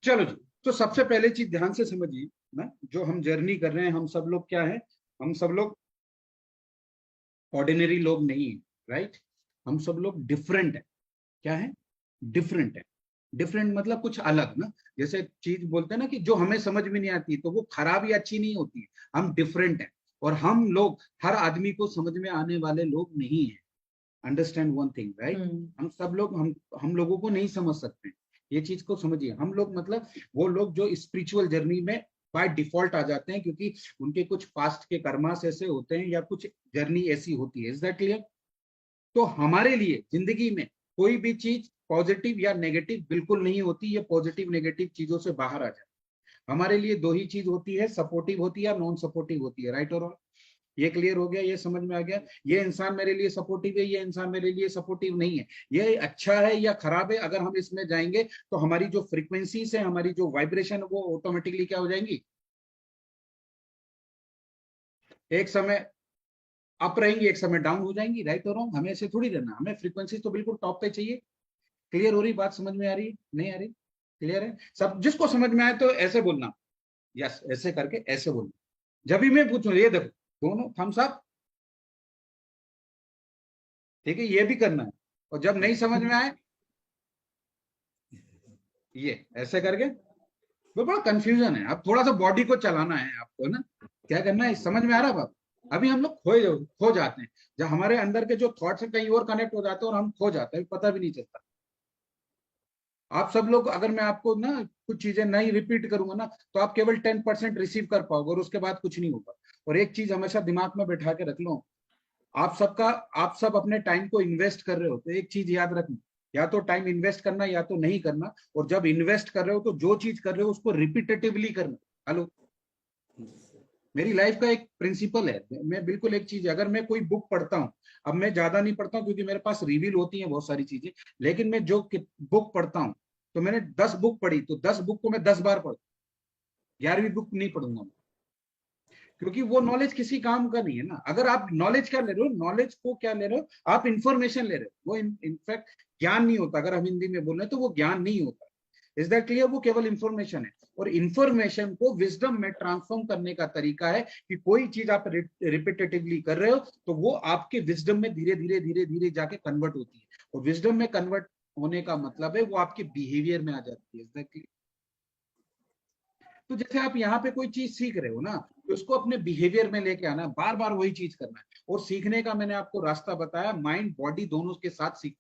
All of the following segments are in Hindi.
चलो जी, तो सबसे पहले चीज ध्यान से समझिए ना, जो हम जर्नी कर रहे हैं, हम सब लोग क्या है, हम सब लोग ऑर्डिनरी लोग नहीं है, राइट। हम सब लोग डिफरेंट है। क्या है? डिफरेंट है। डिफरेंट मतलब कुछ अलग ना। जैसे चीज बोलते हैं ना कि जो हमें समझ में नहीं आती तो वो खराब या अच्छी नहीं होती है, हम डिफरेंट है। और हम लोग हर आदमी को समझ में आने वाले लोग नहीं है। Understand one thing, right. हम सब लोग हम लोगों को नहीं समझ सकते। ये चीज को समझिए, हम लोग मतलब वो लोग जो स्पिरिचुअल जर्नी में बाय डिफॉल्ट आ जाते हैं, क्योंकि उनके कुछ पास्ट के कर्मास ऐसे होते हैं या कुछ जर्नी ऐसी होती है। Is that clear? तो हमारे लिए जिंदगी में कोई भी चीज पॉजिटिव या नेगेटिव बिल्कुल नहीं होती, ये पॉजिटिव नेगेटिव चीजों से बाहर आ जाए। हमारे लिए दो ही चीज होती है, सपोर्टिव होती है, नॉन सपोर्टिव होती है, राइट और रॉन्ग। ये क्लियर हो गया? ये समझ में आ गया? ये इंसान मेरे लिए सपोर्टिव है, ये इंसान मेरे लिए सपोर्टिव नहीं है, ये अच्छा है या खराब है, अगर हम इसमें जाएंगे तो हमारी जो फ्रीक्वेंसीज है, हमारी जो वाइब्रेशन है, वो ऑटोमेटिकली क्या हो जाएंगी, एक समय अप रहेंगी, एक समय डाउन हो जाएंगी, राइट और रॉन्ग। हमें ऐसे थोड़ी रहना, हमें फ्रीक्वेंसी तो बिल्कुल टॉप पे चाहिए। क्लियर हो रही बात? समझ में आ रही? नहीं आ रही? क्लियर है सब? जिसको समझ में आए तो ऐसे बोलना, यस ऐसे करके ऐसे बोलना। जब भी मैं पूछूं, ये देखो दोनों थम्स अप, ठीक है, ये भी करना है। और जब नहीं समझ में आए, ये ऐसे करके। वो बड़ा कंफ्यूजन है, अब थोड़ा सा बॉडी को चलाना है आपको ना। क्या करना है, समझ में आ रहा है बात? अभी हम लोग खो जाते हैं, जब हमारे अंदर के जो थॉट्स है कहीं और कनेक्ट हो जाते हैं और हम खो जाते हैं, पता भी नहीं चलता। आप सब लोग, अगर मैं आपको ना कुछ चीजें नहीं रिपीट करूंगा ना, तो आप केवल 10% रिसीव कर पाओगे और उसके बाद कुछ नहीं होगा। और एक चीज हमेशा दिमाग में बैठा के रख लो, आप सबका, आप सब अपने टाइम को इन्वेस्ट कर रहे हो, तो एक चीज याद रखना, या तो टाइम इन्वेस्ट करना या तो नहीं करना। और जब इन्वेस्ट कर रहे हो तो जो चीज कर रहे हो उसको रिपीटेटिवली करना। हेलो, मेरी लाइफ का एक प्रिंसिपल है, मैं बिल्कुल एक चीज है, अगर मैं कोई बुक पढ़ता हूँ, अब मैं ज्यादा नहीं पढ़ता हूँ क्योंकि मेरे पास रिवील होती है बहुत सारी चीजें, लेकिन मैं जो बुक पढ़ता हूँ, तो मैंने 10 बुक पढ़ी तो 10 बुक को मैं 10 बार पढ़ू, 11वीं बुक नहीं पढ़ूंगा, क्योंकि वो नॉलेज किसी काम का नहीं है ना। अगर आप नॉलेज क्या ले रहे हो, नॉलेज को क्या ले रहे हो, आप इंफॉर्मेशन ले रहे हो, वो इनफैक्ट ज्ञान नहीं होता। अगर हम हिंदी में बोल रहे हैं तो वो ज्ञान नहीं होता। Is that clear? वो केवल इंफॉर्मेशन है। और इंफॉर्मेशन को विजडम में ट्रांसफॉर्म करने का तरीका है कि कोई चीज आप रिपीटेटिवली कर रहे हो तो वो आपके विजडम में धीरे धीरे धीरे धीरे जाके कन्वर्ट होती है। और विजडम में कन्वर्ट होने का मतलब है वो आपके बिहेवियर में आ जाती है। Is that clear? तो जैसे आप यहाँ पे कोई चीज सीख रहे हो ना, तो उसको अपने बिहेवियर में लेके आना, बार बार वही चीज करना है। और सीखने का मैंने आपको रास्ता बताया, माइंड बॉडी दोनों के साथ सीख,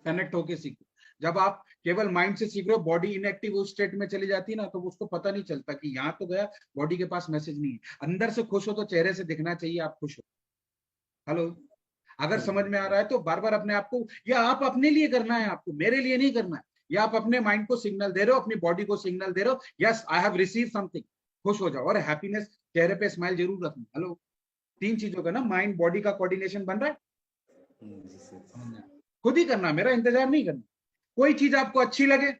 कनेक्ट होके सीखो। जब आप केवल माइंड से सीख रहे हो, बॉडी इनएक्टिव उस स्टेट में चली जाती है ना, तो उसको पता नहीं चलता कि यहाँ तो गया, बॉडी के पास मैसेज नहीं है। अंदर से खुश हो तो चेहरे से दिखना चाहिए आप खुश हो। हेलो, अगर समझ में आ रहा है तो बार बार अपने आप को, या आप अपने लिए करना है, आपको मेरे लिए नहीं करना है। या आप अपने माइंड को सिग्नल दे रहे हो, अपनी बॉडी को सिग्नल दे रहे हो, yes I have receive something, खुश हो जाओ। और हैप्पीनेस, चेहरे पे स्माइल जरूर रखना। हेलो, तीन चीजों का ना माइंड बॉडी का कोऑर्डिनेशन बन रहा है। खुद ही करना, मेरा इंतजार नहीं करना। कोई चीज आपको अच्छी लगे,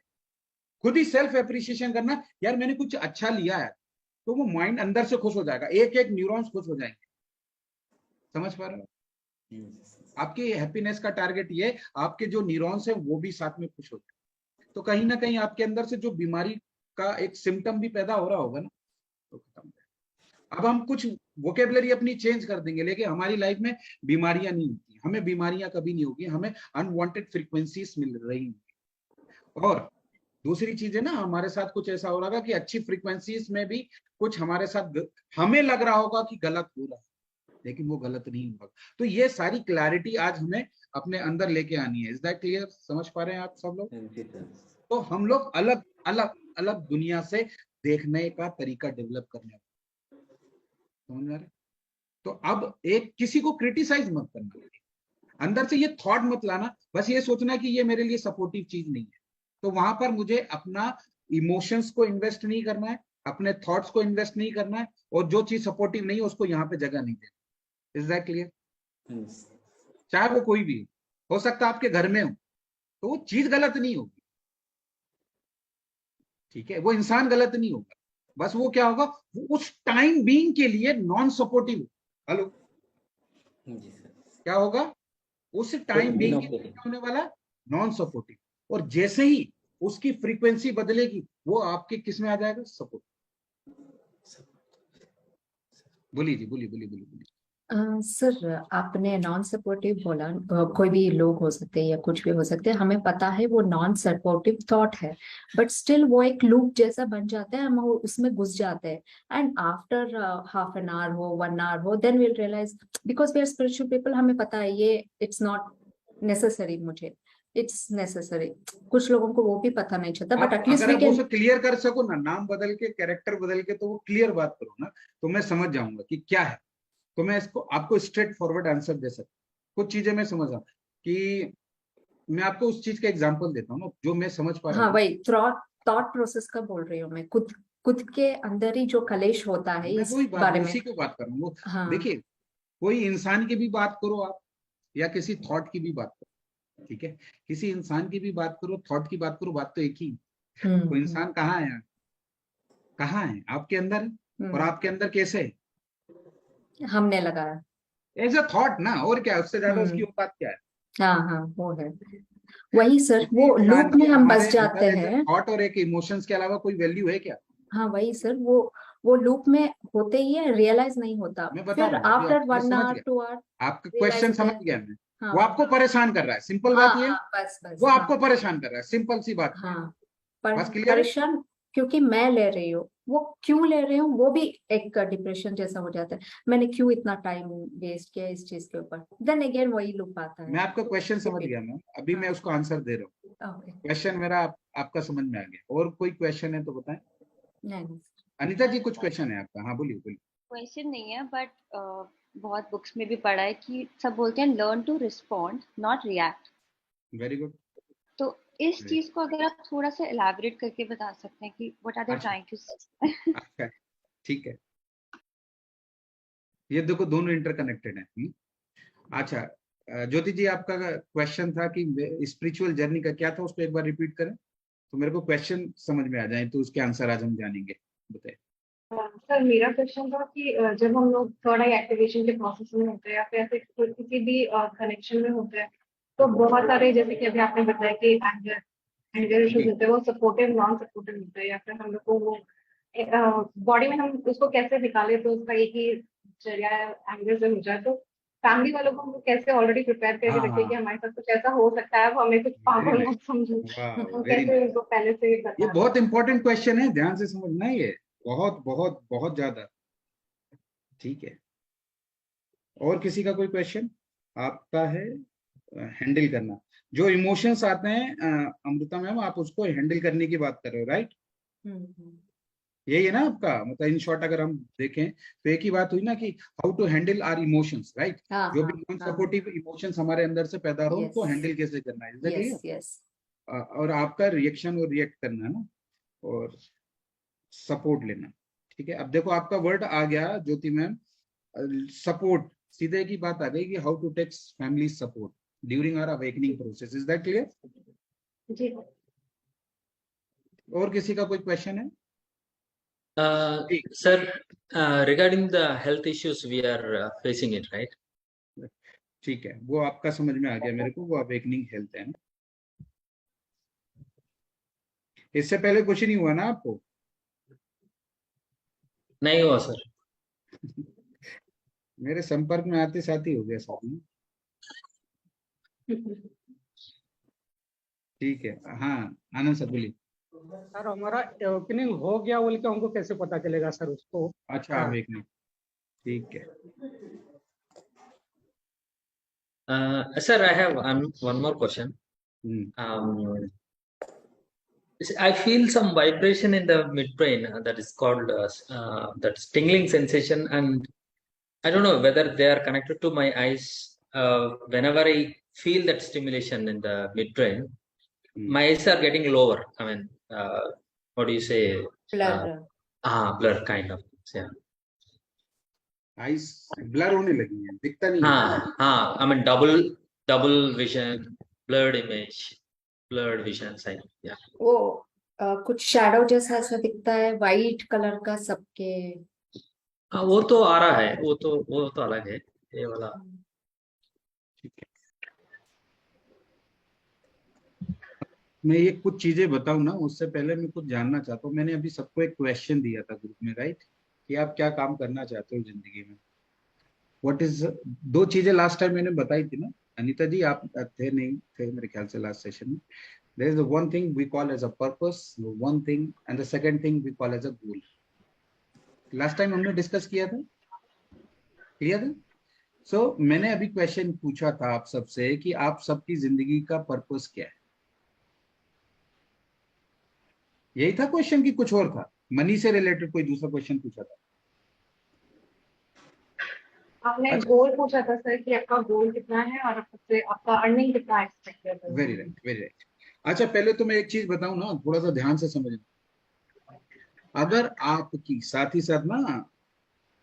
खुद ही सेल्फ एप्रिसिएशन करना, यार मैंने कुछ अच्छा लिया है, तो वो माइंड अंदर से खुश हो जाएगा, एक एक न्यूरॉन्स खुश हो जाएंगे। समझ पा रहे हो? आपकी हैप्पीनेस का टारगेट ये, आपके जो न्यूरॉन्स है वो भी साथ में खुश हो जाए। तो कहीं ना कहीं आपके अंदर से जो बीमारी का एक सिम्टम भी पैदा हो रहा होगा ना, तो खत्म हो जाएगा। अब हम कुछ वोकेबलरी अपनी चेंज कर देंगे, लेकिन हमारी लाइफ में बीमारियां नहीं होती, हमें बीमारियां कभी नहीं होगी, हमें अनवांटेड फ्रीक्वेंसीज मिल रही होंगी। और दूसरी चीज है ना, हमारे साथ कुछ ऐसा हो रहा होगा कि अच्छी फ्रीक्वेंसीज में भी कुछ हमारे साथ हमें लग रहा होगा कि गलत हो रहा है, लेकिन वो गलत नहीं होगा। तो ये सारी क्लैरिटी आज हमें अपने अंदर लेके आनी है। Is that clear? समझ पा रहे हैं आप सब लोग? तो हम लोग अलग अलग अलग दुनिया से देखने का तरीका डेवलप करने वाले, समझ में आ रहा है? तो अब एक किसी को क्रिटिसाइज मत करना, अंदर से ये थॉट मत लाना, बस ये सोचना कि ये मेरे लिए सपोर्टिव चीज नहीं है। तो वहां पर मुझे अपना इमोशंस को इन्वेस्ट नहीं करना है, अपने थॉट्स को इन्वेस्ट नहीं करना है, और जो चीज सपोर्टिव नहीं है उसको यहाँ पे जगह नहीं देना। Is that clear? चाहे वो कोई भी हो सकता है, आपके घर में हो, तो वो चीज गलत नहीं होगी, ठीक है, वो इंसान गलत नहीं होगा, बस वो क्या होगा, वो उस टाइम बीइंग के लिए नॉन सपोर्टिव। हेलो, क्या होगा? उस टाइम बीइंग के लिए क्या होने वाला? Non supportive. और जैसे ही उसकी फ्रीक्वेंसी बदलेगी, वो आपके किस में आ जाएगा? सपोर्ट। बोलिए जी, बोलिए बोलिए बोलिए बोलिए। सर आपने नॉन सपोर्टिव बोला, कोई भी लोग हो सकते हैं या कुछ भी हो सकते हैं, हमें पता है वो नॉन सपोर्टिव थॉट है, बट स्टिल वो एक लूप जैसा बन जाता है, हम उसमें घुस जाते हैं, and after half an hour हो, 1 आवर हो, then we'll realise, because we are spiritual people, हमें पता है ये इट्स नॉट नेसेसरी, मुझे इट्स नेसेसरी। कुछ लोगों को वो भी पता नहीं चलता, बट आप एटलीस्ट अगर वी आप कैन। उसे क्लियर कर सको ना, नाम बदल के, कैरेक्टर बदल के, तो वो क्लियर बात करो ना, तो मैं समझ जाऊंगा कि क्या है, तो मैं इसको आपको स्ट्रेट फॉरवर्ड आंसर दे सकता हूँ। कुछ चीजें मैं समझ रहा हूँ कि मैं आपको उस चीज का एग्जांपल देता हूँ ना, जो मैं समझ पा रहा हाँ, हूँ। वही थॉट थॉट प्रोसेस का बोल रही हूँ मैं, खुद खुद के अंदर ही जो कलेश होता है मैं इस वही बात, बारे में। उसी को बात कर रहा हूँ। वो हाँ। देखिए, कोई इंसान की भी बात करो आप, या किसी थॉट की भी बात करो, ठीक है, किसी इंसान की भी बात करो, थॉट की बात करो, बात तो एक ही। वो हम्म। इंसान कहाँ है? कहाँ है? आपके अंदर है। और हम्म। आपके अंदर कैसे है? हमने लगाया। एज अ थॉट ना, और क्या है? उससे ज्यादा उसकी हम्म। औकात क्या है? हाँ हाँ, वो है। वही सर, किसी वो इंसान लूप की में हम हमारे बस अंदर जाते एज अ हैं। थॉट और एक इमोशंस के अलावा कोई वैल्यू है क्या? हाँ वही सर, वो लूप में होते ही है, रियलाइज नहीं होता, मैं बता फिर रहा हूँ, अभी आफ्टर मैं वन समझ आवर गया, 2 आवर आपका रियलाइज क्वेश्चन होता समझ है। गया मैं। वो हाँ आपको परेशान कर रहा है, सिंपल हाँ बात ये है। हाँ, बस बस, वो हाँ। आपको परेशान कर रहा है, सिंपल सी बात। हाँ, बस क्लियर है। परेशान क्योंकि मैं ले रही हूँ, वो क्यों ले रही हूँ, वो भी एक डिप्रेशन जैसा हो जाता है, मैंने क्यों इतना टाइम वेस्ट किया इस चीज के ऊपर, देन अगेन वही लूप आता है। मैं आपका क्वेश्चन समझ रिपीट। गया मैम, अभी मैं हाँ। उसको आंसर दे रहा हूँ। ओके। क्वेश्चन मेरा आपका समझ में आ गया। और कोई क्वेश्चन है तो बताएं। नहीं नहीं। अनीता जी, कुछ क्वेश्चन है आपका? हाँ, बोलिए बोलिए। क्वेश्चन नहीं है, बट बहुत बुक्स में भी पढ़ा है कि सब बोलते हैं learn to respond not react. Very good. तो इस चीज को अगर आप थोड़ा सा एलैबोरेट करके बता सकते हैं कि व्हाट आर दे अच्छा, ट्राइंग टू से। अच्छा, ठीक है। ये देखो, दोनों इंटरकनेक्टेड है। अच्छा, ज्योति जी, आपका क्वेश्चन था कि स्पिरिचुअल जर्नी का क्या था, उसको एक बार रिपीट करें, तो मेरे को क्वेश्चन समझ में आ जाए, तो उसके आंसर आज हम जानेंगे। बताइए। सर मेरा क्वेश्चन था कि जब हम लोग थर्ड आई एक्टिवेशन के प्रोसेस में होते हैं या फिर ऐसे किसी भी कनेक्शन में होते हैं, तो बहुत सारे, जैसे कि अभी आपने बताया कि एंगर एंगर इश्यूज जी, होते हैं, वो सपोर्टिव नॉन सपोर्टिव होते हैं, या फिर हम लोग को वो बॉडी में हम उसको कैसे निकाले, तो उसका एक ही जरिया एंगर से हो जाए, तो फैमिली वालों को हम लोग कैसे ऑलरेडी प्रिपेयर करके रखें कि हाँ, हमारे साथ कुछ ऐसा हो सकता है, वो हमें कुछ वेरी पागल नाइस। मत समझो, वाह, तो वेरी कैसे नाइस। उनको पहले से ये बता दें। बहुत इंपॉर्टेंट क्वेश्चन है, ध्यान से समझना है ये। बहुत बहुत बहुत ज्यादा। ठीक है। और किसी का कोई क्वेश्चन? आपका है हैंडल करना, जो इमोशंस आते हैं, अमृता मैम, आप उसको हैंडल करने की बात कर रहे हो, राइट? हम्म। यही है ना आपका मतलब, इन शॉर्ट अगर हम देखें तो एक ही बात हुई ना कि how to handle our emotions, right? हाँ जो हाँ भी नॉन हाँ। सपोर्टिव इमोशंस हमारे अंदर से पैदा हो, यस उनको हैंडल कैसे करना है, is that yes clear? Yes. और आपका रिएक्शन और रिएक्ट करना है ना, और सपोर्ट लेना। ठीक है, अब देखो आपका वर्ड आ गया ज्योति मैम, सपोर्ट। सीधे की बात आ गई कि how to take family support during our awakening process, is that clear? जी। और किसी का कोई क्वेश्चन है? ठीक। Sir, regarding the health issues we are facing it, right? ठीक है, वो आपका समझ में आ गया मेरे को, वो अवेकनिंग हेल्थ है ना। इससे पहले कुछ नहीं हुआ ना आपको? नहीं हुआ सर। मेरे संपर्क में आते साथ ही हो गया सब ना। ठीक है, हाँ, आनंद सर बोलिए। सर हमारा ओपनिंग हो गया बोल के हमको कैसे पता चलेगा सर उसको? अच्छा, अवेकनिंग, ठीक है। Sir, I have one more question. Hmm, I feel some vibration in the midbrain that is called that tingling sensation, and I don't know whether they are connected to my eyes. Whenever I feel that stimulation in the midbrain, hmm. my eyes are getting lower. I mean, what do you say? Uh, blur. blur kind of. Yeah. Ice blur होने लगी है, दिखता नहीं है कुछ। हाँ, I mean double vision, blurred image, blurred vision side. Yeah. वो कुछ शैडो जैसा ऐसा दिखता है, वाइट कलर का सबके। हाँ, वो तो आ रहा है, वो तो अलग है, ये वाला। ठीक है। मैं ये कुछ चीजें बताऊं ना, उससे पहले मैं कुछ जानना चाहता हूँ। मैंने अभी सबको एक क्वेश्चन दिया था ग्रुप में, राइट, कि आप क्या काम करना चाहते हो जिंदगी में, व्हाट इज, दो चीजें लास्ट टाइम मैंने बताई थी ना अनीता जी, आप थे नहीं थे मेरे ख्याल से लास्ट सेशन में। There is the one thing we call as a purpose, one thing, and the second thing we call as a goal. Last time हमने डिस्कस किया था, क्लियर था? सो मैंने अभी क्वेश्चन पूछा था आप सबसे कि आप सबकी जिंदगी का पर्पस क्या है। यही था क्वेश्चन कि कुछ और था, मनी से रिलेटेड कोई दूसरा क्वेश्चन पूछा था? आपने अच्छा, गोल पूछा था सर कि आपका गोल कितना है और आपसे आपका अर्निंग कितना एक्सपेक्ट करते हो। Very right, very right. अच्छा, पहले तो मैं एक चीज बताऊं ना, थोड़ा सा ध्यान से समझना। अगर आपकी, साथ ही साथ ना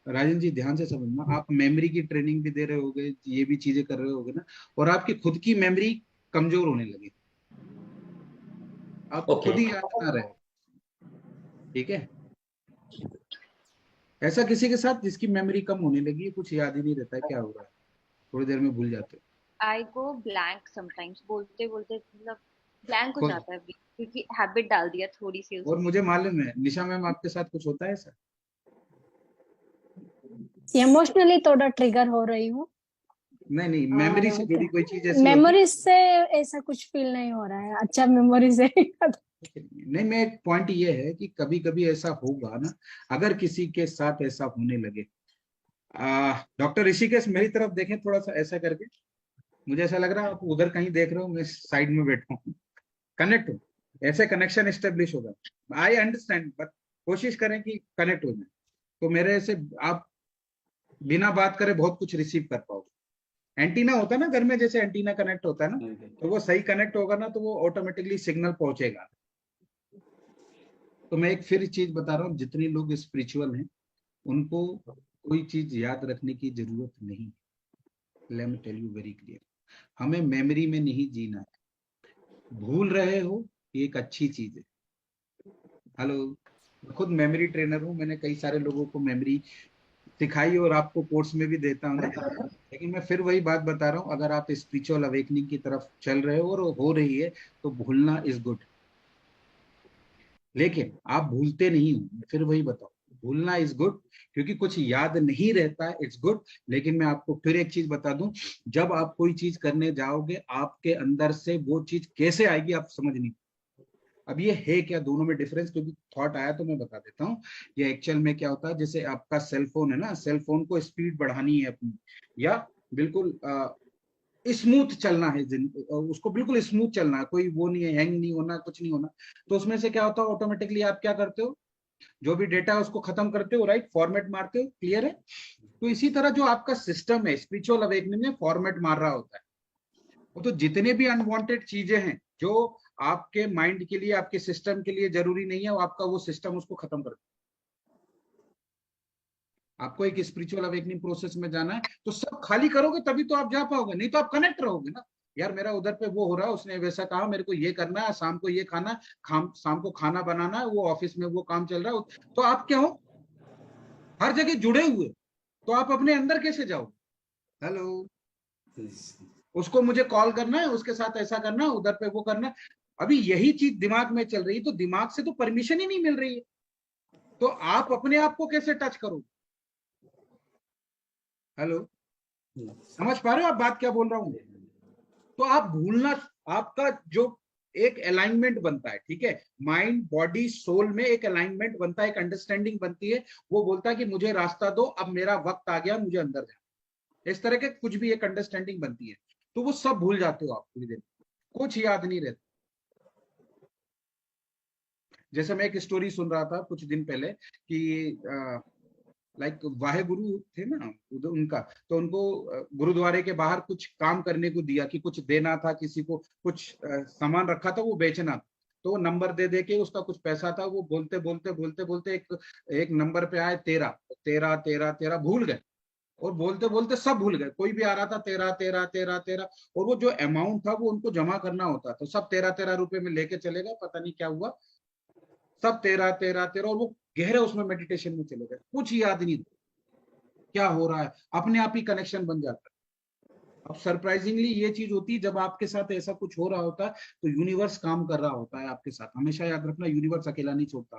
राजन जी ध्यान से समझना, आप मेमोरी की ट्रेनिंग भी दे रहे होगे, ये भी चीजें कर रहे होगे ना, और आपकी खुद की मेमोरी कमजोर होने लगी, आपको खुद Okay. ही याद ना रहे, ठीक है? ऐसा किसी के साथ जिसकी मेमोरी कम होने लगी है, कुछ याद ही नहीं रहता है क्या हो रहा है, थोड़ी देर में भूल जाते आई गो ब्लैंक समटाइम्स, बोलते बोलते मतलब ब्लैंक हो हो। जाता है अभी, क्योंकि हैबिट डाल दिया थोड़ी सी और उसने। मुझे मालूम है निशा मैम, आपके साथ कुछ होता है ऐसा? इमोशनली थोड़ा ट्रिगर हो रही हूँ नहीं नहीं, मेमोरी से जुड़ी और कोई चीज ऐसी होती है? मेमोरीज से ऐसा कुछ फील नहीं हो रहा है। अच्छा, मेमोरीज है। नहीं, मैं एक पॉइंट ये है कि कभी कभी ऐसा होगा ना, अगर किसी के साथ ऐसा होने लगे, डॉक्टर ऋषिकेश मेरी तरफ देखें थोड़ा सा ऐसा करके, मुझे ऐसा लग रहा है आप उधर कहीं देख रहे हो, मैं साइड में बैठा हूँ, कनेक्ट हो, ऐसे कनेक्शन एस्टेब्लिश होगा। आई अंडरस्टैंड, बट कोशिश करें कि कनेक्ट हो जाए, तो मेरे से आप बिना बात करे बहुत कुछ रिसीव कर पाओगे। एंटीना होता है ना घर में, जैसे एंटीना कनेक्ट होता है ना, तो वो सही कनेक्ट होगा ना, तो वो ऑटोमेटिकली सिग्नल पहुंचेगा। तो मैं एक फिर चीज बता रहा हूँ, जितने लोग स्पिरिचुअल हैं उनको कोई चीज याद रखने की जरूरत नहीं। Let me tell you very clear, हमें मेमोरी में नहीं जीना है। भूल रहे हो, ये एक अच्छी चीज है। हेलो, खुद मेमोरी ट्रेनर हूँ, मैंने कई सारे लोगों को मेमोरी सिखाई और आपको कोर्स में भी देता हूँ, लेकिन मैं फिर वही बात बता रहा हूँ, अगर आप स्पिरिचुअल अवेकनिंग की तरफ चल रहे हो और हो रही है, तो भूलना इज गुड, लेकिन आप भूलते नहीं हो। फिर वही बताओ, भूलना इज गुड, क्योंकि कुछ याद नहीं रहता, इट्स गुड। लेकिन मैं आपको फिर एक चीज बता दूं, जब आप कोई चीज करने जाओगे, आपके अंदर से वो चीज कैसे आएगी आप समझ नहीं। अब ये है क्या दोनों में डिफरेंस, क्योंकि थॉट आया तो मैं बता देता हूँ। ये एक्चुअल में क्या होता है, जैसे आपका सेल फोन है ना, सेल फोन को स्पीड बढ़ानी है अपनी, या बिल्कुल स्मूथ चलना है, उसको बिल्कुल स्मूथ चलना है, कोई वो नहीं है, हैंग नहीं होना, कुछ नहीं होना। तो उसमें से क्या होता है, ऑटोमेटिकली आप क्या करते हो, जो भी डेटा है उसको खत्म करते हो, राइट, फॉर्मेट मारते हो, क्लियर है? तो इसी तरह जो आपका सिस्टम है स्पिरिचुअल अवेकनिंग में फॉर्मेट मार रहा होता है। वो तो जितने भी अनवांटेड चीजें हैं जो आपके माइंड के लिए, आपके सिस्टम के लिए जरूरी नहीं है, वो आपका वो सिस्टम उसको खत्म कर देता है। आपको एक स्पिरिचुअल अवेकनिंग प्रोसेस में जाना है, तो सब खाली करोगे तभी तो आप जा पाओगे, नहीं तो आप कनेक्ट रहोगे ना। यार मेरा उधर पे वो हो रहा है, उसने वैसा कहा, मेरे को ये करना है, शाम को ये खाना, शाम को खाना बनाना है, वो ऑफिस में वो काम चल रहा है, तो आप क्या हो, हर जगह जुड़े हुए, तो आप अपने अंदर कैसे जाओगे? हेलो, उसको मुझे कॉल करना है, उसके साथ ऐसा करना है, उधर पे वो करना है। अभी यही चीज दिमाग में चल रही है, तो दिमाग से तो परमिशन ही नहीं मिल रही है, तो आप अपने आप को कैसे टच करोगे? हेलो, समझ पा रहे हो आप बात क्या बोल रहा हूं? तो आप भूलना, आपका जो एक अलाइनमेंट बनता है, ठीक है, माइंड बॉडी सोल में एक अलाइनमेंट बनता है, एक अंडरस्टैंडिंग बनती है, वो बोलता है कि मुझे रास्ता दो, अब मेरा वक्त आ गया, मुझे अंदर जाना। इस तरह के कुछ भी एक अंडरस्टैंडिंग बनती है, तो वो सब भूल जाते हो आप थोड़ी देर, कुछ याद नहीं रहता। जैसे मैं एक स्टोरी सुन रहा था कुछ दिन पहले कि लाइक वाहे गुरु थे ना उनका, तो उनको गुरुद्वारे के बाहर कुछ काम करने को दिया, कि कुछ देना था किसी को, कुछ सामान रखा था वो बेचना था। तो वो नंबर दे दे के, उसका कुछ पैसा था, वो बोलते बोलते बोलते बोलते एक नंबर पे आए 13 13 13 13, भूल गए, और बोलते बोलते सब भूल गए, कोई भी आ रहा था 13 13 13 13, और वो जो अमाउंट था वो उनको जमा करना होता, तो सब 13 13 रुपए में लेके चले गए, पता नहीं क्या हुआ, सब 13 13 13, और वो गहरे उसमें मेडिटेशन में चले गए, कुछ याद नहीं क्या हो रहा है, अपने आप ही कनेक्शन बन जाता है। अब सरप्राइजिंगली ये चीज होती है जब आपके साथ ऐसा कुछ हो रहा होता है तो यूनिवर्स काम कर रहा होता है आपके साथ। हमेशा याद रखना, यूनिवर्स अकेला नहीं छोड़ता।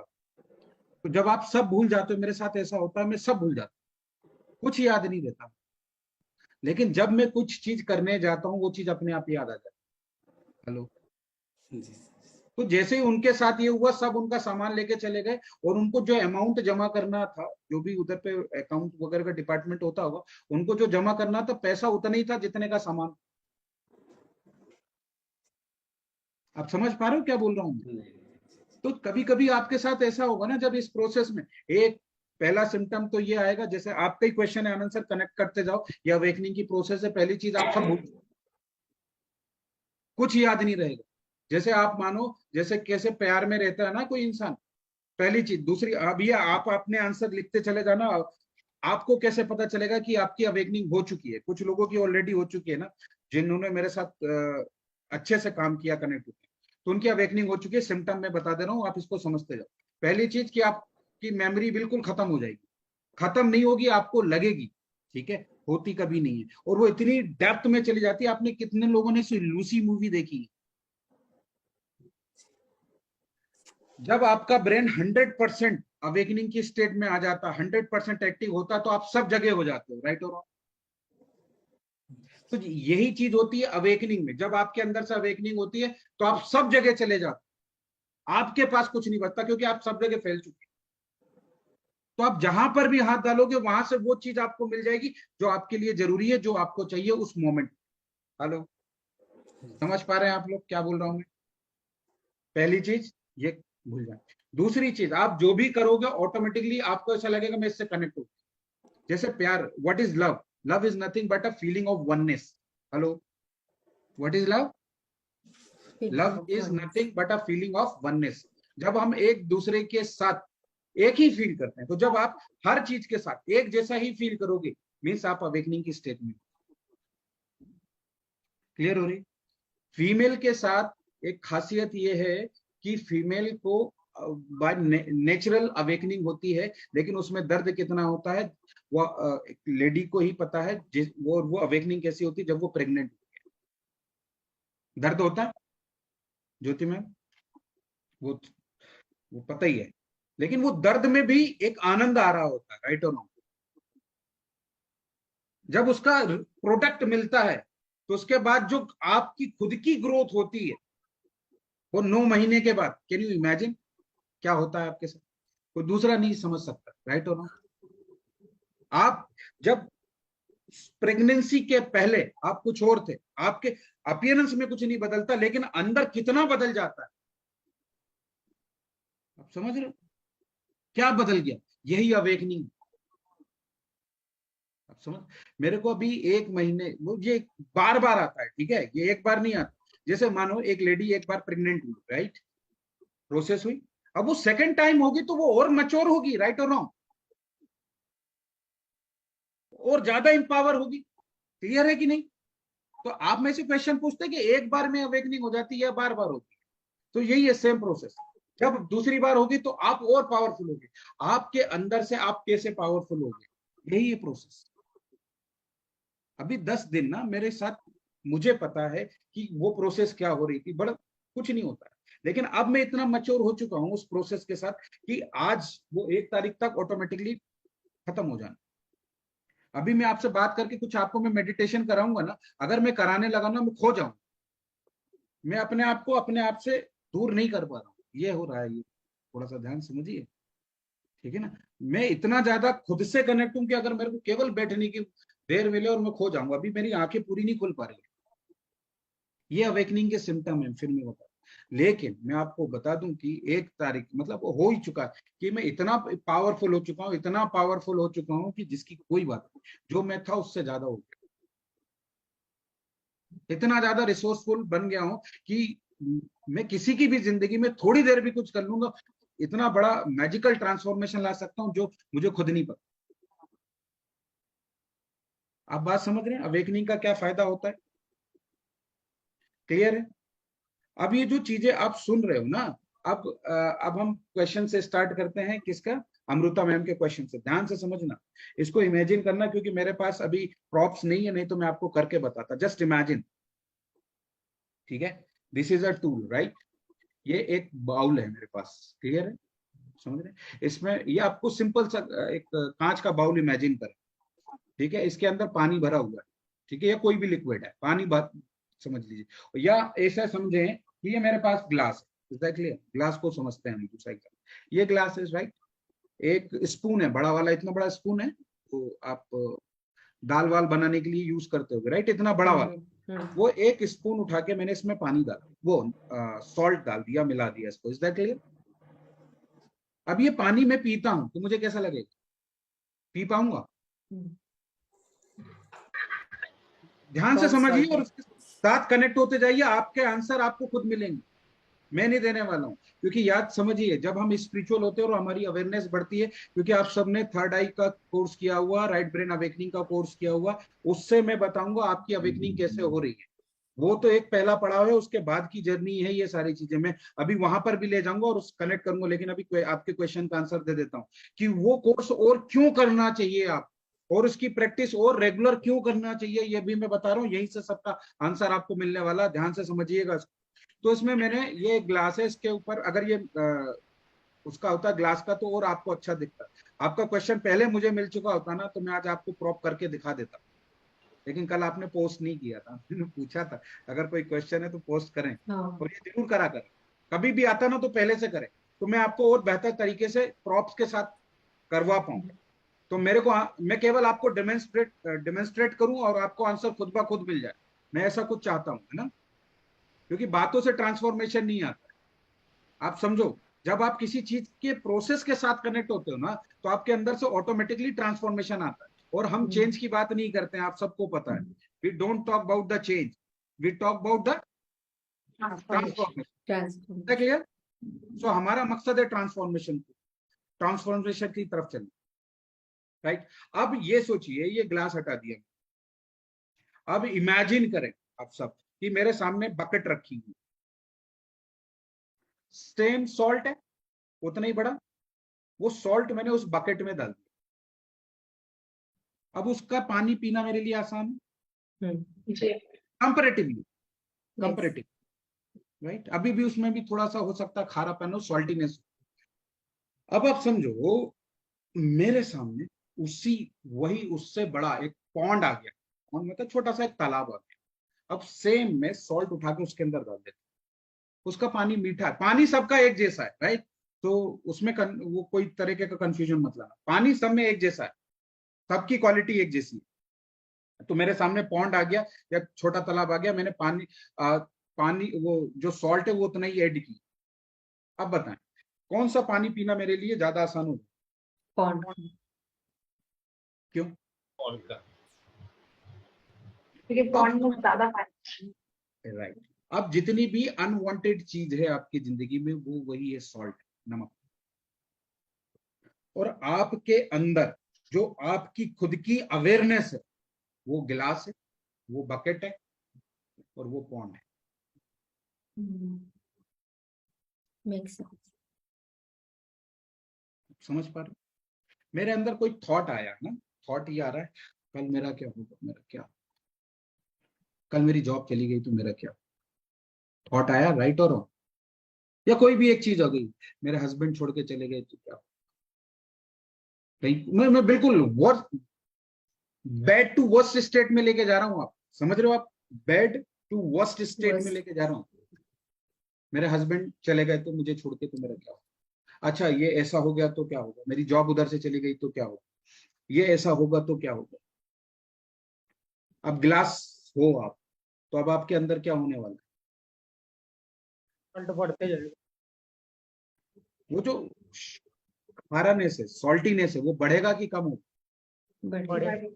तो जब आप सब भूल जाते हो, मेरे साथ ऐसा होता है, मैं सब भूल जाता हूँ, कुछ याद नहीं रहता। लेकिन जब मैं कुछ चीज करने जाता हूँ वो चीज अपने आप याद आ जाती है। हेलो। तो जैसे ही उनके साथ ये हुआ, सब उनका सामान लेके चले गए और उनको जो अमाउंट जमा करना था, जो भी उधर पे अकाउंट वगैरह का डिपार्टमेंट होता होगा, उनको जो जमा करना था पैसा उतना ही था जितने का सामान। आप समझ पा रहे हो क्या बोल रहा हूँ? तो कभी कभी आपके साथ ऐसा होगा ना, जब इस प्रोसेस में एक पहला सिम्टम तो ये आएगा, जैसे आपका ही क्वेश्चन है आनंद सर, कनेक्ट करते जाओ, या अवेकनिंग की प्रोसेस है। पहली चीज आप सब भूल, कुछ याद नहीं रहेगा। जैसे आप मानो, जैसे कैसे प्यार में रहता है ना कोई इंसान, पहली चीज। दूसरी, अब ये आप अपने आंसर लिखते चले जाना। आपको कैसे पता चलेगा कि आपकी अवेकनिंग हो चुकी है? कुछ लोगों की ऑलरेडी हो चुकी है ना, जिन्होंने मेरे साथ अच्छे से काम किया, कनेक्ट होकर, तो उनकी अवेकनिंग हो चुकी है। सिम्टम मैं बता दे रहा हूँ, आप इसको समझते जाओ। पहली चीज कि आपकी मेमोरी बिल्कुल खत्म हो जाएगी। खत्म नहीं होगी, आपको लगेगी, ठीक है, होती कभी नहीं है, और वो इतनी डेप्थ में चली जाती है। आपने कितने लोगों ने लूसी मूवी देखी? जब आपका ब्रेन 100% अवेकनिंग की स्टेट में आ जाता, 100% एक्टिव होता, तो आप सब जगह हो जाते हो, राइट और रॉन्ग? तो यही चीज होती है अवेकनिंग में। जब आपके अंदर से अवेकनिंग होती है तो आप सब जगह चले जाते, आपके पास कुछ नहीं बचता, क्योंकि आप सब जगह फैल चुके हैं। तो आप जहां पर भी हाथ डालोगे वहां से वो चीज आपको मिल जाएगी जो आपके लिए जरूरी है, जो आपको चाहिए उस मोमेंट। हेलो, समझ पा रहे हैं आप लोग क्या बोल रहा हूं मैं? पहली चीज ये भूल जाए। दूसरी चीज, आप जो भी करोगे ऑटोमेटिकली आपको ऐसा लगेगा मैं इससे कनेक्ट हूं। जैसे प्यार, what is love? Love is nothing but a feeling of oneness. Hello, what is love? Love is nothing but a feeling of oneness. जब हम एक दूसरे के साथ एक ही फील करते हैं, तो जब आप हर चीज के साथ एक जैसा ही फील करोगे, मीन्स आप अवेकनिंग की स्टेट में। क्लियर हो रही? फीमेल के साथ एक खासियत ये है कि फीमेल को बाय नेचुरल अवेकनिंग होती है, लेकिन उसमें दर्द कितना होता है वो लेडी को ही पता है। वो अवेकनिंग कैसी होती है जब वो प्रेग्नेंट होती है। दर्द होता है ज्योति मैम, वो पता ही है, लेकिन वो दर्द में भी एक आनंद आ रहा होता है, राइट और नॉट? जब उसका प्रोडक्ट मिलता है तो उसके बाद जो आपकी खुद की ग्रोथ होती है वो 9 महीने के बाद, कैन यू इमेजिन क्या होता है आपके साथ? कोई दूसरा नहीं समझ सकता, राइट और नॉट? आप जब प्रेगनेंसी के पहले आप कुछ और थे, आपके अपीयरेंस में कुछ नहीं बदलता, लेकिन अंदर कितना बदल जाता है, आप समझ रहे हो? क्या बदल गया? यही अवेकनिंग। आप समझ? मेरे को अभी 1 महीने, ये बार बार आता है, ठीक है, ये एक बार नहीं आता। जैसे मानो एक लेडी एक बार प्रेग्नेंट हुई, राइट, प्रोसेस हुई, अब वो सेकंड टाइम होगी तो वो और मैच्योर होगी, राइट और रॉन्ग? और ज्यादा इंपावर होगी। क्लियर है कि नहीं? तो आप में से क्वेश्चन पूछते हैं कि एक बार में अवेकनिंग हो जाती है या बार बार होती है? तो यही है सेम प्रोसेस। जब दूसरी बार होगी तो आप और पावरफुल होगे, आपके अंदर से आप कैसे पावरफुल होगे, यही है प्रोसेस। अभी 10 दिन ना मेरे साथ, मुझे पता है कि वो प्रोसेस क्या हो रही थी, बड़ा कुछ नहीं होता है। लेकिन अब मैं इतना मैच्योर हो चुका हूं उस प्रोसेस के साथ कि आज वो 1 तारीख तक ऑटोमेटिकली खत्म हो जाना। अभी मैं आपसे बात करके कुछ आपको मैं मेडिटेशन कराऊंगा ना, अगर मैं कराने लगा ना मैं खो जाऊं, मैं अपने आप को अपने आप से दूर नहीं कर पा रहा हूँ। ये हो रहा है, ये थोड़ा सा ध्यान समझिए, ठीक है ना? मैं इतना ज्यादा खुद से कनेक्ट हूं कि अगर मेरे को केवल बैठने की देर मिले और मैं खो जाऊंगा। अभी मेरी आंखें पूरी नहीं खुल पा रही है। ये अवेकनिंग के सिम्टम है, फिर मैं बता। लेकिन मैं आपको बता दूं कि 1 तारीख मतलब हो ही चुका है कि मैं इतना पावरफुल हो चुका हूं, इतना पावरफुल हो चुका हूं कि जिसकी कोई बात नहीं। जो मैं था उससे ज्यादा हो गया, इतना ज्यादा रिसोर्सफुल बन गया हूं कि मैं किसी की भी जिंदगी में थोड़ी देर भी कुछ कर लूंगा, इतना बड़ा मैजिकल ट्रांसफॉर्मेशन ला सकता हूं जो मुझे खुद नहीं पता। आप बात समझ रहे हैं अवेकनिंग का क्या फायदा होता है? क्लियर है? अब ये जो चीजें आप सुन रहे हो ना, अब हम क्वेश्चन से स्टार्ट करते हैं, किसका? अमृता मैम के क्वेश्चन से। ध्यान से समझना, इसको इमेजिन करना, क्योंकि मेरे पास अभी प्रॉप्स नहीं है, नहीं तो मैं आपको करके बताता। जस्ट इमेजिन, ठीक है। This is a tool, right. ये एक बाउल है मेरे पास, क्लियर है, समझ रहे। इसमें ये आपको सिंपल सा एक कांच का बाउल इमेजिन करें, ठीक है। इसके अंदर पानी भरा हुआ है, ठीक है, या कोई भी लिक्विड है, पानी भर समझ लीजिए, या ऐसा समझें कि ये मेरे पास ग्लास है। Is that clear? ग्लास को समझते हैं हम दूसरा एग्जाम्पल। ये ग्लास इज राइट। एक स्पून है, बड़ा वाला, इतना बड़ा स्पून है, तो आप दाल वाल बनाने के लिए यूज करते हो, राइट, इतना बड़ा वाला। वो एक स्पून उठा के मैंने इसमें पानी डाला, वो सॉल्ट डाल दिया, मिला दिया इसको। Is that clear? अब ये पानी मैं पीता हूं तो मुझे कैसा लगेगा? पी पाऊंगा? ध्यान से समझिए और उसके साथ कनेक्ट होते जाइए, आपके आंसर आपको खुद मिलेंगे, मैं नहीं देने वाला हूं। क्योंकि याद समझिए, जब हम स्पिरिचुअल होते हैं और हमारी अवेयरनेस बढ़ती है, क्योंकि आप सबने थर्ड आई का कोर्स किया हुआ, राइट ब्रेन अवेकनिंग का कोर्स किया हुआ, उससे मैं बताऊंगा आपकी अवेकनिंग कैसे हो रही है। वो तो एक पहला पड़ाव है, उसके बाद की जर्नी है ये सारी चीजें। मैं अभी वहां पर भी ले जाऊंगा और उस कनेक्ट करूंगा, लेकिन अभी आपके क्वेश्चन का आंसर दे देता हूं कि वो कोर्स और क्यों करना चाहिए आप, और उसकी प्रैक्टिस और रेगुलर क्यों करना चाहिए, ये भी मैं बता रहा हूँ। यहीं से सबका आंसर आपको मिलने वाला, ध्यान से समझिएगा। तो इसमें मैंने ये ग्लास है, इसके ऊपर अगर ये उसका होता ग्लास का तो और आपको अच्छा दिखता। आपका क्वेश्चन पहले मुझे मिल चुका होता ना, तो मैं आज आपको प्रॉप करके दिखा देता। लेकिन कल आपने पोस्ट नहीं किया था, मैंने पूछा था अगर कोई क्वेश्चन है तो पोस्ट करें, और ये जरूर करा करें। कभी भी आता ना तो पहले से करें, तो मैं आपको और बेहतर तरीके से प्रॉप्स के साथ करवा पाऊं। तो मेरे को, मैं केवल आपको डेमोन्स्ट्रेट करूं और आपको आंसर खुद ब खुद मिल जाए, मैं ऐसा कुछ चाहता हूं, है ना। क्योंकि बातों से ट्रांसफॉर्मेशन नहीं आता। आप समझो, जब आप किसी चीज के प्रोसेस के साथ कनेक्ट होते हो ना, तो आपके अंदर से ऑटोमेटिकली ट्रांसफॉर्मेशन आता है। और हम चेंज की बात नहीं करते हैं, आप सबको पता है। We don't talk about the change, we talk about the transformation. Clear? So हमारा मकसद है ट्रांसफॉर्मेशन की तरफ चलना, राइट। अब ये सोचिए, ये ग्लास हटा दिया, अब इमेजिन करें आप सब कि मेरे सामने बकेट रखी हुई, सेम सॉल्ट है, उतना ही बड़ा, वो सॉल्ट मैंने उस बकेट में डाल दिया। अब उसका पानी पीना मेरे लिए आसान है, कंपैरेटिवली, राइट। अभी भी उसमें भी थोड़ा सा हो सकता है खारापन हो, सॉल्टीनेस। अब आप समझो, मेरे सामने वही उससे बड़ा एक पॉन्ड आ गया। पॉन्ड मतलब छोटा सा एक तालाब आ गया। अब सेम मैं सॉल्ट उठा के उसके अंदर डाल देता, उसका पानी मीठा है। पानी सबका एक जैसा है, राइट। तो उसमें वो कोई तरीके का कंफ्यूजन मत लाना, पानी सब में एक जैसा है, सबकी क्वालिटी एक जैसी है। तो मेरे सामने पॉन्ड आ गया या छोटा तालाब आ गया, मैंने पानी वो जो सॉल्ट है वो उतना ही ऐड की। अब बताएं कौन सा पानी पीना मेरे लिए ज्यादा आसान होगा? पॉन्ड। क्यों? क्योंकि पॉन्ड में ज्यादा पानी। राइट। अब जितनी भी अनवांटेड चीज है आपकी जिंदगी में, वो वही है सॉल्ट, नमक। और आपके अंदर जो आपकी खुद की अवेयरनेस है, वो गिलास है, वो बकेट है, और वो पॉन्ड है। Make sense. समझ पा रहे? मेरे अंदर कोई थॉट आया ना, थॉट ये आ रहा है, कल मेरा क्या होगा, मेरा क्या, कल मेरी जॉब चली गई तो मेरा क्या। थॉट आया, राइट और रॉन्ग। या कोई भी एक चीज हो गई, मेरे हस्बैंड छोड़ के चले गए तो क्या। मैं बिल्कुल बैड टू वर्स्ट स्टेट में लेके जा रहा हूं, आप समझ रहे हो? आप बैड टू वर्स्ट स्टेट में लेके जा रहा हूं। मेरे हस्बैंड चले गए तो मुझे छोड़ के तो मेरा क्या होगा। अच्छा, ये ऐसा हो गया तो क्या होगा, मेरी जॉब उधर से चली गई तो क्या होगा, ये ऐसा होगा तो क्या होगा। अब ग्लास हो आप, तो अब आपके अंदर क्या होने वाला है? बढ़ते जाएगा। वो जो खारानेस है, सॉल्टीनेस है, वो बढ़ेगा कि कम होगा? बढ़े।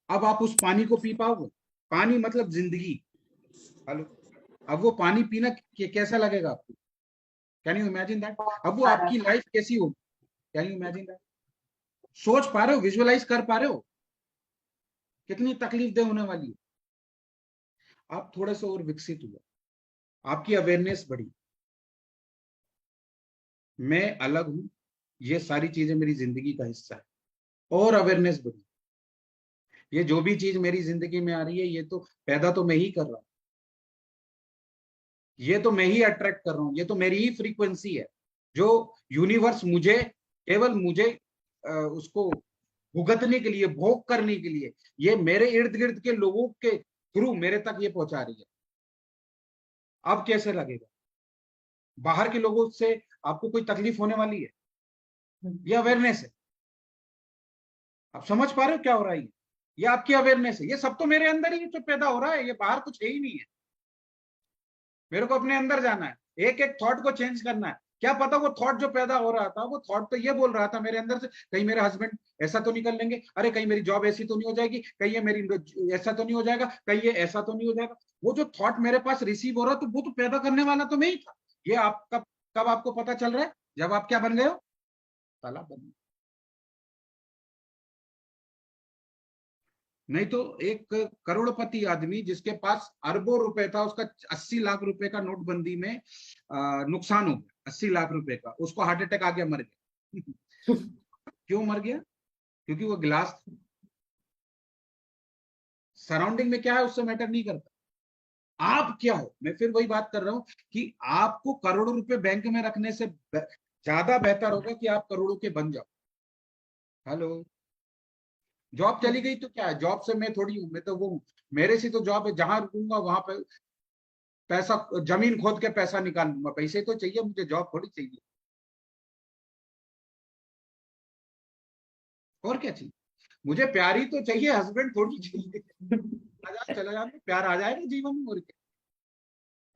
अब आप उस पानी को पी पाओगे? पानी मतलब जिंदगी। हेलो, अब वो पानी पीना कैसा लगेगा आपको? Can you imagine that? अब वो आपकी लाइफ कैसी होगी? Can you imagine that? सोच पा रहे हो, विजुअलाइज कर पा रहे हो कितनी तकलीफ दे होने वाली है? आप थोड़े से और विकसित हुए, आपकी अवेयरनेस बढ़ी, मैं अलग हूं, ये सारी चीजें मेरी जिंदगी का हिस्सा है, और अवेयरनेस बढ़ी। ये जो भी चीज मेरी जिंदगी में आ रही है, ये तो पैदा तो मैं ही कर रहा हूँ, ये तो मैं ही अट्रैक्ट कर रहा हूँ, ये तो मेरी ही फ्रीक्वेंसी है, जो यूनिवर्स मुझे, केवल मुझे उसको भुगतने के लिए, भोग करने के लिए, ये मेरे इर्द गिर्द के लोगों के थ्रू मेरे तक ये पहुंचा रही है। अब कैसे लगेगा? बाहर के लोगों से आपको कोई तकलीफ होने वाली है? ये अवेयरनेस है। आप समझ पा रहे हो क्या हो रहा है? ये आपकी अवेयरनेस है। ये सब तो मेरे अंदर ही तो पैदा हो रहा है, ये बाहर कुछ है ही नहीं है। मेरे को अपने अंदर जाना है, एक एक थॉट को चेंज करना है। क्या पता वो थॉट जो पैदा हो रहा था, वो थॉट तो ये बोल रहा था मेरे अंदर से, कहीं मेरे हस्बैंड ऐसा तो नहीं कर लेंगे, अरे कहीं मेरी जॉब ऐसी तो नहीं हो जाएगी, कहीं ये मेरी ऐसा तो नहीं हो जाएगा, कहीं ये ऐसा तो नहीं हो जाएगा। वो जो थॉट मेरे पास रिसीव हो रहा, तो वो तो पैदा करने वाला तो मैं ही था। ये आप कब आपको पता चल रहा है? जब आप क्या बन गए हो? तालाब बन गए। नहीं तो एक करोड़पति आदमी जिसके पास अरबों रुपए था, उसका 80 लाख रुपए का नोटबंदी में नुकसान हो गया, 80 लाख रुपए का, उसको हार्ट अटैक आ गया, मर गया। क्यों मर गया? क्योंकि वो गिलास था। सराउंडिंग में क्या है उससे मैटर नहीं करता, आप क्या हो। मैं फिर वही बात कर रहा हूं कि आपको करोड़ों रुपए बैंक में रखने से ज्यादा बेहतर होगा कि आप करोड़ों के बन जाओ। हेलो, जॉब चली गई तो क्या है? जॉब से मैं थोड़ी हूं, मैं तो वो हूं, मेरे से तो जॉब है, जहां रुकूंगा वहां पे पैसा, जमीन खोद के पैसा निकाल लूंगा। पैसे तो चाहिए मुझे, जॉब थोड़ी चाहिए। और क्या चाहिए मुझे? प्यार ही तो चाहिए, हस्बैंड थोड़ी चाहिए। चला जाए प्यार आ जाएगा जीवन में, और क्या।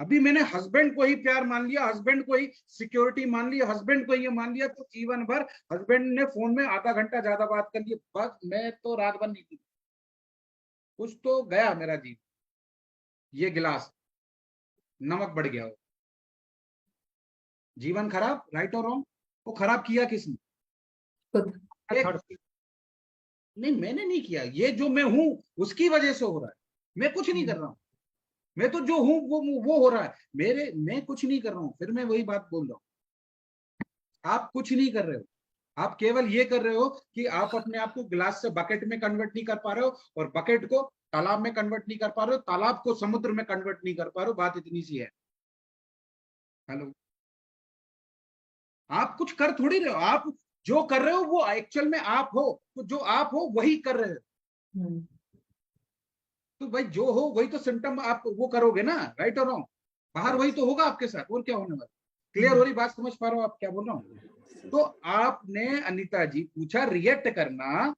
अभी मैंने हस्बैंड को ही प्यार मान लिया, हस्बैंड को ही सिक्योरिटी मान ली, हस्बैंड को ये मान लिया, तो जीवन भर हस्बैंड ने फोन में आधा घंटा ज्यादा बात कर ली, बस मैं तो रात भर नहीं की, कुछ तो गया मेरा जीवन। ये गिलास नमक बढ़ गया हो, जीवन खराब, राइट और रॉन्ग? वो खराब किया किसने? खुद। नहीं, मैंने नहीं किया, ये जो मैं हूं उसकी वजह से हो रहा है। मैं कुछ नहीं कर रहा हूं, मैं तो जो हूं वो हो रहा है मेरे, मैं कुछ नहीं कर रहा हूं। फिर मैं वही बात बोल रहा हूं, आप कुछ नहीं कर रहे हो, आप केवल ये कर रहे हो कि आप अपने आप को गिलास से बकेट में कन्वर्ट नहीं कर पा रहे हो, और बकेट को तालाब में कन्वर्ट नहीं कर पा रहे हो, तालाब को समुद्र में कन्वर्ट नहीं कर पा रहे हो। बात इतनी सी है। हेलो, आप कुछ कर थोड़ी रहे हो, आप जो कर रहे हो वो एक्चुअल में आप हो, तो जो आप हो वही कर रहे हो। तो भाई जो हो वही तो सिम्टम आप वो करोगे ना, राइट और रॉन्ग? बाहर वही तो होगा आपके साथ, और क्या होने वाला। क्लियर हो रही बात? समझ पा रहे हो आप क्या बोल रहा हूँ? तो आपने अनीता जी पूछा रिएक्ट करना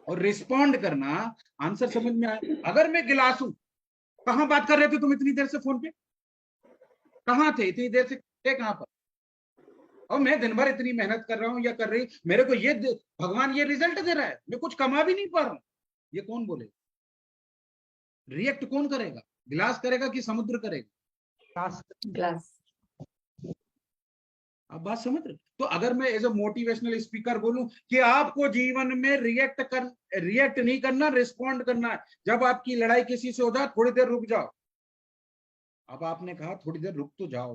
और रिस्पॉन्ड करना, आंसर समझ में आया। अगर मैं गिलास हूं, कहां बात कर रहे थे तुम इतनी देर से फोन पे? कहां थे इतनी देर से? थे कहां पर? और मैं दिन भर इतनी मेहनत कर रहा हूं या कर रही, मेरे को ये भगवान ये रिजल्ट दे रहा है, मैं कुछ कमा भी नहीं पा रहा हूं। ये कौन बोलेगा? रिएक्ट कौन करेगा? गिलास करेगा कि समुद्र करेगा? ग्लास। आप बात समझ रहे? तो अगर मैं एज ए मोटिवेशनल स्पीकर बोलूं कि आपको जीवन में रिएक्ट नहीं करना, रिस्पॉन्ड करना है। जब आपकी लड़ाई किसी से हो जाए, थोड़ी देर रुक जाओ। अब आपने कहा थोड़ी देर रुक तो जाओ,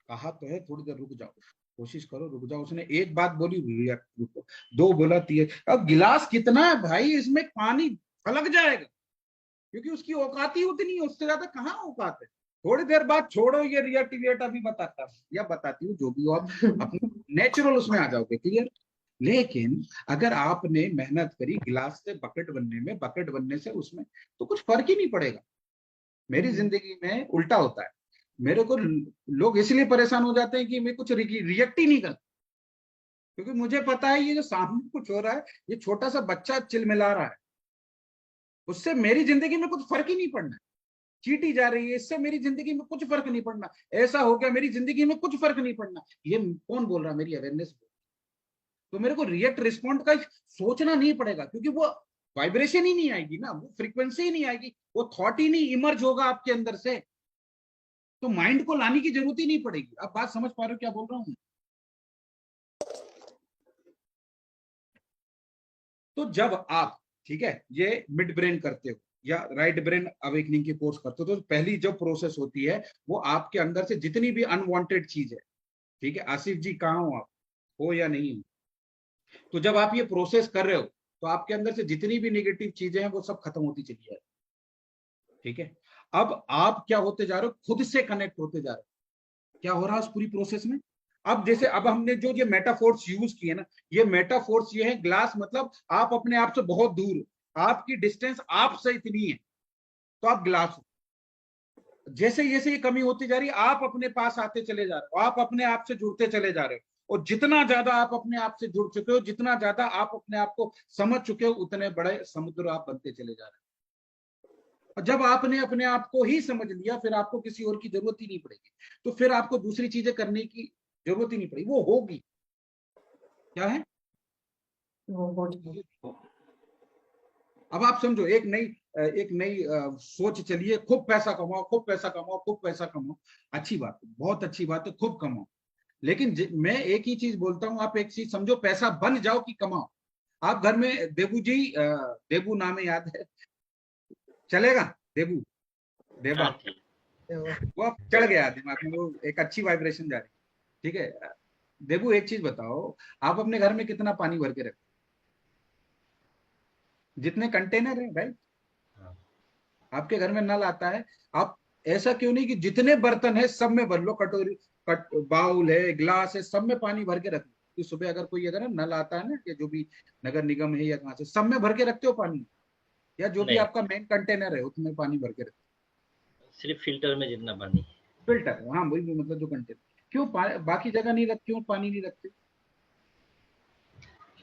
कहा तो है थोड़ी देर रुक जाओ, कोशिश करो रुक जाओ। उसने एक बात बोली, रिएक्ट रुको, दो बोला, तीन। अब गिलास कितना है भाई, इसमें पानी फलक जाएगा, क्योंकि उसकी औकात ही उतनी है, उससे ज्यादा कहाँ औकात है। थोड़ी देर बाद छोड़ो ये रिएक्ट अभी बताता हूँ या बताती हूँ, जो भी हो, आप अपने नेचुरल उसमें आ जाओगे। क्लियर? लेकिन अगर आपने मेहनत करी गिलास से बकेट बनने में, बकेट बनने से उसमें, तो कुछ फर्क ही नहीं पड़ेगा। मेरी जिंदगी में उल्टा होता है, मेरे को लोग इसलिए परेशान हो जाते हैं कि मैं कुछ रिएक्ट ही नहीं करता, क्योंकि मुझे पता है ये जो सामने कुछ हो रहा है, ये छोटा सा बच्चा चिलमिला रहा है, उससे मेरी जिंदगी में कुछ फर्क ही नहीं पड़ना। चीटी जा रही है, इससे मेरी जिंदगी में कुछ फर्क नहीं पड़ना। ऐसा हो गया, मेरी जिंदगी में कुछ फर्क नहीं पड़ना। ये कौन बोल रहा है? मेरी अवेयरनेस। तो मेरे को रिएक्ट रिस्पॉन्ड का सोचना नहीं पड़ेगा, क्योंकि वो वाइब्रेशन ही नहीं आएगी ना, वो फ्रीक्वेंसी ही नहीं आएगी, वो थॉट ही नहीं इमर्ज होगा आपके अंदर से, तो माइंड को लाने की जरूरत ही नहीं पड़ेगी। आप बात समझ पा रहे हो क्या बोल रहा हूं? तो जब आप, ठीक है, ये मिड ब्रेन करते हो या राइट ब्रेन अवेकनिंग की कोर्स करते हो, तो पहली जो प्रोसेस होती है वो आपके अंदर से जितनी भी अनवांटेड चीज है, ठीक है, आसिफ जी कहाँ हो आप? हो या नहीं हो। तो जब आप ये प्रोसेस कर रहे हो तो आपके अंदर से जितनी भी नेगेटिव चीजें हैं वो सब खत्म होती चली जाए। ठीक है, अब आप क्या होते जा रहे हो, खुद से कनेक्ट होते जा रहे हो। क्या हो रहा है उस पूरी प्रोसेस में? अब जैसे अब हमने जो ये मेटाफोर्स यूज किए ना, ये मेटाफोर्स ये है, ग्लास मतलब आप अपने आप से बहुत दूर हो, आपकी डिस्टेंस आपसे इतनी है तो आप ग्लास हो। जैसे जैसे ये कमी होती जा रही है आप अपने पास आते चले जा रहे हो, आप अपने आप से जुड़ते चले जा रहे हो, और जितना ज्यादा आप अपने आप से जुड़ चुके हो, जितना ज्यादा आप अपने आप को समझ चुके हो, उतने बड़े समुद्र आप बनते चले जा रहे हो। और जब आपने अपने आप को ही समझ लिया फिर आपको किसी और की जरूरत ही नहीं पड़ेगी, तो फिर आपको दूसरी चीजें करने की जरूरत ही नहीं पड़ेगी, वो होगी। क्या है वो हो जाएगा। अब आप समझो, एक नई सोच चलिए, खूब पैसा कमाओ, खूब पैसा कमाओ, खूब पैसा कमाओ। अच्छी बात है, बहुत अच्छी बात है, खूब कमाओ। लेकिन मैं एक ही चीज बोलता हूं, आप एक चीज समझो, पैसा बन जाओ कि कमाओ। आप घर में देबू जी, देबू नाम है, याद है? चलेगा देबू, देबा, हाँ जी। वो अब चढ़ गया दिमाग में, वो एक अच्छी वाइब्रेशन जा रही। ठीक है देबू, एक चीज बताओ, आप अपने घर में कितना पानी भर के रखते? जितने कंटेनर है भाई, आपके घर में नल आता है, आप ऐसा क्यों नहीं कि जितने बर्तन है सब में भर लो, कटोरी, बाउल है, ग्लास है, सब में पानी भर के रख लो। कि सुबह अगर कोई अगर नल आता है ना, या जो भी नगर निगम है या कहाँ से, सब में भर के रखते हो पानी, या जो भी नहीं, आपका मेन कंटेनर है उसमें पानी भर के रखते सिर्फ फिल्टर में जितना पानी है। हो? फिल्टर, हाँ वही भी, मतलब जो कंटेनर, क्यों बाकी जगह नहीं रखते, क्यों पानी नहीं रखते?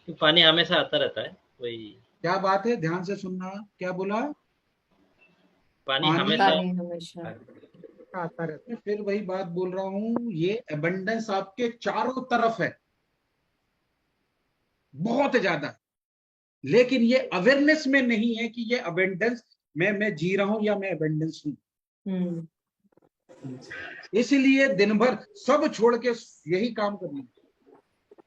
तो पानी हमेशा आता रहता है, वही। क्या बात है, ध्यान से सुनना, क्या बोला? पानी पानी हमेशा पानी हमेशा। आता रहता मैं फिर वही बात बोल रहा हूँ, ये अबंडेंस आपके चारों तरफ है, बहुत ज्यादा। लेकिन ये अवेयरनेस में नहीं है कि ये अबेंडेंस मैं जी रहा हूं या मैं अबेंडेंस हूं। हम्म। इसलिए दिन भर सब छोड़ के यही काम करना,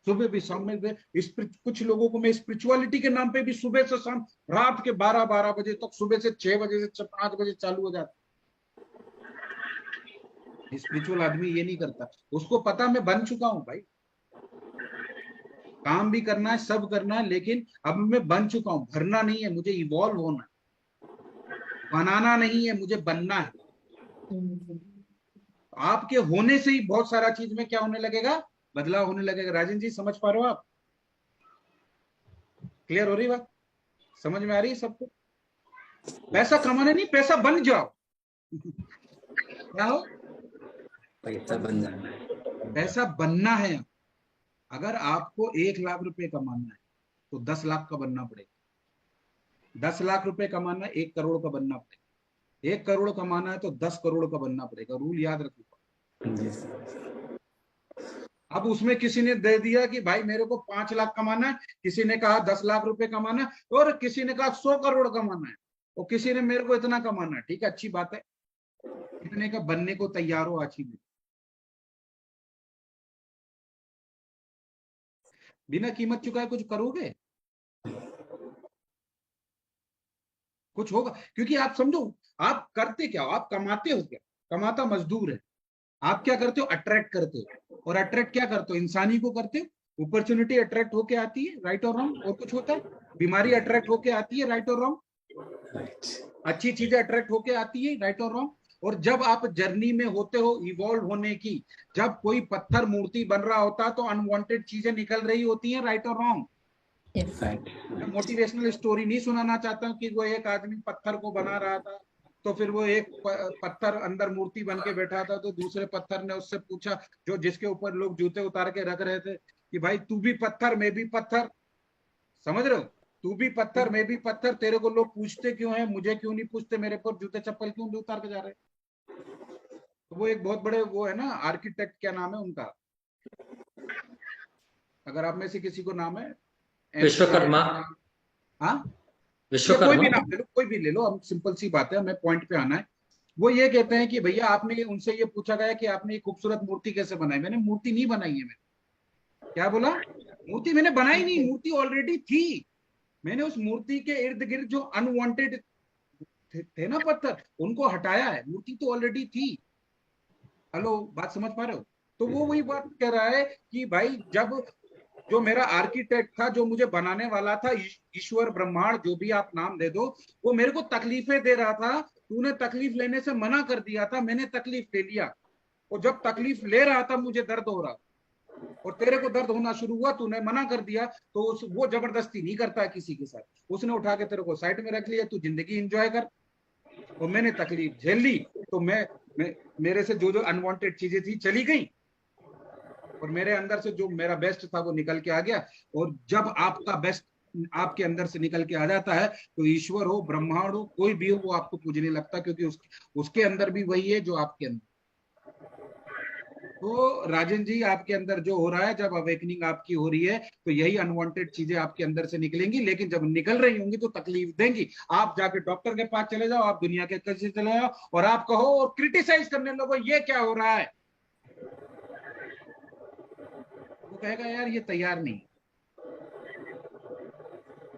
सुबह भी शाम में भी। कुछ लोगों को मैं स्पिरिचुअलिटी के नाम पे भी सुबह से शाम, रात के 12-12 बजे तक, सुबह से 6 बजे से 5 बजे चालू हो जाता। स्पिरिचुअल आदमी ये नहीं करता, उसको पता मैं बन चुका हूं भाई, काम भी करना है, सब करना है, लेकिन अब मैं बन चुका हूं। भरना नहीं है, मुझे इवॉल्व होना है, बनाना नहीं है, मुझे बनना है। हम्म। आपके होने से ही बहुत सारा चीज में क्या होने लगेगा, बदलाव होने लगेगा। राजन जी समझ पा रहे हो आप? क्लियर हो रही बात? समझ में आ रही है सबको? पैसा कमाना नहीं, पैसा बन जाओ। क्या हो? पैसा बन जाना है। पैसा बनना है। अगर आपको 1 लाख रुपए कमाना है तो 10 लाख का बनना पड़ेगा। 10 लाख रुपए कमाना है 1 करोड़ का बनना पड़ेगा। 1 करोड़ कमाना है तो 10 करोड़ का बनना पड़ेगा। रूल याद रखो। जी सर। अब उसमें किसी ने दे दिया कि भाई मेरे को 5 लाख कमाना है, किसी ने कहा 10 लाख रुपए कमाना है, और किसी ने कहा 100 करोड़ कमाना है, और किसी ने मेरे को इतना कमाना है। ठीक है, अच्छी बात है, इतने का बनने को तैयार हो आज ही में। बिना कीमत चुकाए कुछ करोगे? कुछ होगा? क्योंकि आप समझो, आप करते क्या हो, आप कमाते हो क्या? कमाता मजदूर है। आप क्या करते हो? अट्रैक्ट करते हो। और अट्रैक्ट क्या करते हो? इंसानी को करते हो। अपॉर्चुनिटी अट्रैक्ट होके आती है, राइट और रॉन्ग, और कुछ होता है? बीमारी अट्रैक्ट होके आती है, राइट और रॉन्ग। राइट। अच्छी चीजें अट्रैक्ट होके आती है, राइट और रॉन्ग। और जब आप जर्नी में होते हो इवॉल्व होने की, जब कोई पत्थर मूर्ति बन रहा होता है तो अनवांटेड चीजें निकल रही होती हैं, राइट और रॉन्ग। राइट। मैं मोटिवेशनल स्टोरी नहीं सुनाना चाहता हूँ कि वो एक आदमी पत्थर को बना रहा था, तो फिर वो एक पत्थर अंदर मूर्ति बन के बैठा था, तो दूसरे पत्थर ने उससे पूछा, जो जिसके ऊपर लोग जूते उतार के रख रहे थे, कि भाई तू भी पत्थर मैं भी पत्थर, समझ रहे हो? तू भी पत्थर मैं भी पत्थर, तेरे को लोग पूछते क्यों है, मुझे क्यों नहीं पूछते, मेरे पर जूते चप्पल क्यों नहीं उतार के जा रहे? तो वो एक बहुत बड़े वो है ना आर्किटेक्ट, क्या नाम है उनका, अगर आप में से किसी को नाम है? विश्वकर्मा। हाँ, या कोई विश्वकर्मा। भी नाम ले लो, कोई भी ले लो, हम सिंपल सी बात है, हमें पॉइंट पे आना है। वो ये कहते हैं कि भैया आपने, उनसे ये पूछा गया कि आपने ये खूबसूरत मूर्ति कैसे बनाई? मैंने मूर्ति नहीं बनाई है। मैंने क्या बोला? मूर्ति मैंने बनाई नहीं, मूर्ति ऑलरेडी थी। मैंने उस मूर्ति के इर्द गिर्द जो अनवांटेड थे ना पत्थर, उनको हटाया है। मूर्ति तो ऑलरेडी थी। हेलो, बात समझ पा रहे हो? तो वो वही बात कह रहा है कि भाई जब जो मेरा आर्किटेक्ट था, जो मुझे बनाने वाला था, ईश्वर ब्रह्मांड जो भी आप नाम दे दो, वो मेरे को तकलीफें दे रहा था। तूने तकलीफ लेने से मना कर दिया था, मैंने तकलीफ ले लिया, और जब तकलीफ ले रहा था मुझे दर्द हो रहा, और तेरे को दर्द होना शुरू हुआ, तूने मना कर दिया, तो वो जबरदस्ती नहीं करता है किसी के साथ, उसने उठा के तेरे को साइड में रख लिया, तू जिंदगी एंजॉय कर। और मैंने तकलीफ झेल ली, तो मैं मेरे से जो जो अनवांटेड चीजें थी चली गई, और मेरे अंदर से जो मेरा बेस्ट था वो निकल के आ गया। और जब आपका बेस्ट आपके अंदर से निकल के आ जाता है, तो ईश्वर हो, ब्रह्मांड हो, कोई भी हो, वो आपको पूजने लगता, क्योंकि उसके अंदर भी वही है जो आपके अंदर। तो राजन जी, आपके अंदर जो हो रहा है, जब अवेकनिंग आपकी हो रही है, तो यही अनवांटेड चीजें आपके अंदर से निकलेंगी, लेकिन जब निकल रही होंगी तो तकलीफ देंगी। आप जाके डॉक्टर के पास चले जाओ, आप दुनिया के कैसे चले जाओ, और आप कहो और क्रिटिसाइज करने लगो, ये क्या हो रहा है, वो कहेगा यार ये तैयार नहीं,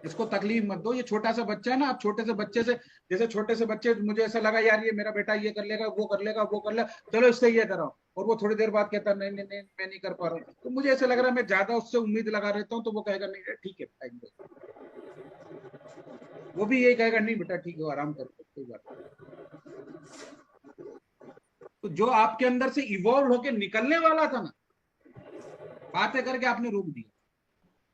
इसको तकलीफ मत दो। ये छोटा सा बच्चा है ना, आप छोटे से बच्चे से, जैसे छोटे से बच्चे, मुझे ऐसा लगा यार ये मेरा बेटा ये कर लेगा, वो कर लेगा, वो कर लेगा, चलो इससे ये कराओ, और वो थोड़ी देर बाद कहता नहीं नहीं नहीं मैं नहीं कर पा रहा हूँ, तो मुझे ऐसा लग रहा है मैं ज्यादा उससे उम्मीद लगा रहता हूँ, तो वो कहेगा नहीं ठीक है, वो भी यही कहेगा नहीं बेटा ठीक है, आराम कर, कोई बात नहीं। तो जो आपके अंदर से इवॉल्व होके निकलने वाला था ना, बातें करके आपने रोक दिया,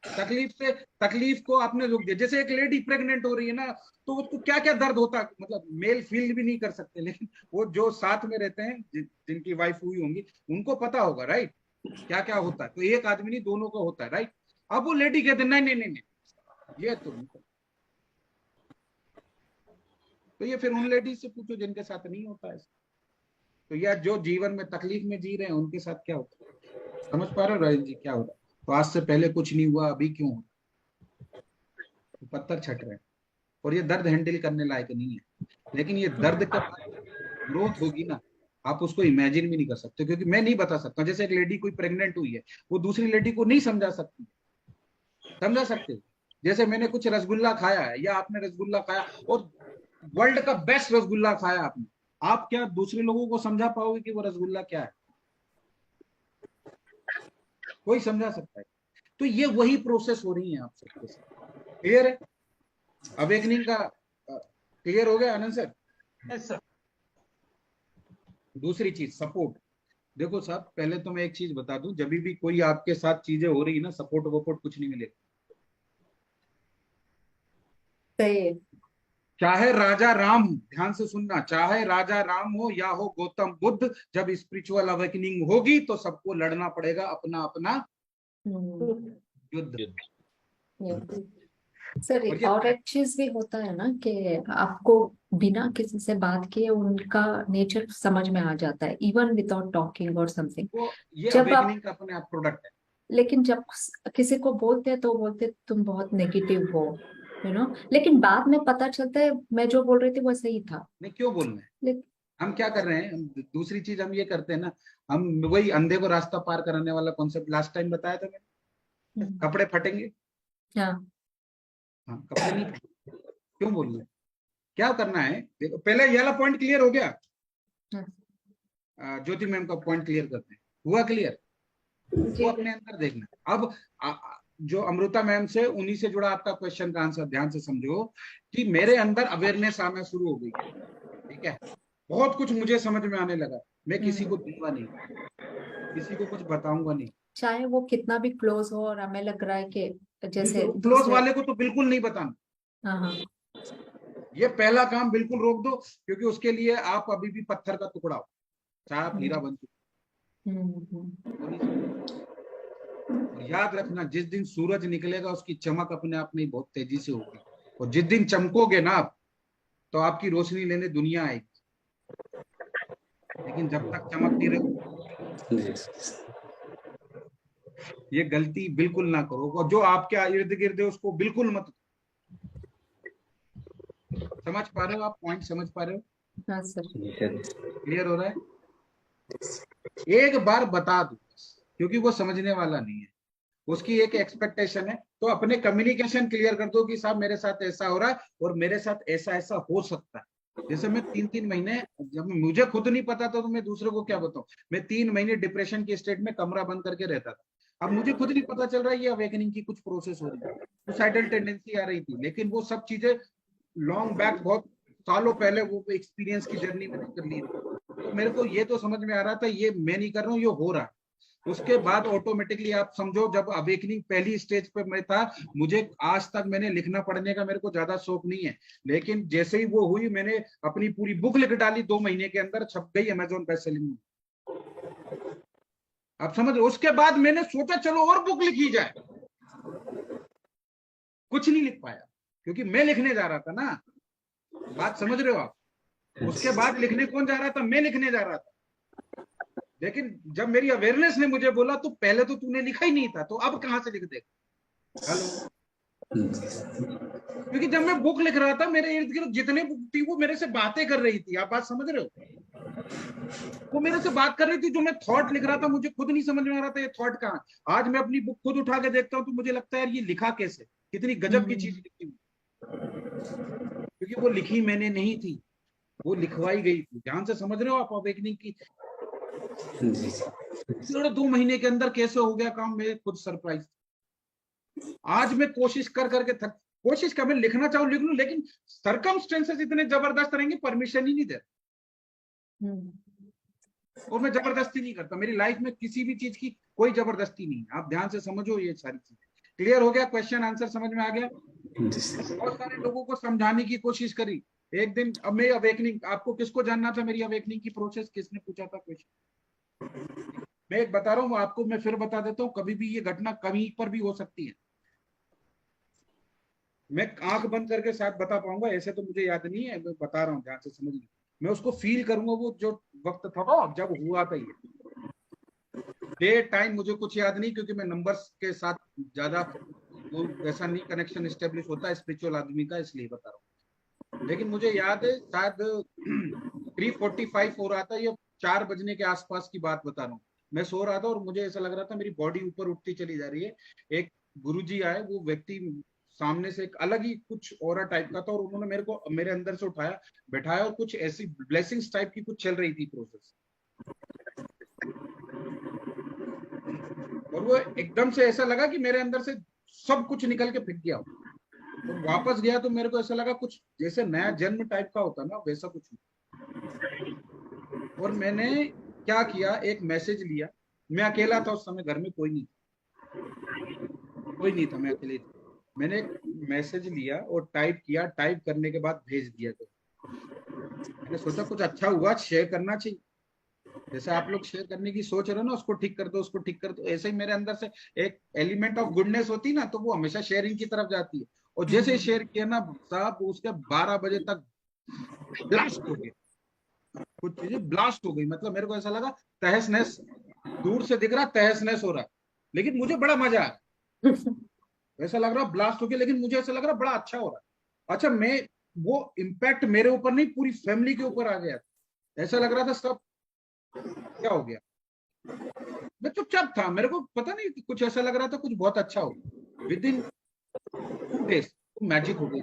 तकलीफ को आपने रोक दिया। जैसे एक लेडी प्रेग्नेंट हो रही है ना, तो उसको क्या क्या दर्द होता है, मतलब मेल फील भी नहीं कर सकते, लेकिन वो जो साथ में रहते हैं, जिनकी वाइफ हुई होंगी, उनको पता होगा राइट क्या क्या होता है। तो एक आदमी नहीं, दोनों को होता है राइट। अब वो लेडी कहते नहीं नहीं नहीं नहीं ये तो ये फिर उन लेडीज से पूछो जिनके साथ नहीं होता है। तो यार जो जीवन में तकलीफ में जी रहे हैं, उनके साथ क्या होता है, समझ पा रहे हो राजन जी क्या हो रहा है। तो आज से पहले कुछ नहीं हुआ, अभी क्यों हो, तो पत्थर छट रहे हैं, और ये दर्द हैंडल करने लायक नहीं है। लेकिन ये दर्द का ग्रोथ होगी ना, आप उसको इमेजिन भी नहीं कर सकते, क्योंकि मैं नहीं बता सकता। जैसे एक लेडी कोई प्रेग्नेंट हुई है, वो दूसरी लेडी को नहीं समझा सकती, समझा सकते हो। जैसे मैंने कुछ रसगुल्ला खाया है, या आपने रसगुल्ला खाया और वर्ल्ड का बेस्ट रसगुल्ला खाया आपने, आप क्या दूसरे लोगों को समझा पाओगे कि वो रसगुल्ला क्या है? कोई समझा सकता है। तो ये वही प्रोसेस हो रही है आप सबके साथ। क्लियर है? अवेकनिंग का क्लियर हो गया आनंद सर? Yes sir. दूसरी चीज सपोर्ट। देखो साहब, पहले तो मैं एक चीज बता दूं, जब भी कोई आपके साथ चीजें हो रही है ना, सपोर्ट वपोर्ट कुछ नहीं मिलेगा। चाहे राजा राम, ध्यान से सुनना, चाहे राजा राम हो या हो गौतम बुद्ध, जब स्पिरिचुअल अवेकनिंग होगी तो सबको लड़ना पड़ेगा अपना अपना युद्ध। सर और एक चीज भी होता है ना कि आपको बिना किसी से बात किए उनका नेचर समझ में आ जाता है, इवन विदाउट टॉकिंग और समथिंग। ये अवेकनिंग का अपने आप प्रोडक्ट है। लेकिन जब किसी को बोलते हैं तो बोलते तुम बहुत नेगेटिव हो, यू नो, लेकिन बाद में पता चलता है मैं जो बोल रही थी वो सही था। नहीं, क्यों बोलना है? हम क्या कर रहे हैं, दूसरी चीज हम ये करते हैं ना, हम वही अंधे को रास्ता पार कराने वाला कॉन्सेप्ट लास्ट टाइम बताया था मैंने। कपड़े फटेंगे, हाँ कपड़े नहीं फटेंगे, क्यों बोल रहे? क्या करना है, देखो पहले ये वाला पॉइंट क्लियर हो गया। ज्योति मैम का पॉइंट क्लियर करते हैं, हुआ क्लियर? वो अपने अंदर देखना। अब जो अमृता मैम से, उन्हीं से जुड़ा आपका क्वेश्चन का आंसर ध्यान से समझो कि मेरे अंदर अवेयरनेस आना शुरू हो गई, ठीक है, बहुत कुछ मुझे समझ में आने लगा। मैं किसी को दूंगा नहीं, किसी को कुछ बताऊंगा नहीं, चाहे वो कितना भी क्लोज हो। और हमें लग रहा है कि जैसे क्लोज वाले को तो बिल्कुल नहीं बताना। हाँ, ये पहला काम बिल्कुल रोक दो, क्योंकि उसके लिए आप अभी भी पत्थर का टुकड़ा हो, चाहे आप हीरा बन चुके। याद रखना, जिस दिन सूरज निकलेगा उसकी चमक अपने आप में बहुत तेजी से होगी, और जिस दिन चमकोगे ना आप, तो आपकी रोशनी लेने दुनिया आएगी। लेकिन जब तक चमक नहीं रहे, ये गलती बिल्कुल ना करो, और जो आपके इर्द गिर्द है उसको बिल्कुल मत। समझ पा रहे हो आप पॉइंट? समझ पा रहे हो? हाँ सर। क्लियर हो रहा है? एक बार बता दो, क्योंकि वो समझने वाला नहीं है, उसकी एक एक्सपेक्टेशन है। तो अपने कम्युनिकेशन क्लियर कर दो कि साहब मेरे साथ ऐसा हो रहा है, और मेरे साथ ऐसा ऐसा हो सकता है। जैसे मैं 3-3 महीने, जब मुझे खुद नहीं पता था तो मैं दूसरे को क्या बताऊं, मैं 3 महीने डिप्रेशन के स्टेट में कमरा बंद करके रहता था। अब मुझे खुद नहीं पता चल रहा है ये अवेकनिंग की कुछ प्रोसेस हो रही है, सुसाइडल टेंडेंसी आ रही थी, लेकिन वो सब चीजें लॉन्ग बैक बहुत सालों पहले वो एक्सपीरियंस की जर्नी मैंने कर ली थी। तो मेरे को ये तो समझ में आ रहा था ये मैं नहीं कर रहा हूँ, ये हो रहा है। उसके बाद ऑटोमेटिकली आप समझो जब अवेकनिंग पहली स्टेज पे मैं था, मुझे आज तक मैंने लिखना पढ़ने का मेरे को ज्यादा शौक नहीं है, लेकिन जैसे ही वो हुई मैंने अपनी पूरी बुक लिख डाली, 2 महीने के अंदर छप गई अमेजोन बेस्ट सेलिंग में। आप समझ रहे हो? उसके बाद मैंने सोचा चलो और बुक लिखी जाए, कुछ नहीं लिख पाया क्योंकि मैं लिखने जा रहा था ना, बात समझ रहे हो आप? उसके बाद लिखने कौन जा रहा था? मैं लिखने जा रहा था। लेकिन जब मेरी अवेयरनेस ने मुझे बोला तो पहले तो तूने लिखा ही नहीं था, तो अब कहां से लिख देगा? हेलो, क्योंकि जब मैं बुक लिख रहा था मेरे इर्द गिर्द जितने बुक थी वो मेरे से बातें कर रही थी। आप बात समझ रहे हो? वो मेरे से बात कर रही थी, जो मैं थॉट लिख रहा था मुझे खुद नहीं समझ में आ रहा था ये थॉट कहाँ। आज मैं अपनी बुक खुद उठा के देखता हूँ तो मुझे लगता है यार ये लिखा कैसे, कितनी गजब की चीज लिखी हुई, क्योंकि वो लिखी मैंने नहीं थी, वो लिखवाई गई थी। ध्यान से समझ रहे हो आप अवेकनिंग की? 2 महीने के अंदर कैसे हो गया काम, मैं खुद सरप्राइज। आज मैं कोशिश कर करके कोशिश कर, मैं लिखना चाहूँ लिख लूं, लेकिन सरकमस्टेंसेस इतने जबरदस्त रहेंगे, परमिशन ही नहीं दे। और मैं जबरदस्ती नहीं करता, मेरी लाइफ में किसी भी चीज की कोई जबरदस्ती नहीं है। आप ध्यान से समझो ये सारी चीजें। क्लियर हो गया? क्वेश्चन आंसर समझ में आ गया? बहुत सारे लोगों को समझाने की कोशिश करी एक दिन। अब मैं अवेकनिंग, आपको किसको जानना था मेरी अवेकनिंग की प्रोसेस, किसने पूछा था क्वेश्चन? मैं एक बता रहा हूँ आपको, मैं फिर बता देता हूँ, कभी भी ये घटना कहीं पर भी हो सकती है। मैं आंख बंद करके शायद बता पाऊंगा, ऐसे तो मुझे याद नहीं है, मैं बता रहा हूँ, ध्यान से समझ लीजिए। मैं उसको फील करूंगा, वो जो वक्त था जब हुआ था ये। डे टाइम मुझे कुछ याद नहीं, क्योंकि मैं नंबर्स के साथ ज्यादा वो वैसा नहीं कनेक्शन स्टेब्लिश होता स्पिरिचुअल आदमी का, इसलिए बता रहा हूँ। लेकिन मुझे याद है शायद 3:45 हो रहा था, ये 4 बजने के आसपास की बात बता रहा हूँ। मैं सो रहा था और मुझे ऐसा लग रहा था मेरी बॉडी ऊपर उठती चली जा रही है। एक गुरुजी आए, वो व्यक्ति सामने से एक अलग ही कुछ ऑरा टाइप का था, और उन्होंने मेरे को मेरे अंदर से उठाया, बैठाया, और कुछ ऐसी ब्लेसिंग्स टाइप की कुछ चल रही थी प्रोसेस। और वो एकदम से ऐसा लगा कि मेरे अंदर से सब कुछ निकल के फेंक गया। और वापस गया तो मेरे को ऐसा लगा कुछ जैसे नया जन्म टाइप का होता ना, वैसा कुछ। और मैंने क्या किया, एक मैसेज लिया। मैं अकेला था उस समय, घर में कोई नहीं था, मैं अकेले था। मैंने एक मैसेज लिया और टाइप किया, टाइप करने के बाद भेज दिया। तो मैंने सोचा कुछ अच्छा हुआ, शेयर करना चाहिए। जैसे आप लोग शेयर करने की सोच रहे हो ना, उसको ठीक कर दो, उसको ठीक कर दो, ऐसे ही मेरे अंदर से एक एलिमेंट ऑफ गुडनेस होती ना, तो वो हमेशा शेयरिंग की तरफ जाती है। और जैसे शेयर किया ना साहब, उसके 12 बजे तक ब्लास्ट हो गया, कुछ चीजें ब्लास्ट हो गई। मतलब मेरे को ऐसा लगा तहस नहस, दूर से दिख रहा तहस नहस हो रहा है, लेकिन मुझे बड़ा मजा आया। ऐसा लग रहा ब्लास्ट हो गया, लेकिन मुझे ऐसा लग रहा बड़ा अच्छा हो रहा है। अच्छा, मैं वो इम्पैक्ट मेरे ऊपर नहीं, पूरी फैमिली के ऊपर आ गया। ऐसा लग रहा था सब क्या हो गया। मैं चुपचाप था, मेरे को पता नहीं, कुछ ऐसा लग रहा था कुछ बहुत अच्छा हो। विद इन 2 days मैजिक हो गई।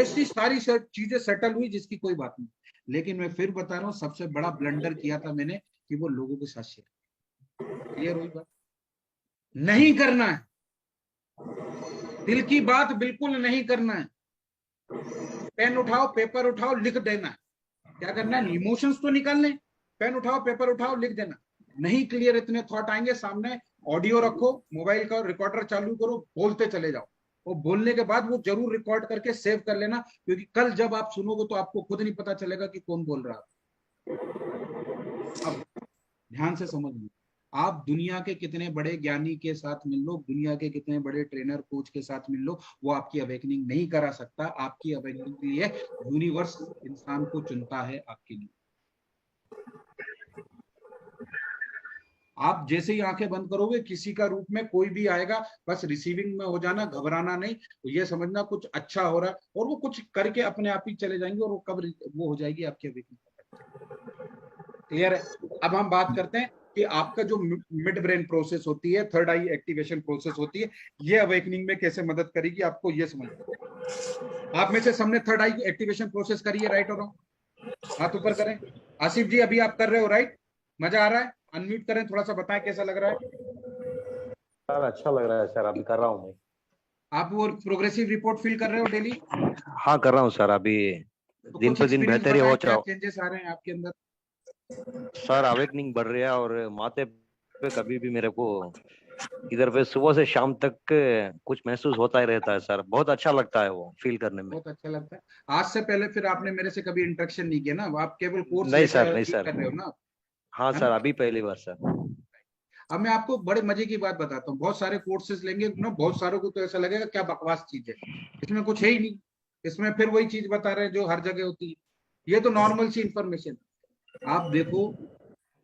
ऐसी सारी चीजें सेटल हुई जिसकी कोई बात नहीं। लेकिन मैं फिर बता रहा हूँ, सबसे बड़ा ब्लंडर किया था मैंने कि वो लोगों के साथ शेयर। क्लियर हुई बात? नहीं करना है, दिल की बात बिल्कुल नहीं करना है। पेन उठाओ, पेपर उठाओ, लिख देना है। क्या करना है? इमोशंस तो निकालने, पेन उठाओ, पेपर उठाओ, लिख देना। नहीं क्लियर इतने थॉट आएंगे, सामने ऑडियो रखो, मोबाइल का रिकॉर्डर चालू करो, बोलते चले जाओ। और बोलने के बाद वो जरूर रिकॉर्ड करके सेव कर लेना, क्योंकि कल जब आप सुनोगे तो आपको खुद नहीं पता चलेगा कि कौन बोल रहा है। अब ध्यान से समझ लो, आप दुनिया के कितने बड़े ज्ञानी के साथ मिल लो, दुनिया के कितने बड़े ट्रेनर कोच के साथ मिल लो, वो आपकी अवेकनिंग नहीं करा सकता। आपकी अवेकनिंग के लिए यूनिवर्स इंसान को चुनता है आपके लिए। आप जैसे ही आंखें बंद करोगे, किसी का रूप में कोई भी आएगा, बस रिसीविंग में हो जाना, घबराना नहीं। तो ये समझना कुछ अच्छा हो रहा है, और वो कुछ करके अपने आप ही चले जाएंगे, और वो कब वो हो जाएगी आपकी अवेकनिंग। क्लियर है? अब हम बात करते हैं कि आपका जो मिड ब्रेन प्रोसेस होती है, थर्ड आई एक्टिवेशन प्रोसेस होती है, ये अवेकनिंग में कैसे मदद करेगी आपको, ये समझना। आप में से सबने थर्ड आई एक्टिवेशन प्रोसेस करी है, राइट और रॉन्ग? हाथ ऊपर करें। आसिफ जी, अभी आप कर रहे हो, राइट? मजा आ रहा है? अनम्यूट करें, थोड़ा सा बताएं कैसा लग रहा है। सर अच्छा लग रहा है सर, अभी कर रहा हूँ मैं। आप वो प्रोग्रेसिव रिपोर्ट फिल कर रहे हो डेली? हाँ कर रहा हूँ सर, अभी तो दिन कुछ पे दिन एक्सपीरियंस बेहतर ही बताएं, हो क्या रहा। चेंजेस आ रहे हैं आपके अंदर? सर अवेकनिंग बढ़ रही है, और माथे पे कभी भी मेरे को इधर पे सुबह से शाम तक कुछ महसूस होता ही रहता है सर, बहुत अच्छा लगता है वो फील करने में। बहुत अच्छा लगता है। आज से पहले फिर आपने मेरे से कभी इंटरेक्शन नहीं किया ना, आप केवल कोर्स नहीं लेकर सर, नहीं फील सर। कर रहे हो ना, हाँ है सर, ना? अभी पहली बार सर। अब मैं आपको बड़े मजे की बात बताता हूँ, बहुत सारे कोर्सेज लेंगे ना, बहुत सारों को तो ऐसा लगेगा क्या बकवास चीज है, इसमें कुछ है ही नहीं, इसमें फिर वही चीज बता रहे हैं जो हर जगह होती है। ये तो नॉर्मल सी इंफॉर्मेशन। आप देखो,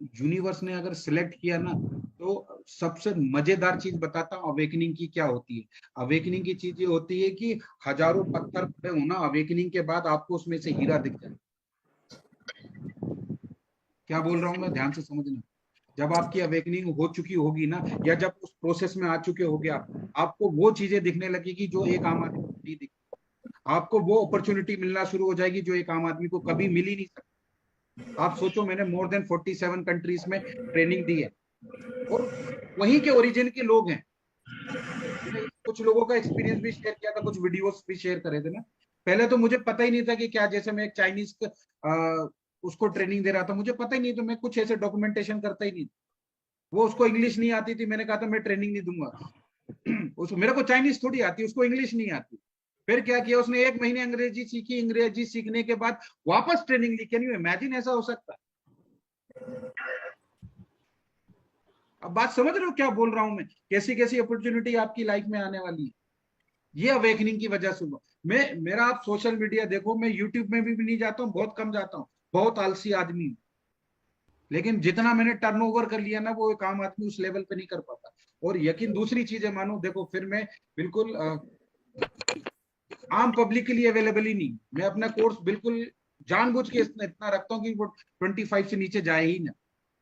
यूनिवर्स ने अगर सिलेक्ट किया ना, तो सबसे मजेदार चीज बताता हूँ अवेकनिंग की क्या होती है। अवेकनिंग की चीज ये होती है कि हजारों पत्थर पड़े हो ना, अवेकनिंग के बाद आपको उसमें से हीरा दिख जाए। क्या बोल रहा हूँ मैं, ध्यान से समझना। जब आपकी अवेकनिंग हो चुकी होगी ना, या जब उस प्रोसेस में आ चुके होगे आप, आपको वो चीजें दिखने लगेगी जो एक आम आदमी को नहीं दिखती। आपको वो अपॉर्चुनिटी मिलना शुरू हो जाएगी जो एक आम आदमी को कभी मिल ही नहीं सकती। आप सोचो, मैंने मोर देन 47 कंट्रीज में ट्रेनिंग दी है, और वहीं के ओरिजिन के लोग हैं। मैंने कुछ लोगों का एक्सपीरियंस भी शेयर किया था, कुछ वीडियोस भी शेयर करे थे ना। पहले तो मुझे पता ही नहीं था कि क्या, जैसे मैं एक चाइनीज उसको ट्रेनिंग दे रहा था, मुझे पता ही नहीं, तो मैं कुछ ऐसे डॉक्यूमेंटेशन करता ही नहीं। वो उसको इंग्लिश नहीं आती थी, मैंने कहा था मैं ट्रेनिंग नहीं दूंगा। उस मेरे को चाइनीज थोड़ी आती, उसको इंग्लिश नहीं आती। फिर क्या किया उसने, 1 महीने अंग्रेजी सीखी, अंग्रेजी सीखने के बाद वापस ट्रेनिंग ली। कैन यू इमेजिन, ऐसा हो सकता है? अब बात समझ रहे हो क्या बोल रहा हूं मैं, कैसी कैसी अपॉर्चुनिटी आपकी लाइफ में आने वाली है, ये अवेकनिंग की वजह से हुआ। मेरा आप सोशल मीडिया देखो, मैं यूट्यूब में भी नहीं जाता हूँ, बहुत कम जाता हूँ, बहुत आलसी आदमी हूँ। लेकिन जितना मैंने टर्नओवर कर लिया ना, वो एक आम आदमी उस लेवल पे नहीं कर पाता। और यकीन, दूसरी चीजें मानो, देखो फिर मैं बिल्कुल आम पब्लिक के लिए अवेलेबल ही नहीं। मैं अपना कोर्स बिल्कुल जानबूझ के इतना रखता हूँ कि वो 25 से नीचे जाए ही ना।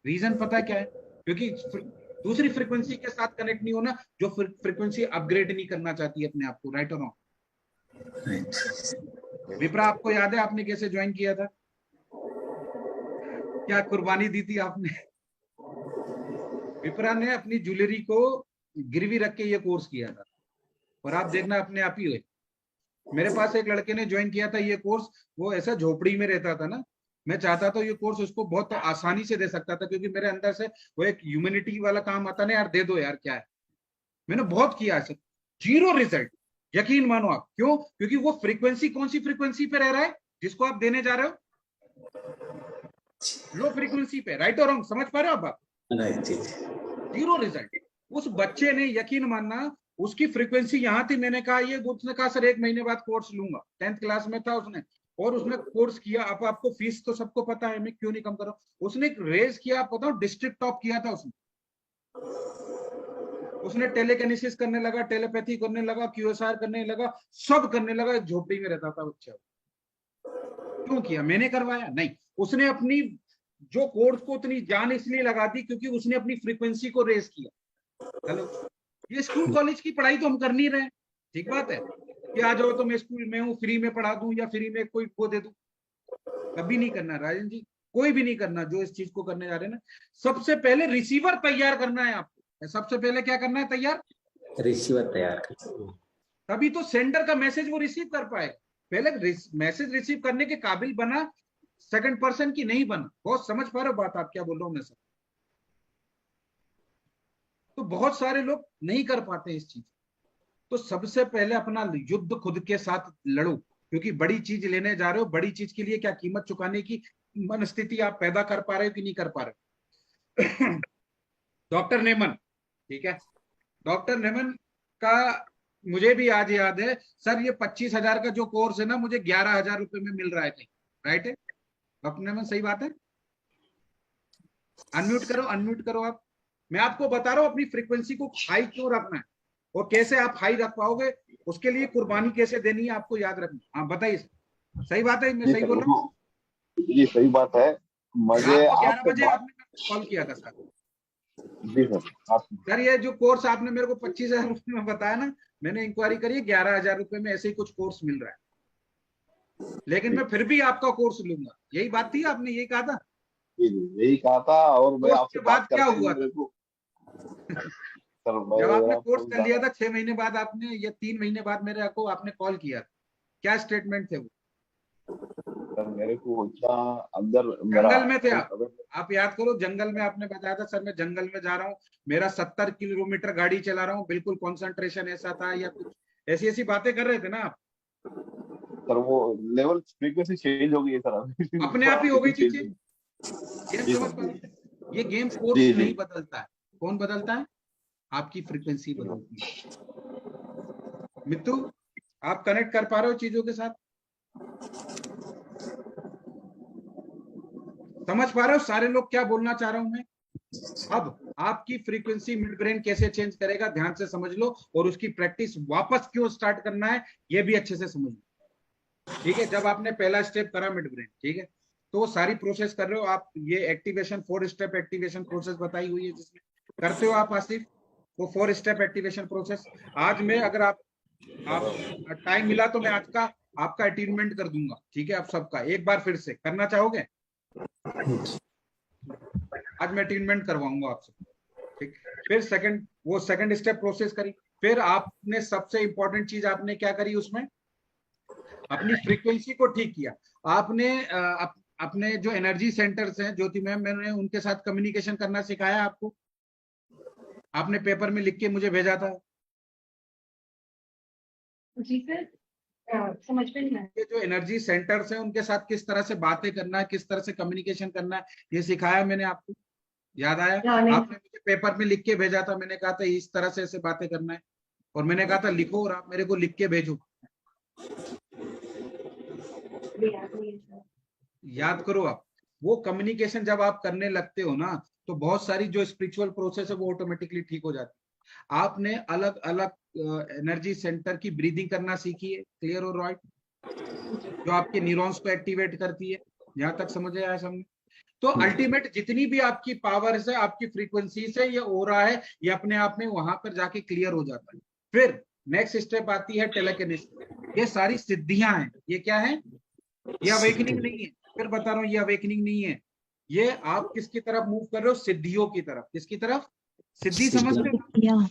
रीजन पता है क्या है? क्योंकि दूसरी फ्रीक्वेंसी के साथ कनेक्ट नहीं होना, जो फ्रीक्वेंसी अपग्रेड नहीं करना चाहती है अपने आप को। राइट और रॉन्ग? विप्रा, आपको याद है आपने कैसे ज्वाइन किया था? क्या कुर्बानी दी थी आपने? विप्रा ने अपनी ज्वेलरी को गिरवी रख के ये कोर्स किया था, और आप देखना अपने आप ही हुए। मेरे पास एक लड़के ने ज्वाइन किया था ये कोर्स, वो ऐसा झोपड़ी में रहता था ना, मैं चाहता था ये कोर्स उसको बहुत आसानी से दे सकता था, क्योंकि मेरे अंदर से वो एक ह्यूमैनिटी वाला काम आता ना, यार दे दो यार, क्या है। मैंने बहुत किया ऐसे, जीरो रिजल्ट। यकीन मानो आप, क्यों? क्योंकि वो फ्रीक्वेंसी, कौन सी फ्रीक्वेंसी पे रह रहा है जिसको आप देने जा रहे हो? लो फ्रीक्वेंसी पे। राइट और रॉन्ग, समझ पा रहे हो आप? Zero result. उस बच्चे ने, यकीन मानना, उसकी फ्रीक्वेंसी यहां थी। मैंने कहा ये, उसने कहा सर 1 महीने बाद कोर्स लूंगा। 10th क्लास में था उसने, और उसने कोर्स किया। अब आपको फीस तो सबको पता है, मैं क्यों नहीं कम कर रहा हूं। उसने रेज किया, आप बताओ, डिस्ट्रिक्ट टॉप किया था उसने टेलीकिनेसिस करने लगा, टेलीपैथी करने लगा, क्यूएसआर करने लगा, सब करने लगा। एक झोपड़ी में रहता था बच्चा। क्यों किया? मैंने करवाया? नहीं। उसने अपनी जो कोर्स को उतनी जान इसलिए लगा दी क्योंकि उसने अपनी फ्रीक्वेंसी को रेज किया। हेलो, ये स्कूल कॉलेज की पढ़ाई तो हम कर नहीं रहे, ठीक बात है कि आ जाओ तो मैं स्कूल में हूँ, फ्री में पढ़ा दूं या फ्री में कोई को दे दूं। कभी नहीं करना राजन जी, कोई भी नहीं करना जो इस चीज को करने जा रहे हैं ना। सबसे पहले रिसीवर तैयार करना है आपको। सबसे पहले क्या करना है? तैयार, रिसीवर तैयार। तभी तो सेंडर का मैसेज वो रिसीव कर पाए। पहले मैसेज रिसीव करने के काबिल बना, सेकंड पर्सन की नहीं बना। बहुत समझ पा रहे हो बात आप, क्या बोल रहा हूं मैं सर? तो बहुत सारे लोग नहीं कर पाते इस चीज। तो सबसे पहले अपना युद्ध खुद के साथ लड़ो, क्योंकि बड़ी चीज लेने जा रहे हो। बड़ी चीज के लिए क्या कीमत चुकाने की मनस्थिति आप पैदा कर पा रहे हो कि नहीं कर पा रहे हो? डॉक्टर नेमन, ठीक है, डॉक्टर नेमन का मुझे भी आज याद है, सर ये 25,000 का जो कोर्स है ना, मुझे 11,000 रुपए में मिल रहा है कहीं। राइट है डॉक्टर नेमन? सही बात है। अनम्यूट करो, अनम्यूट करो आप। मैं आपको बता रहा हूं अपनी फ्रीक्वेंसी को हाई क्यों रखना है, और कैसे आप हाई रख पाओगे, उसके लिए कुर्बानी कैसे देनी है आपको याद रखना। हाँ बताइए। सही बात है, मैं सही बोल रहा हूँ? जी सही बात है। मुझे रात को 11 आपसे बजे बात, आपने कॉल किया था सर। जी सर, सर ये जो कोर्स आपने मेरे को 25,000 रुपए में बताया ना, मैंने इंक्वायरी करी, 11,000 रुपए में ऐसे ही कुछ कोर्स मिल रहा है। लेकिन मैं फिर भी आपका कोर्स लूंगा, यही बात थी, आपने यही कहा था। जी यही कहा था। और मैं तो आपसे उसके बाद बात क्या करते हुआ मेरे था? को सर जब आपने मेरा कोर्स फोन कर लिया था 6 महीने बाद आपने या 3 महीने बाद मेरे को आपने कॉल किया, क्या स्टेटमेंट थे वो? सर मेरे को इतना अंदर मेरा जंगल में थे अगर आप। आप याद करो, जंगल में आपने बताया था सर मैं जंगल में जा रहा हूँ, मेरा 70 किलोमीटर गाड़ी चला रहा हूँ, बिल्कुल कॉन्सेंट्रेशन ऐसा था, या कुछ ऐसी ऐसी बातें कर रहे थे ना आप? सर वो लेवल फ्रीक्वेंसी चेंज हो गई है सर अभी अपने आप ही हो गई थी चेंज। चेंज। गेम जी समझ सर पा रहे हैं? ये गेम जी फोर्स जी नहीं बदलता है, कौन बदलता है? आपकी फ्रीक्वेंसी बदलती है। मित्तु, आप कनेक्ट कर पा रहे हो चीजों के साथ? समझ पा रहे हो सारे लोग क्या बोलना चाह रहा हूं मैं? अब आपकी फ्रीक्वेंसी मिड ब्रेन कैसे चेंज करेगा, ध्यान से समझ लो, और उसकी प्रैक्टिस वापस क्यों स्टार्ट करना है ये भी अच्छे से समझ लो। ठीक है, जब आपने पहला स्टेप करा मिड ब्रेन, ठीक है, तो वो सारी प्रोसेस कर रहे हो आप, ये एक्टिवेशन 4 स्टेप एक्टिवेशन प्रोसेस बताई हुई है जिसमें करते हो आप आसिफ, वो 4 स्टेप एक्टिवेशन प्रोसेस। आज में अगर आप टाइम मिला तो मैं आज का आपका अटेनमेंट कर दूंगा, ठीक है, आप सबका एक बार फिर से करना चाहोगे? आज मैं अटेनमेंट करवाऊंगा आपसे, ठीक। फिर वो सेकंड स्टेप प्रोसेस करी, फिर आपने सबसे इंपॉर्टेंट चीज आपने क्या करी उसमें, अपनी फ्रीक्वेंसी को ठीक किया आपने। अपने जो एनर्जी सेंटर्स हैं ज्योति मैम, मैंने उनके साथ कम्युनिकेशन करना सिखाया आपको, आपने पेपर में लिख के मुझे भेजा था। जी सर, समझ में नहीं आया। ये जो एनर्जी सेंटर्स हैं उनके साथ किस तरह से बातें करना है, किस तरह से कम्युनिकेशन करना है, ये सिखाया मैंने आपको, याद आया? नहीं। आपने मुझे पेपर में लिख के भेजा था, मैंने कहा था इस तरह से ऐसे बातें करना है, और मैंने कहा था लिखो और आप मेरे को लिख के भेजो। याद करो आप, वो कम्युनिकेशन जब आप करने लगते हो ना, तो बहुत सारी जो स्पिरिचुअल प्रोसेस है वो ऑटोमेटिकली ठीक हो जाती है। आपने अलग अलग एनर्जी सेंटर की ब्रीदिंग करना सीखी है, क्लियर और राइट, जो आपके न्यूरॉन्स को एक्टिवेट करती है, यहां तक समझ आया समझ? तो अल्टीमेट जितनी भी आपकी पावर्स है, आपकी फ्रीक्वेंसी से ये हो रहा है, ये अपने आप में वहां पर जाके क्लियर हो जाता है। फिर नेक्स्ट स्टेप आती है टेलीकिनेसिस। ये सारी सिद्धियां हैं, ये क्या है? ये अवेकनिंग नहीं है, फिर बता रहा हूं ये अवेकनिंग नहीं है। ये आप किसकी तरफ मूव कर रहे हो? सिद्धियों की तरफ। किसकी तरफ? सिद्धि समझते हो?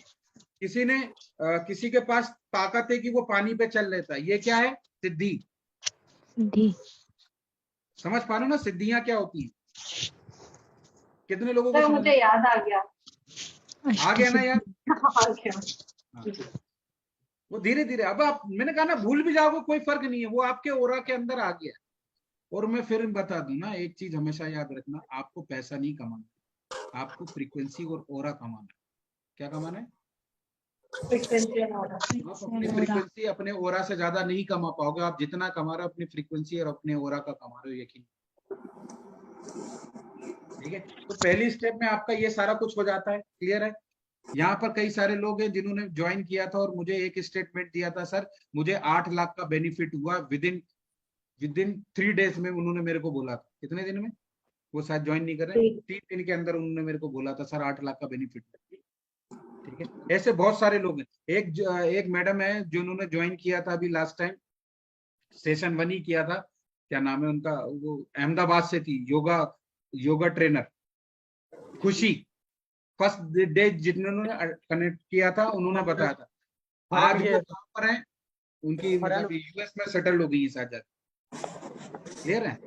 किसी ने किसी के पास ताकत है कि वो पानी पे चल लेता है, ये क्या है? सिद्धि। समझ पा रहे हो ना सिद्धियां क्या होती हैं? कितने लोगों को सर समझ मुझे याद आ गया। आ गया ना यार? आ गया। हाँ। वो धीरे धीरे, अब आप, मैंने कहा ना भूल भी जाओगे कोई फर्क नहीं है, वो आपके ओरा के अंदर आ गया। और मैं फिर बता दूं ना, एक चीज हमेशा याद रखना, आपको पैसा नहीं कमाना, आपको फ्रीक्वेंसी और ओरा कमाना है। क्या कमाना है? फ्रीक्वेंसी आप अपनी फ्रीक्वेंसी अपने ओरा से ज्यादा नहीं कमा पाओगे, आप जितना कमा रहे हो अपनी फ्रीक्वेंसी और अपने ओरा का कमा रहे हो, यकीन। ठीक है, तो पहली स्टेप में आपका ये सारा कुछ हो जाता है, क्लियर है? यहाँ पर कई सारे लोग हैं जिन्होंने ज्वाइन किया था और मुझे एक स्टेटमेंट दिया था, सर मुझे 8 लाख का बेनिफिट हुआ विद इन 3 डेज में। उन्होंने मेरे को बोला था, कितने दिन में? वो शायद ज्वाइन नहीं कर रहे, 3 दिन के अंदर उन्होंने मेरे को बोला था सर 8 लाख का बेनिफिट। ठीक है, ऐसे बहुत सारे लोग हैं। एक मैडम है जिन्होंने ज्वाइन किया था अभी लास्ट टाइम, सेशन 1 ही किया था, क्या नाम है उनका, वो अहमदाबाद से थी, योगा ट्रेनर, खुशी। फर्स्ट डे जिन्होंने कनेक्ट किया था उन्होंने बताया था, आज वो कहाँ पर है, उनकी मतलब यूएस में सेटल हो गई है शायद, क्लियर है?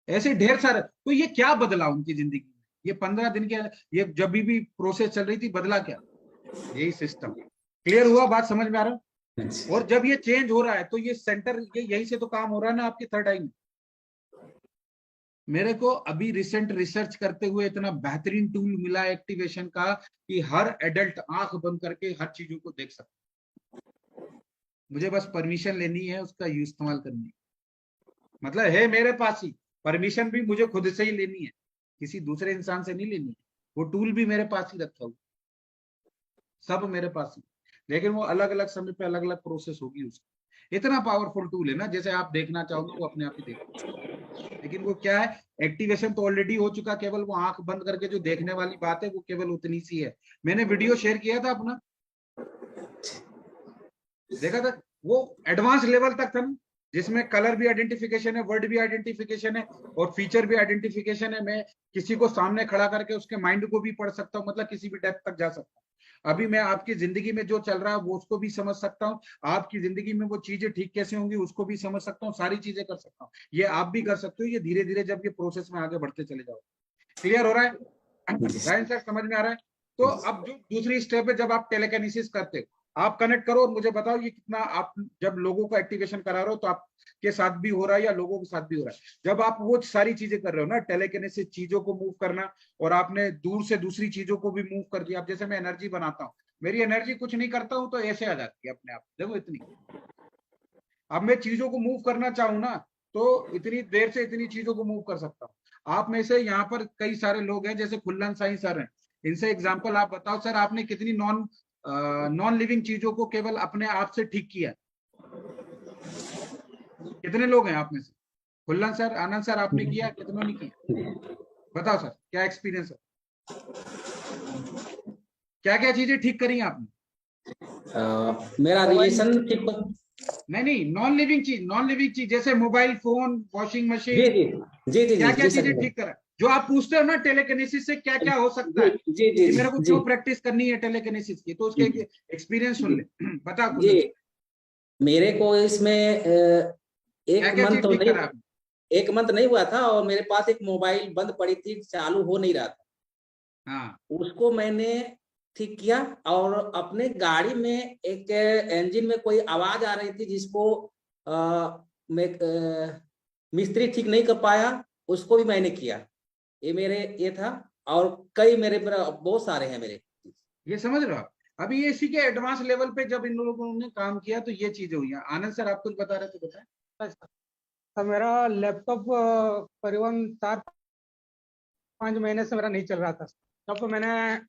ऐसे ढेर सारे। तो ये क्या बदला उनकी जिंदगी में? ये 15 दिन के, ये जब भी प्रोसेस चल रही थी, बदला क्या? यही सिस्टम। क्लियर हुआ? बात समझ में आ रहा है? और जब ये चेंज हो रहा है तो ये सेंटर, यही से तो काम हो रहा है ना आपकी थर्ड आई में। मेरे को अभी रिसेंट रिसर्च करते हुए इतना बेहतरीन टूल मिला एक्टिवेशन का कि हर एडल्ट आंख बंद करके हर चीजों को देख सकता है। मुझे बस परमिशन लेनी है, उसका इस्तेमाल करनी है। मतलब है मेरे पास ही, परमिशन भी मुझे खुद से ही लेनी है, किसी दूसरे इंसान से नहीं लेनी है। वो टूल भी मेरे पास ही रखा हुआ, सब मेरे पास ही, लेकिन वो अलग अलग समय पे अलग अलग प्रोसेस होगी उसकी। इतना पावरफुल टूल है ना, जैसे आप देखना चाहोगे वो अपने आप ही देखो। लेकिन वो क्या है, एक्टिवेशन तो ऑलरेडी हो चुका, केवल वो आंख बंद करके जो देखने वाली बात है वो केवल उतनी सी है। मैंने वीडियो शेयर किया था अपना, देखा था? वो एडवांस लेवल तक था ना, जिसमें कलर भी आइडेंटिफिकेशन है, वर्ड भी आइडेंटिफिकेशन है और फीचर भी आइडेंटिफिकेशन है। मैं किसी को सामने खड़ा करके उसके माइंड को भी पढ़ सकता हूँ, मतलब किसी भी डेप्थ तक जा सकता हूँ। अभी मैं आपकी जिंदगी में जो चल रहा है वो उसको भी समझ सकता हूँ, आपकी जिंदगी में वो चीजें ठीक कैसे होंगी उसको भी समझ सकता हूँ, सारी चीजें कर सकता हूँ। ये आप भी कर सकते हो, ये धीरे धीरे जब ये प्रोसेस में आगे बढ़ते चले जाओ। क्लियर हो रहा है? रायन सर समझ में आ रहा है? तो अब जो दूसरी स्टेप है, जब आप टेलीकिनेसिस करते हो, आप कनेक्ट करो और मुझे बताओ ये कितना, आप जब लोगों को एक्टिवेशन करा रहे हो तो आपके साथ भी हो रहा है या लोगों के साथ भी हो रहा है? जब आप वो सारी चीजें कर रहे हो ना, टेलीकिनेसिस, चीजों को मूव करना, और आपने दूर से दूसरी चीजों को भी मूव कर दिया। अब जैसे मैं एनर्जी बनाता हूँ, मेरी एनर्जी कुछ नहीं करता हूँ तो ऐसे आ जाती है अपने आप, देखो इतनी। अब मैं चीजों को मूव करना चाहूँ ना तो इतनी देर से इतनी चीजों को मूव कर सकता हूँ। आप में से यहाँ पर कई सारे लोग हैं, जैसे खुल्लन साईं सर हैं, इनसे एग्जांपल आप बताओ सर, आपने कितनी नॉन लिविंग चीजों को केवल अपने आप से ठीक किया? कितने लोग हैं आप में से? खुल्लन सर, आनंद सर, आपने किया, कितनों ने किया? बताओ सर, क्या एक्सपीरियंस है? क्या क्या चीजें ठीक करी आपने? मेरा रिलेशनशिप। नहीं, नॉन लिविंग चीज जैसे मोबाइल फोन, वॉशिंग मशीन, जी जी क्या क्या जी चीजें ठीक करा? जो आप पूछते हो ना टेलीकिनेसिस से क्या क्या हो सकता है, जी जी मेरे को जी क्यों प्रैक्टिस करनी है टेलीकिनेसिस की, तो उसके एक्सपीरियंस सुन ले। बता कुछ। जी, मेरे को इसमें क्या क्या चीज ठीक करा आपने? एक मंथ नहीं हुआ था, और मेरे पास एक मोबाइल बंद पड़ी थी, चालू हो नहीं रहा था। हाँ, उसको मैंने ठीक किया, और अपने गाड़ी में एक इंजन में कोई आवाज आ रही थी जिसको मैं मिस्त्री ठीक नहीं कर पाया, उसको भी मैंने किया। ये मेरे ये था, और कई मेरे बहुत सारे हैं मेरे। ये समझ रहे हो आप? अभी ये इसी के एडवांस लेवल पे जब इन लोगों ने काम किया तो ये चीजें हुई हैं। आनंद सर आप कुछ बता रहे थे, बताएं। तो मेरा लैपटॉप करीबन 4-5 महीने से मेरा नहीं चल रहा था। जब मैंने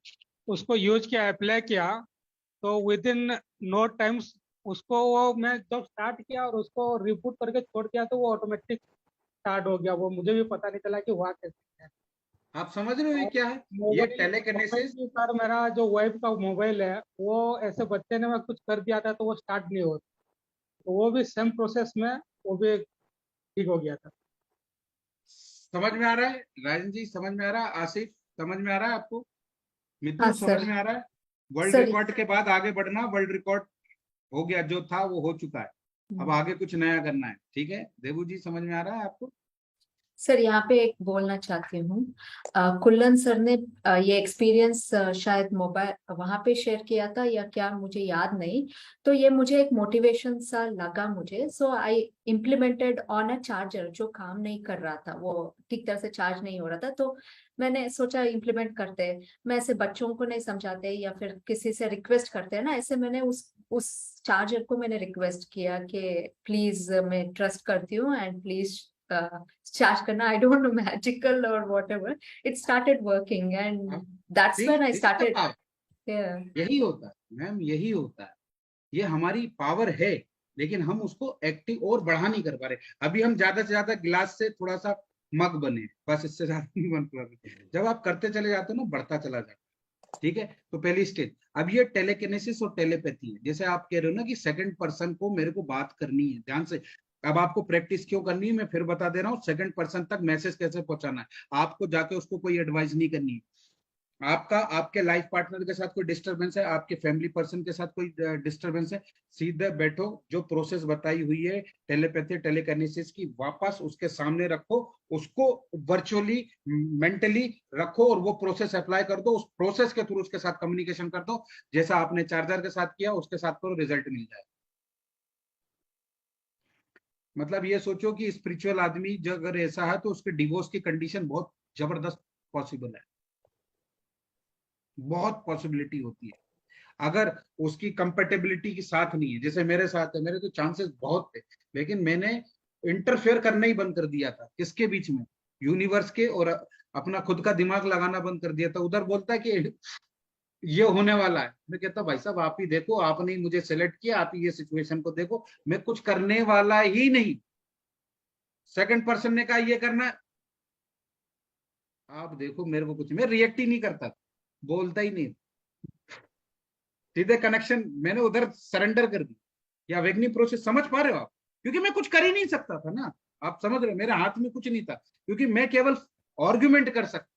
उसको यूज किया, अप्लाई किया, तो विद इन नो टाइम्स उसको वो मैं जब स्टार्ट किया और उसको रिबूट करके छोड़ दिया तो वो ऑटोमेटिक स्टार्ट हो गया। वो मुझे भी पता नहीं चला कि हुआ कैसे है। आप समझ रहे हो ये क्या है? ये मोबाइल टेलीकिनेसिस। भी सर, मेरा जो वाइफ का मोबाइल है वो ऐसे बच्चे ने मैं कुछ कर दिया था तो वो स्टार्ट नहीं होता, तो वो भी सेम प्रोसेस में वो भी ठीक हो गया था। समझ में आ रहा है राजन जी? समझ में आ रहा है? आसिफ समझ में आ रहा है आपको? मित्तू हाँ समझ सर। में आ रहा है? वर्ल्ड सर रिकॉर्ड के बाद आगे बढ़ना, वर्ल्ड रिकॉर्ड हो गया, जो था वो हो चुका है, अब आगे कुछ नया करना है। ठीक है देवू जी, समझ में आ रहा है आपको? सर यहाँ पे एक बोलना चाहती हूँ, कुल्लन सर ने ये एक्सपीरियंस शायद मोबाइल वहां पे शेयर किया था या क्या, मुझे याद नहीं। तो ये मुझे एक मोटिवेशन सा लगा मुझे, सो आई इम्प्लीमेंटेड ऑन अ चार्जर जो काम नहीं कर रहा था, वो ठीक तरह से चार्ज नहीं हो रहा था। तो मैंने सोचा इम्प्लीमेंट करते हैं, मैं ऐसे बच्चों को नहीं समझाते या फिर किसी से रिक्वेस्ट करते हैं ना, ऐसे मैंने उस चार्जर को मैंने रिक्वेस्ट किया कि प्लीज मैं ट्रस्ट करती हूँ एंड प्लीज चार्ज करना, आई डोंट नो मैजिकल और whatever, it started working and that's when I started. यही होता है मैम, यही होता है। ये हमारी पावर है, लेकिन हम उसको एक्टिव और बढ़ा नहीं कर पा रहे। अभी हम ज्यादा से ज्यादा गिलास से थोड़ा सा मग बने, बस इससे ज्यादा नहीं बन पा रहे। जब आप करते चले जाते हो ना, बढ़ता चला जाता है। ठीक है, तो पहली स्टेज। अब ये टेलीकिनेसिस और टेलीपैथी है। जैसे आप कह रहे हो ना कि सेकंड पर्सन को मेरे को बात करनी है, ध्यान से। अब आपको प्रैक्टिस क्यों करनी है मैं फिर बता दे रहा हूँ। सेकंड पर्सन तक मैसेज कैसे पहुंचाना है, आपको जाके उसको कोई एडवाइस नहीं करनी है। आपका आपके लाइफ पार्टनर के साथ कोई डिस्टरबेंस है, आपके फैमिली पर्सन के साथ कोई डिस्टरबेंस है, सीधे बैठो, जो प्रोसेस बताई हुई है टेलीपैथी टेलीकिनेसिस की, वापस उसके सामने रखो, उसको वर्चुअली मेंटली रखो और वो प्रोसेस अप्लाई कर दो। उस प्रोसेस के थ्रू उसके साथ कम्युनिकेशन कर दो, जैसा आपने चार्जर के साथ किया उसके साथ करो, रिजल्ट मिल जाए। मतलब ये सोचो कि स्पिरिचुअल आदमी जो अगर ऐसा है तो उसके डिवोर्स की कंडीशन बहुत जबरदस्त पॉसिबल है, बहुत पॉसिबिलिटी होती है। अगर उसकी कंपेटेबिलिटी के साथ नहीं है, जैसे मेरे साथ है, मेरे तो चांसेस बहुत थे, लेकिन मैंने इंटरफेयर करना ही बंद कर दिया था। किसके बीच में? यूनिवर्स के, और अपना खुद का दिमाग लगाना बंद कर दिया था। उधर बोलता है कि ये होने वाला है, मैं कहता भाई साहब आप ही देखो, आपने मुझे सेलेक्ट किया, आप ही ये सिचुएशन को देखो, मैं कुछ करने वाला ही नहीं। सेकंड पर्सन ने कहा ये करना है, आप देखो मेरे को कुछ, मैं रिएक्ट ही नहीं करता, बोलता ही नहीं, सीधे कनेक्शन मैंने उधर सरेंडर कर दी। या अवेकनिंग प्रोसेस समझ पा रहे हो आप? क्योंकि मैं कुछ कर ही नहीं सकता था ना, आप समझ रहे हो, मेरे हाथ में कुछ नहीं था, क्योंकि मैं केवल आर्गुमेंट कर सकता,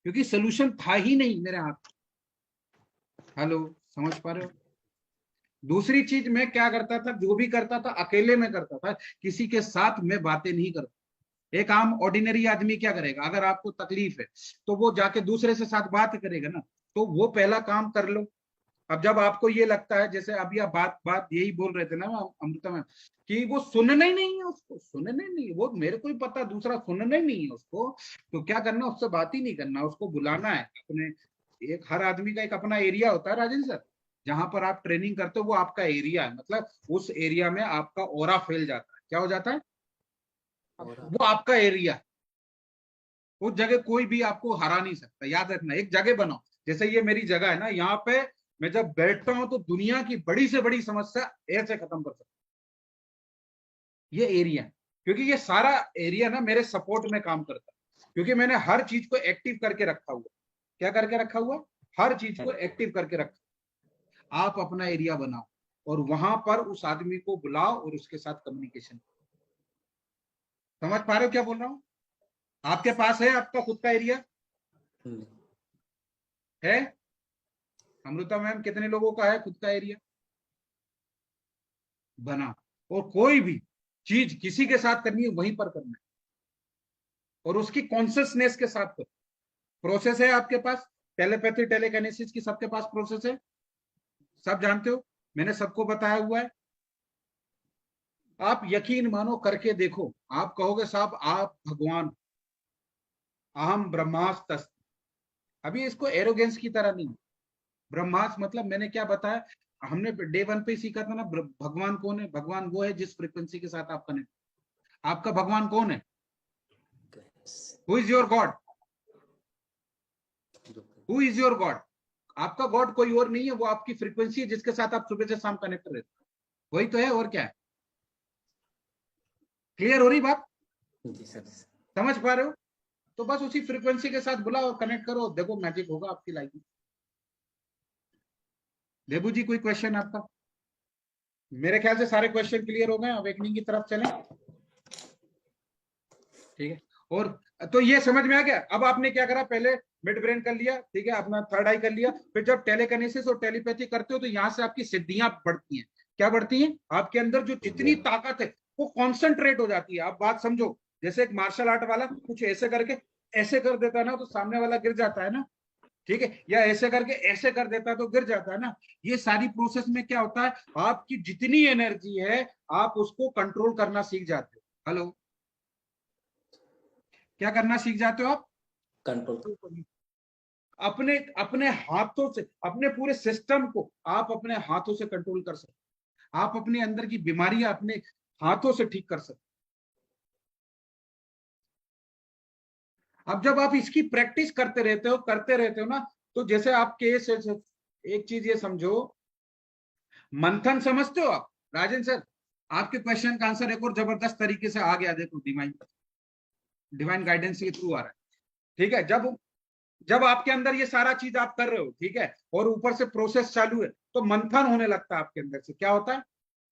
क्योंकि सोल्यूशन था ही नहीं मेरे हाथ। हेलो, समझ पा रहे हो? दूसरी चीज मैं क्या करता था, जो भी करता था अकेले में करता था, किसी के साथ मैं बातें नहीं करता। एक आम ऑर्डिनरी आदमी क्या करेगा, अगर आपको तकलीफ है तो वो जाके दूसरे से साथ बात करेगा ना, तो वो पहला काम कर लो। अब जब आपको ये लगता है, जैसे अभी आप बात बात यही बोल रहे थे ना अमृता मैम, कि वो सुनना ही नहीं है, उसको सुनना ही नहीं, वो मेरे को ही पता दूसरा सुनना ही नहीं है उसको, तो क्या करना, उससे बात ही नहीं करना, उसको बुलाना है अपने। एक हर आदमी का एक अपना एरिया होता है राजेंद्र सर, जहां पर आप ट्रेनिंग करते हो वो आपका एरिया है, मतलब उस एरिया में आपका ऑरा फैल जाता है। क्या हो जाता है? वो आपका एरिया, उस जगह कोई भी आपको हरा नहीं सकता। याद रखना, एक जगह बनाओ, जैसे ये मेरी जगह है ना, यहाँ पे मैं जब बैठता हूं तो दुनिया की बड़ी से बड़ी समस्या ऐसे खत्म कर सकता ये एरिया, क्योंकि ये सारा एरिया ना मेरे सपोर्ट में काम करता है, क्योंकि मैंने हर चीज को एक्टिव करके रखा हुआ। क्या करके रखा हुआ? हर चीज को एक्टिव करके रखा। आप अपना एरिया बनाओ और वहां पर उस आदमी को बुलाओ और उसके साथ कम्युनिकेशन। समझ पा रहे हो क्या बोल रहा हूं? आपके पास है आपका खुद का एरिया है? अमृता मैम, कितने लोगों का है खुद का एरिया? बना। और कोई भी चीज किसी के साथ करनी है वहीं पर करना है, और उसकी कॉन्शियसनेस के साथ करो। प्रोसेस है आपके पास, टेलीपैथी टेलीकाइनेसिस की सबके पास प्रोसेस है, सब जानते हो, मैंने सबको बताया हुआ है। आप यकीन मानो, करके देखो, आप कहोगे साहब आप भगवान, अहम ब्रह्मास्त्र। अभी इसको एरोगेंस की तरह नहीं, ब्रह्मास्त्र मतलब मैंने क्या बताया, हमने डे 1 पे सीखा था ना, भगवान कौन है? भगवान वो है जिस फ्रीक्वेंसी के साथ आप कनेक्ट। आपका भगवान कौन है? Who is your God? Who is your God? आपका गॉड कोई और नहीं है, वो आपकी फ्रीक्वेंसी है जिसके साथ आप सुबह से शाम कनेक्ट रहते हो, वही तो है, और क्या है? क्लियर हो रही बात? समझ पा रहे हो? तो बस उसी फ्रीक्वेंसी के साथ बुलाओ और कनेक्ट करो, देखो मैजिक होगा आपकी लाइफ में। देबू जी, कोई क्वेश्चन आपका? मेरे ख्याल से सारे क्वेश्चन क्लियर हो गए, अवेकनिंग की तरफ चलें। ठीक है, और तो ये समझ में आ गया। अब आपने क्या करा, पहले मिड ब्रेन कर लिया, ठीक है, अपना थर्ड आई कर लिया, फिर जब टेलीकिनेसिस और टेलीपैथी करते हो तो यहाँ से आपकी सिद्धियां बढ़ती हैं। क्या बढ़ती हैं? आपके अंदर जो जितनी ताकत है वो कॉन्सेंट्रेट हो जाती है। आप बात समझो, जैसे एक मार्शल आर्ट वाला कुछ ऐसे करके ऐसे कर देता है ना, तो सामने वाला गिर जाता है ना, ठीक है, या ऐसे करके ऐसे कर देता है तो गिर जाता है ना। ये सारी प्रोसेस में क्या होता है, आपकी जितनी एनर्जी है आप उसको कंट्रोल करना सीख जाते हो। हेलो, क्या करना सीख जाते हो आप? कंट्रोल। अपने अपने हाथों से, अपने पूरे सिस्टम को आप अपने हाथों से कंट्रोल कर सकते। आप अपने अंदर की बीमारियां अपने हाथों से ठीक कर सकते। अब जब आप इसकी प्रैक्टिस करते रहते हो ना, तो जैसे आप केस, एक चीज ये समझो, मंथन समझते हो आप? राजेंद्र सर, आपके क्वेश्चन का आंसर एक और जबरदस्त तरीके से आ गया, देखो डिवाइन गाइडेंस के थ्रू आ रहा है। ठीक है, जब आपके अंदर ये सारा चीज आप कर रहे हो, ठीक है, और ऊपर से प्रोसेस चालू है, तो मंथन होने लगता है आपके अंदर से। क्या होता है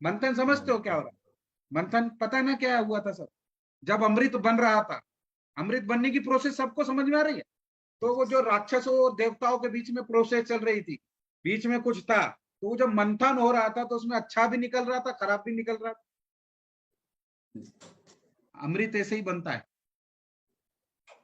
मंथन? समझते हो क्या हो रहा है मंथन? पता है ना क्या हुआ था सर? जब अमृत बन रहा था, अमृत बनने की प्रोसेस सबको समझ में आ रही है? तो वो जो राक्षसों और देवताओं के बीच में प्रोसेस चल रही थी, बीच में कुछ था, तो वो जब मंथन हो रहा था तो उसमें अच्छा भी निकल रहा था, खराब भी निकल रहा था। अमृत ऐसे ही बनता है।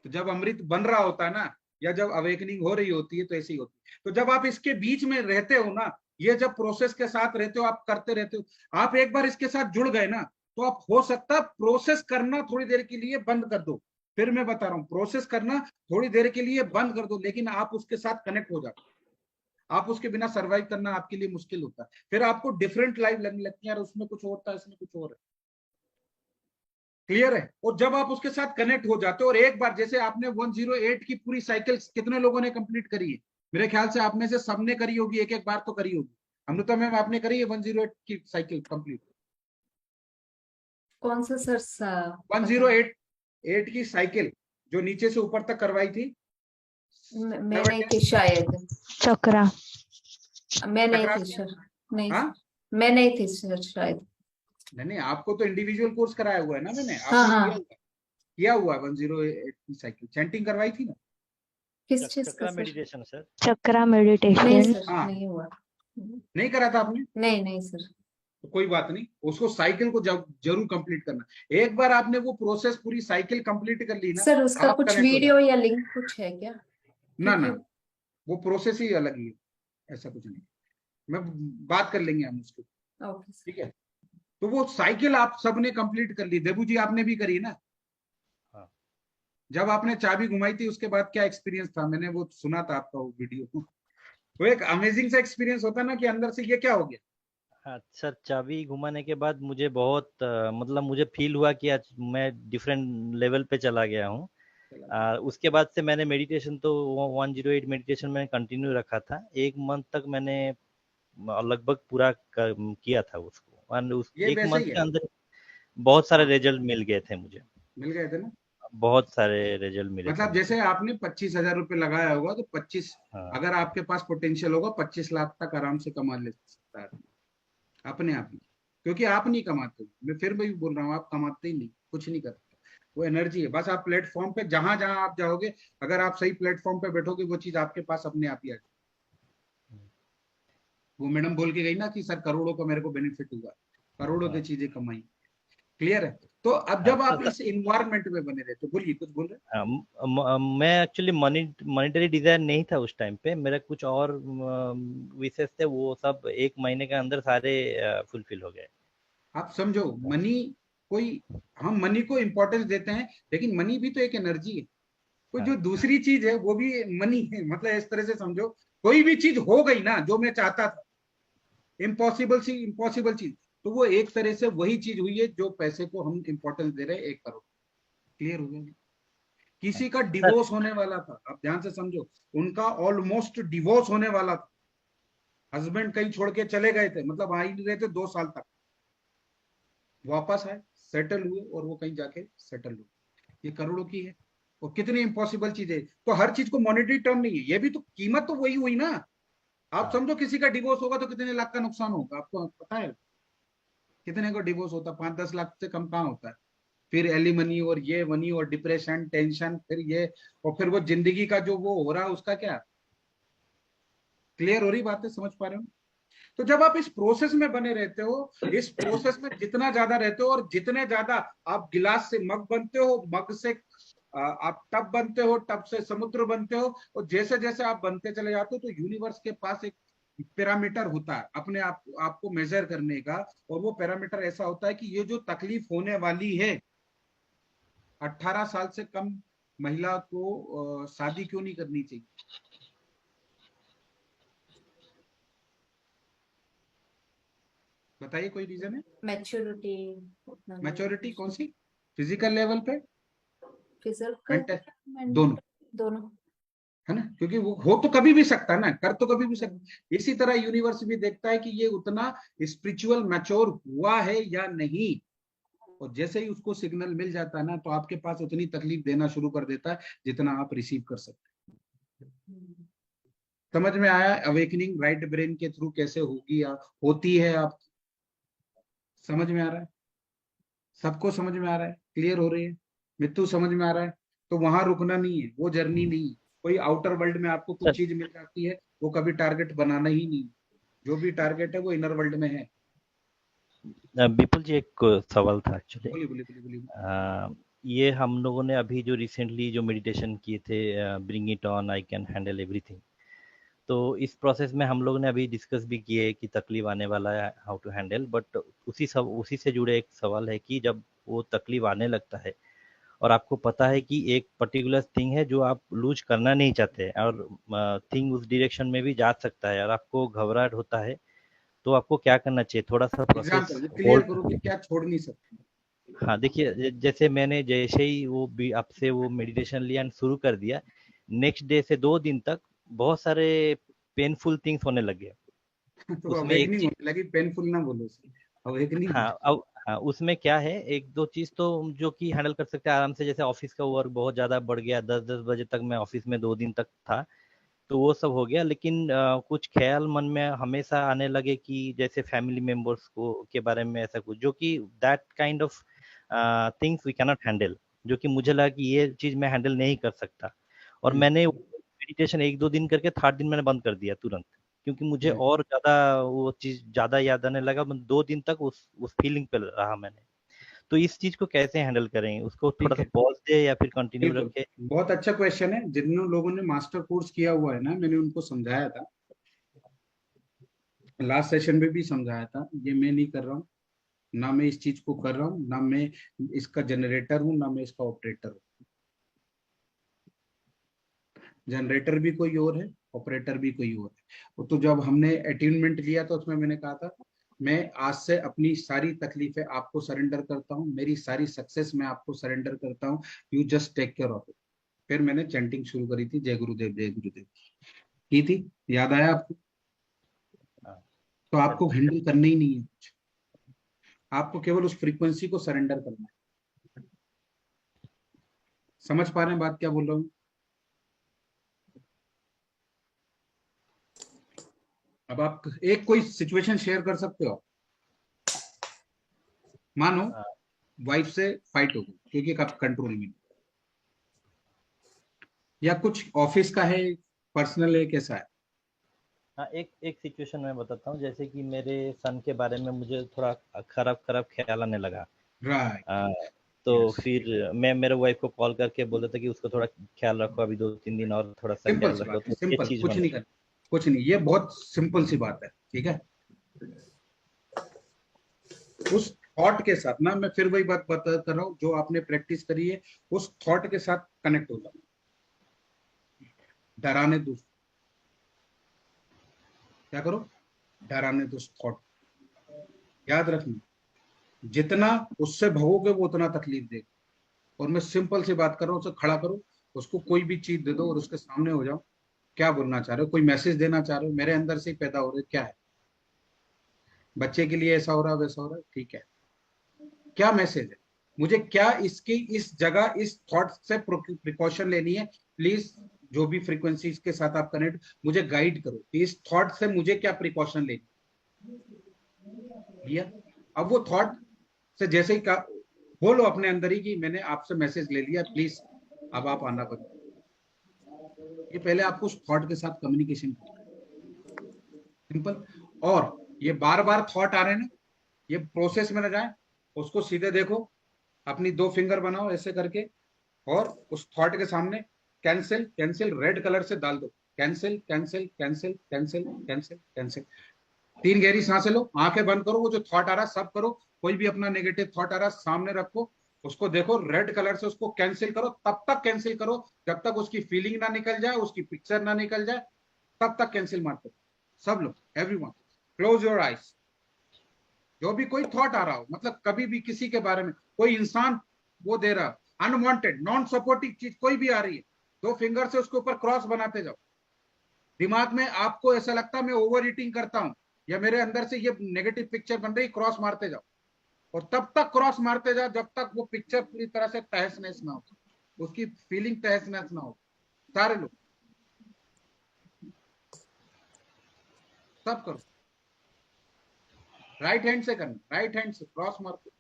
तो जब अमृत बन रहा होता है ना, या जब अवेकनिंग हो रही होती है, तो ऐसी होती है। तो जब आप इसके बीच में रहते हो ना, ये जब प्रोसेस के साथ रहते हो, आप करते रहते हो, आप एक बार इसके साथ जुड़ गए ना, तो आप हो सकता है प्रोसेस करना थोड़ी देर के लिए बंद कर दो। फिर मैं बता रहा हूं, प्रोसेस करना थोड़ी देर के लिए बंद कर दो, लेकिन आप उसके साथ कनेक्ट हो जाते। आप उसके बिना सर्वाइव करना आपके लिए मुश्किल होता है। फिर आपको डिफरेंट लाइफ लगने लगती है, यार उसमें कुछ और था, इसमें कुछ और है। क्लियर है? और जब आप उसके साथ कनेक्ट हो जाते हो, और एक बार जैसे आपने 108 की पूरी साइकिल कितने लोगों ने कंप्लीट करी है? मेरे ख्याल से आप में से सबने करी होगी, एक एक बार तो करी होगी। अमृता मैम, आपने करी है 108 की साइकिल कंप्लीट? कौन सा सर? 108 की साइकिल जो नीचे से ऊपर तक करवाई थी। मैं नहीं थी शायद। चक्रा। मैं नहीं चक्रा थी से? सर। नहीं, हाँ? मैं नहीं थी सर शायद। नहीं, आपको तो इंडिविजुअल कोर्स कराया हुआ है ना मैंने, हाँ आपने हाँ किया हुआ है 108 की साइकिल, चैंटिंग करवाई थी ना? किस चीज का चक्रा सर? Meditation sir. चक्रा नहीं मेडिटेशन। सर, हाँ नहीं हुआ। नहीं करा था आपने, नहीं नहीं सर। तो कोई बात नहीं, उसको साइकिल को जरूर कंप्लीट करना। एक बार आपने वो प्रोसेस पूरी साइकिल कंप्लीट कर ली ना, सर उसका आप कुछ कनेक्ट हो वीडियो जाओ। या लिंक कुछ है क्या? ना ना, क्योंकि वो प्रोसेस ही अलग ही है, ऐसा कुछ नहीं। मैं बात कर लेंगे हम उसको, ओके सर। ठीक है। तो वो साइकिल आप सबने कंप्लीट कर ली, देबू जी आपने भी करी ना? हाँ। जब आपने चाबी घुमाई थी उसके बाद क्या एक्सपीरियंस था? मैंने वो सुना था आपका वो वीडियो। वो एक अमेजिंग सा एक्सपीरियंस होता है ना कि अंदर से ये क्या हो गया। हाँ सर, चाबी घुमाने के बाद मुझे बहुत मतलब मुझे फील हुआ कि आज मैं डिफरेंट लेवल पे चला गया हूँ। उसके बाद से मैंने मेडिटेशन तो 108 मेडिटेशन मैंने कंटिन्यू रखा था। 1 मंथ तक मैंने लगभग पूरा किया था उसको, और उस ये 1 वैसे मंथ ही के है। अंदर बहुत सारे हाँ, रिजल्ट मिल गए थे मुझे, मिल गए थे ना। बहुत सारे रिजल्ट मिले थे मतलब मुझे। जैसे आपने 25,000 रुपये लगाया होगा, तो 25, हाँ अगर आपके पास पोटेंशियल होगा 25 लाख तक आराम से कमा ले सकता है अपने आप ही। क्योंकि आप नहीं कमाते, मैं फिर भी बोल रहा हूँ, आप कमाते ही नहीं, कुछ नहीं करते। वो एनर्जी है, बस आप प्लेटफॉर्म पे जहां जहां आप जाओगे, अगर आप सही प्लेटफॉर्म पे बैठोगे, वो चीज आपके पास अपने आप ही आ जाएगी। वो मैडम बोल के गई ना कि सर करोड़ों का मेरे को बेनिफिट हुआ, करोड़ों की हाँ चीजें कमाई। क्लियर है? तो अब हाँ जब आप सर, इस इन्वायरमेंट में बने रहते, बोलिए कुछ बोल रहे हाँ, मैं एक्चुअली मॉनिटरी डिजायर नहीं था उस टाइम पे, मेरा कुछ और विशेष थे, वो सब 1 महीने के अंदर सारे फुलफिल हो गए। आप समझो, मनी कोई, हम मनी को इंपॉर्टेंस देते हैं, लेकिन मनी भी तो एक एनर्जी है। कोई जो हाँ दूसरी चीज है वो भी मनी है। मतलब इस तरह से समझो, कोई भी चीज हो गई ना जो मैं चाहता था, इम्पॉसिबल चीज, तो वो एक तरह से वही चीज हुई है जो पैसे को हम इंपॉर्टेंस दे रहे हैं, 1 करोड़। क्लियर हो गया? किसी का सर। डिवोर्स होने वाला था, आप ध्यान से समझो, उनका ऑलमोस्ट डिवोर्स होने वाला था, हस्बैंड कहीं छोड़ के चले गए थे, मतलब आ ही नहीं रहे थे 2 साल तक, वापस आए, सेटल हुए, और वो कहीं जाके सेटल हुए। ये करोड़ों की है। और कितनी इम्पॉसिबल चीज है। तो हर चीज को मॉनेटरी टर्म नहीं है, ये भी तो कीमत तो वही हुई ना। आप हाँ समझो किसी का डिवोर्स होगा तो कितने लाख का नुकसान होगा, आपको पता है? कितने का डिवोर्स होता है? 5-10 लाख से कम कहाँ होता है? फिर एलिमनी और ये मनी और डिप्रेशन, टेंशन, फिर ये, और फिर वो जिंदगी का जो वो हो रहा है उसका क्या। क्लियर हो रही बात है? समझ पा रहे हो? तो जब आप इस प्रोसेस में बने रहते हो, इस प्रोसेस में जितना ज्यादा रहते हो, और जितने ज्यादा आप गिलास से मग बनते हो, मग से आप टब बनते हो, टब से समुद्र बनते हो, और जैसे जैसे आप बनते चले जाते हो, तो यूनिवर्स के पास एक पैरामीटर होता है अपने आप आपको मेजर करने का। और वो पैरामीटर ऐसा होता है कि ये जो तकलीफ होने वाली है, 18 साल से कम महिला को शादी क्यों नहीं करनी चाहिए? बताइए, कोई रीजन है? मैच्योरिटी उतना नहीं मैच्योरिटी कौन सी? फिजिकल लेवल पे, फिजिकल मेंटल, दोनों, दोनों। है ना? क्योंकि वो हो तो कभी भी सकता है ना, कर तो कभी भी सकता। इसी तरह यूनिवर्स भी देखता है कि ये उतना स्पिरिचुअल मैच्योर हुआ है या नहीं। और जैसे ही उसको सिग्नल मिल जाता है ना, तो आपके पास उतनी तकलीफ देना शुरू कर देता है जितना आप रिसीव कर सकते हैं। समझ में आया अवेकनिंग राइट ब्रेन के थ्रू कैसे होगी या होती है? आप समझ में आ रहा है? सबको समझ में आ रहा है? क्लियर हो रही है? मित्तू समझ में आ रहा है? तो वहां रुकना नहीं है, वो जर्नी नहीं है। कोई आउटर वर्ल्ड में आपको सर, कुछ चीज मिल जाती है, वो कभी टारगेट बनाना ही नहीं। जो भी टारगेट है वो इनर वर्ल्ड में है। विपुल जी, एक सवाल था एक्चुअली। बोलिए बोलिए बोलिए बोलिए। ये हम लोगों ने अभी जो रिसेंटली जो मेडिटेशन किए थे, bring it on, I can handle everything, तो इस प्रोसेस में हम लोग ने अभी डिस्कस भी किए कि तकलीफ आने वाला है, हाउ टू हैंडल, बट उसी से जुड़े एक सवाल है कि जब वो तकलीफ आने लगता है और आपको पता है कि एक पर्टिकुलर थिंग है जो आप लूज करना नहीं चाहते, और थिंग उस डायरेक्शन में भी जा सकता है, और आपको घबराहट होता है, तो आपको क्या करना चाहिए? थोड़ा सा प्रोसेस एग्जाम्पल क्लियर होल्ड। करो कि क्या छोड़ नहीं सकते। हाँ देखिए, जैसे मैंने जैसे ही वो भी आपसे वो मेडिटेशन लिया एंड शुरू कर दिया, नेक्स्ट डे से 2 दिन तक बहुत सारे पेनफुल थिंग्स होने लगे। तो उसमें एक अवेकनिंग चीज, होने लगी, पेनफुल ना बोलो, अवेकनिंग हाँ होने अब, हाँ उसमें क्या है, 1-2 चीज तो जो कि हैंडल कर सकते हैं आराम से, जैसे ऑफिस का वर्क बहुत ज्यादा बढ़ गया, 10-10 बजे तक मैं ऑफिस में 2 दिन तक था, तो वो सब हो गया। लेकिन कुछ ख्याल मन में हमेशा आने लगे कि जैसे फैमिली मेंबर्स को के बारे में, ऐसा कुछ जो कि that kind of things we cannot handle, जो कि मुझे लगा कि ये चीज मैं हैंडल नहीं कर सकता। और मैंने मेडिटेशन 1-2 दिन करके थर्ड दिन मैंने बंद कर दिया तुरंत, क्योंकि मुझे जी। और ज्यादा वो चीज ज्यादा याद आने लगा। 2 दिन तक उस फीलिंग पे रहा मैंने। तो इस चीज को कैसे हैंडल करें? उसको थोड़ा ठीक सा है, पॉज दे या फिर कंटिन्यू बिल्कुल रखे? बहुत अच्छा क्वेश्चन है। जिन लोगों ने मास्टर कोर्स किया हुआ है ना, मैंने उनको समझाया था, लास्ट सेशन में भी समझाया था। ये मैं नहीं कर रहा हूँ, ना मैं इस चीज को कर रहा हूँ, ना मैं इसका जनरेटर हूँ, ना मैं इसका ऑपरेटर हूँ। जनरेटर भी कोई और है, ऑपरेटर भी कोई और है। तो जब हमने अट्यूनमेंट लिया तो उसमें मैंने कहा था, मैं आज से अपनी सारी तकलीफें आपको सरेंडर करता हूँ, मेरी सारी सक्सेस मैं आपको सरेंडर करता हूँ, you just take care of it. फिर मैंने चैंटिंग शुरू करी थी, जय गुरुदेव जय गुरुदेव की थी, याद आया आपको? तो आपको हैंडल करना ही नहीं है कुछ, आपको केवल उस फ्रीक्वेंसी को सरेंडर करना है। समझ पा रहे हैं बात क्या बोल रहा हूँ? अब आप एक कोई सिचुएशन शेयर कर सकते हो। मानो वाइफ से फाइट हो गई क्योंकि आप कंट्रोल में नहीं, या कुछ ऑफिस का है, पर्सनल है, कैसा है? हाँ, एक सिचुएशन मैं बताता हूँ। जैसे कि मेरे सन के बारे में मुझे थोड़ा खराब ख्याल आने लगा। राइट। तो Yes. फिर मैं मेरे वाइफ को कॉल करके बोल देता कि उसको थोड़ा ख्याल रखो, अभी 2-3 दिन और थोड़ा सा सिंपल ख्याल सी रखो, बात है, तो ये सिंपल, चीज कुछ बने। नहीं करना, कुछ नहीं, ये बहुत सिंपल सी बात है। ठीक है, उस थॉट के साथ ना, मैं फिर वही बात बता कर रहा हूँ जो आपने प्रैक्टिस करी है, उस थॉट के साथ कनेक्ट हो जाओ। डराने दो, क्या करो, डराने दो थॉट। याद रखना, जितना उससे भगोगे वो उतना तकलीफ देगा। और मैं सिंपल सी बात कर रहा हूँ, उसे खड़ा करो, उसको कोई भी चीज दे दो और उसके सामने हो जाओ। क्या बोलना चाह रहे हो, कोई मैसेज देना चाह रहे हो, मेरे अंदर से ही पैदा हो रहे, क्या है? बच्चे के लिए ऐसा हो रहा है, वैसा हो रहा है, ठीक है, क्या मैसेज है? मुझे क्या इसकी इस जगह इस थॉट से प्रिकॉशन लेनी है? प्लीज जो भी फ्रीक्वेंसी इसके साथ आप कनेक्ट, मुझे गाइड करो कि इस थॉट से मुझे क्या प्रिकॉशन लेनी लिया। अब वो थॉट से जैसे ही बोलो अपने अंदर ही कि मैंने आपसे मैसेज ले लिया, प्लीज अब आप आना बंद। ये पहले आपको उस थॉट के साथ कम्युनिकेशन करना, सिंपल। और ये बार बार थॉट आ रहे हैं ना, ये प्रोसेस में ना जाए, उसको सीधे देखो, अपनी 2 फिंगर बनाओ ऐसे करके, और उस थॉट के सामने कैंसिल कैंसिल रेड कलर से डाल दो, cancel cancel cancel cancel cancel cancel. 3 गहरी सांसें लो, आंखें बंद करो, वो जो थॉट आ रहा है सब करो, कोई भी अपना नेगेटिव थॉट आ रहा है सामने रखो, उसको देखो, रेड कलर से उसको कैंसिल करो, तब तक कैंसिल करो जब तक उसकी फीलिंग ना निकल जाए, उसकी पिक्चर ना निकल जाए, तब तक कैंसिल मारते हो। सब लोग, एवरीवन, क्लोज योर आईज। जो भी कोई थॉट आ रहा हो, मतलब कभी भी किसी के बारे में कोई इंसान वो दे रहा, अनवांटेड नॉन सपोर्टिव चीज कोई भी आ रही है, 2 फिंगर से उसके ऊपर क्रॉस बनाते जाओ। दिमाग में आपको ऐसा लगता है मैं ओवर ईटिंग करता हूं, या मेरे अंदर से ये नेगेटिव पिक्चर बन रही, क्रॉस मारते जाओ, और तब तक क्रॉस मारते जाओ जब तक वो पिक्चर पूरी तरह से तहस नहस ना हो, उसकी फीलिंग तहस नहस ना हो। सारे लोग सब करो, राइट हैंड से करना, राइट हैंड से क्रॉस मारते।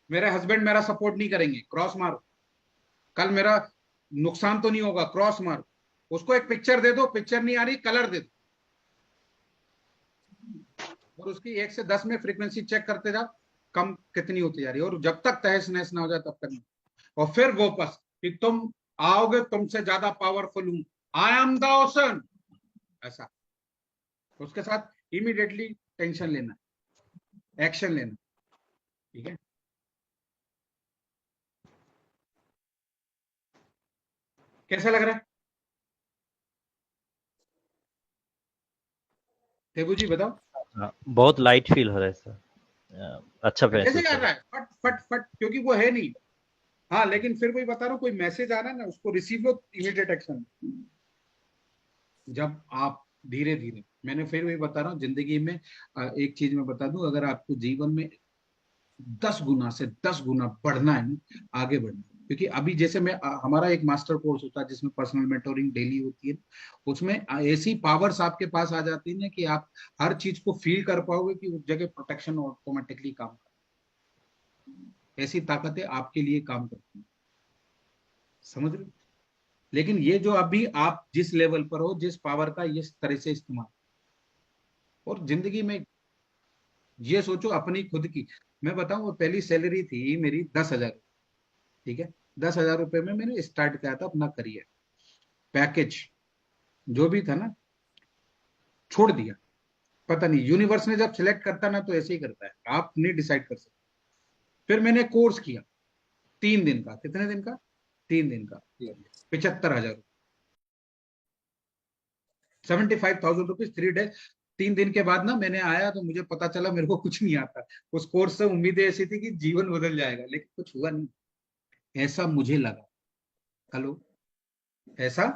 मेरे हस्बैंड मेरा सपोर्ट नहीं करेंगे, क्रॉस मारो। कल मेरा नुकसान तो नहीं होगा, क्रॉस मारो। उसको एक पिक्चर दे दो, पिक्चर नहीं आ रही, कलर दे दो, और उसकी 1 से 10 में फ्रीक्वेंसी चेक करते जाओ, कम कितनी होती जा रही है, और जब तक तहस नहस ना हो जाए तब तक नहीं। और फिर वापस कि तुम आओगे, तुमसे ज्यादा पावरफुल हूं, आई एम द ओशन, ऐसा। उसके साथ इमीडिएटली टेंशन लेना, एक्शन लेना। ठीक है, कैसा लग रहा है टेबू जी, बताओ? हाँ, बहुत लाइट फील हो रहा है सर, अच्छा कैसे महसूस कर हो रहा है? फट फट फट, क्योंकि वो है नहीं। हाँ, लेकिन फिर वही बता रहा हूँ, कोई मैसेज आ रहा है ना, उसको रिसीव लो, इमीडिएट एक्शन। जब आप धीरे धीरे, मैंने फिर वही बता रहा हूँ, जिंदगी में एक चीज मैं बता दूं, अगर आपको जीवन में 10 गुना से 10 गुना बढ़ना है ना, आगे बढ़ना है, क्योंकि अभी जैसे मैं हमारा एक मास्टर कोर्स होता है जिसमें पर्सनल मेंटोरिंग डेली होती है, उसमें ऐसी पावर्स आपके पास आ जाती है ना कि आप हर चीज को फील कर पाओगे कि उस जगह प्रोटेक्शन ऑटोमेटिकली काम कर, ऐसी ताकतें आपके लिए काम करती हैं, समझ रहे हो? लेकिन ये जो अभी आप जिस लेवल पर हो, जिस पावर का इस तरह से इस्तेमाल, और जिंदगी में ये सोचो अपनी खुद की, मैं बताऊं वो पहली सैलरी थी मेरी 10,000, ठीक है, 10,000 रुपए में मैंने स्टार्ट किया था अपना करियर, पैकेज जो भी था ना छोड़ दिया, पता नहीं यूनिवर्स ने जब सिलेक्ट करता ना तो ऐसे ही करता है, आप नहीं डिसाइड कर सकते। फिर मैंने कोर्स किया 3 दिन का, कितने दिन का? 3 दिन का, 75,000, 75,000 रुपीज 3 डेज। 3 दिन के बाद ना मैंने आया तो मुझे पता चला मेरे को कुछ नहीं आता। उस कोर्स से उम्मीदें ऐसी थी कि जीवन बदल जाएगा, लेकिन कुछ हुआ नहीं। ऐसा मुझे लगा, हेलो, ऐसा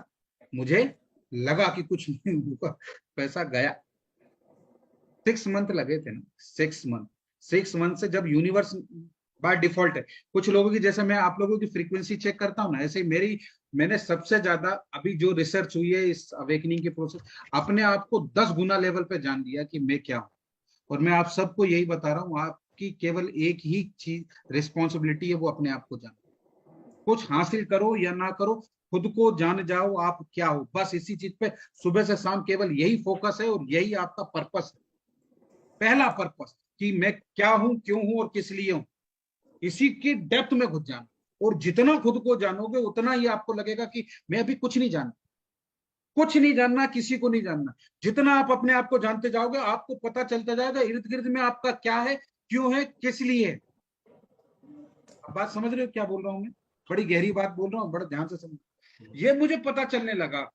मुझे लगा कि कुछ नहीं हुआ, पैसा गया। 6 मंथ लगे थे ना, 6 मंथ से जब यूनिवर्स बाय डिफॉल्ट है, कुछ लोगों की, जैसे मैं आप लोगों की फ्रीक्वेंसी चेक करता हूँ ना, ऐसे ही मैंने सबसे ज्यादा अभी जो रिसर्च हुई है इस अवेकनिंग के प्रोसेस, अपने आप को 10 गुना लेवल पे जान लिया कि मैं क्या हूँ। और मैं आप सबको यही बता रहा हूँ, आपकी केवल एक ही चीज रिस्पॉन्सिबिलिटी है, वो अपने आप को जानो। कुछ हासिल करो या ना करो, खुद को जान जाओ आप क्या हो, बस इसी चीज पे सुबह से शाम केवल यही फोकस है और यही आपका पर्पस है। पहला पर्पस कि मैं क्या हूं, क्यों हूं और किस लिए हूं, इसी की डेप्थ में घुस जाना। और जितना खुद को जानोगे उतना ही आपको लगेगा कि मैं अभी कुछ नहीं जानता, कुछ नहीं जानना, किसी को नहीं जानना। जितना आप अपने आप को जानते जाओगे आपको पता चलता जाएगा इर्द गिर्द में आपका क्या है, क्यों है, किस लिए है। बात समझ रहे हो क्या बोल रहा हूं मैं? बड़ी गहरी बात बोल रहा हूँ, बड़ा ध्यान से समझ। ये मुझे पता चलने लगा,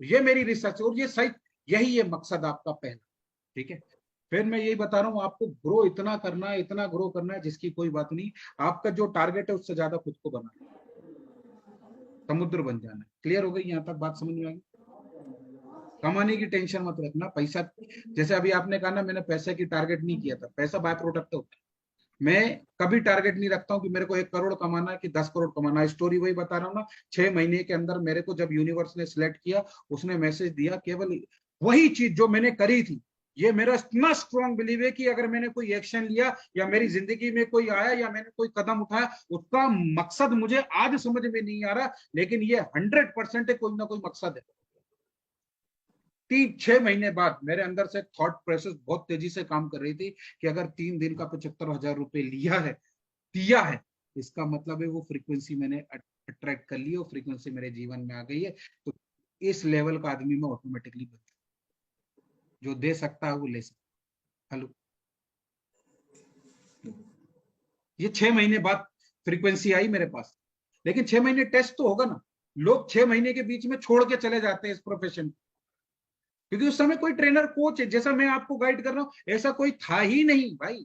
ये मेरी रिसर्च, और ये सही, यही है मकसद आपका पहला, ठीक है। फिर मैं यही बता रहा हूँ आपको ग्रो इतना करना है, इतना ग्रो करना है जिसकी कोई बात नहीं। आपका जो टारगेट है उससे ज्यादा खुद को बनाना, समुद्र बन जाना है। क्लियर हो गई यहाँ तक बात? समझ में आ गई? कमाने की टेंशन मत रखना, पैसा, जैसे अभी आपने कहा ना मैंने पैसे की टारगेट नहीं किया था, पैसा बाय प्रोडक्ट होता है। मैं कभी टारगेट नहीं रखता हूँ कि मेरे को 1 करोड़ कमाना है कि 10 करोड़ कमाना है। स्टोरी वही बता रहा हूँ ना, 6 महीने के अंदर मेरे को जब यूनिवर्स ने सिलेक्ट किया, उसने मैसेज दिया, केवल वही चीज जो मैंने करी थी। ये मेरा इतना स्ट्रॉन्ग बिलीव है कि अगर मैंने कोई एक्शन लिया या मेरी जिंदगी में कोई आया या मैंने कोई कदम उठाया, उसका मकसद मुझे आज समझ में नहीं आ रहा, लेकिन ये 100% है, कोई ना कोई मकसद है। 3-6 महीने बाद मेरे अंदर से थॉट प्रोसेस बहुत तेजी से काम कर रही थी कि अगर 3 दिन का 75,000 रुपए दिया है, इसका मतलब है वो फ्रीक्वेंसी मैंने अट्रैक्ट कर ली और फ्रीक्वेंसी मेरे जीवन में आ गई है। तो इस लेवल का आदमी मैं ऑटोमेटिकली बन, जो दे सकता है वो ले सकता। हेलो, ये 6 महीने बाद फ्रीक्वेंसी आई मेरे पास, लेकिन 6 महीने टेस्ट तो होगा ना। लोग 6 महीने के बीच में छोड़ के चले जाते हैं इस प्रोफेशन, क्योंकि उस समय कोई ट्रेनर कोच है, जैसा मैं आपको गाइड कर रहा हूं ऐसा कोई था ही नहीं भाई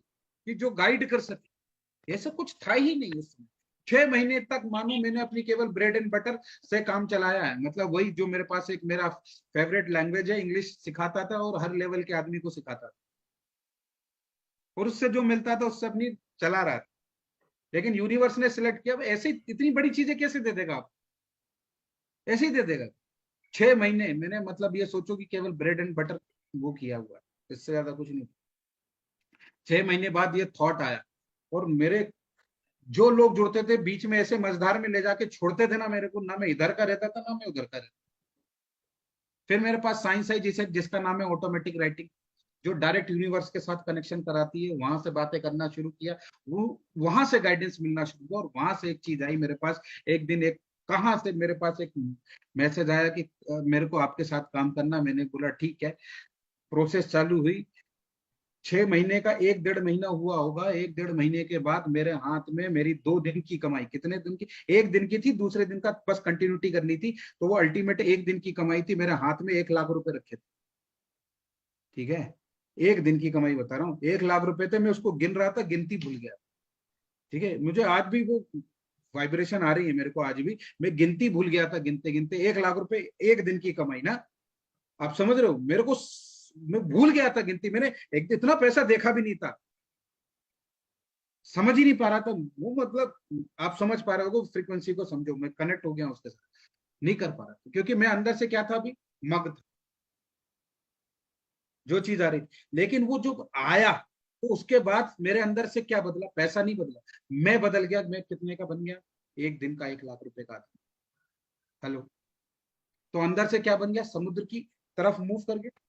कि जो गाइड कर सके, ऐसा कुछ था ही नहीं उस समय। 6 महीने तक मानो मैंने अपनी केवल ब्रेड एंड बटर से काम चलाया है, मतलब वही जो मेरे पास एक मेरा फेवरेट लैंग्वेज है, इंग्लिश सिखाता था और हर लेवल के आदमी को सिखाता था, और उससे जो मिलता था उससे अपनी चला रहा था। लेकिन यूनिवर्स ने सिलेक्ट किया, ऐसे इतनी बड़ी चीजें कैसे दे देगा आप, ऐसे ही दे देगा। 6 महीने मैंने, मतलब ये सोचो कि केवल ब्रेड एंड बटर वो किया हुआ है, इससे ज्यादा कुछ नहीं। 6 महीने बाद ये थॉट आया, और मेरे जो लोग जुड़ते थे बीच में ऐसे मझधार में ले जाके छोड़ते थे ना मेरे को, ना मैं इधर का रहता था ना मैं उधर का रहता। फिर मेरे पास साइंस आई जिसका नाम है ऑटोमेटिक राइटिंग, जो डायरेक्ट यूनिवर्स के साथ कनेक्शन कराती है। वहां से बातें करना शुरू किया, वो वहां से गाइडेंस मिलना शुरू हुआ, और वहां से एक चीज आई मेरे पास। एक दिन कहां से मेरे पास एक मैसेज आया कि मेरे को आपके साथ काम करना। मैंने बोला ठीक है, प्रोसेस चालू हुई। 6 महीने का 1-1.5 महीना हुआ होगा। 1-1.5 महीने के बाद मेरे हाथ में मेरी 2 दिन की कमाई, कितने दिन की? 1 दिन की थी, दूसरे दिन का बस कंटिन्यूटी करनी थी, तो वो अल्टीमेट 1 दिन की कमाई थी। मेरे हाथ में 1 लाख रुपए रखे थे, ठीक है, 1 दिन की कमाई बता रहा हूँ। 1 लाख रुपए थे, मैं उसको गिन रहा था, गिनती भूल गया, ठीक है। मुझे आज भी वो वाइब्रेशन आ रही है मेरे को, आज भी मैं गिनती भूल गया था, गिनते गिनते 1 लाख रुपए 1 दिन की कमाई ना, आप समझ रहे हो? मेरे को, मैं भूल गया था गिनती, मैंने इतना पैसा देखा भी नहीं था। समझ ही नहीं पा रहा था वो, मतलब आप समझ पा रहे हो, फ्रीक्वेंसी को समझो, मैं कनेक्ट हो गया उसके साथ, नहीं कर पा रहा था क्योंकि मैं अंदर से क्या था अभी, मग्न था जो चीज आ रही। लेकिन वो जो आया तो उसके बाद मेरे अंदर से क्या बदला, पैसा नहीं बदला, मैं बदल गया। मैं कितने का बन गया, एक दिन का 1 लाख रुपए का आदमी। हेलो, तो अंदर से क्या बन गया, समुद्र की तरफ मूव कर गया।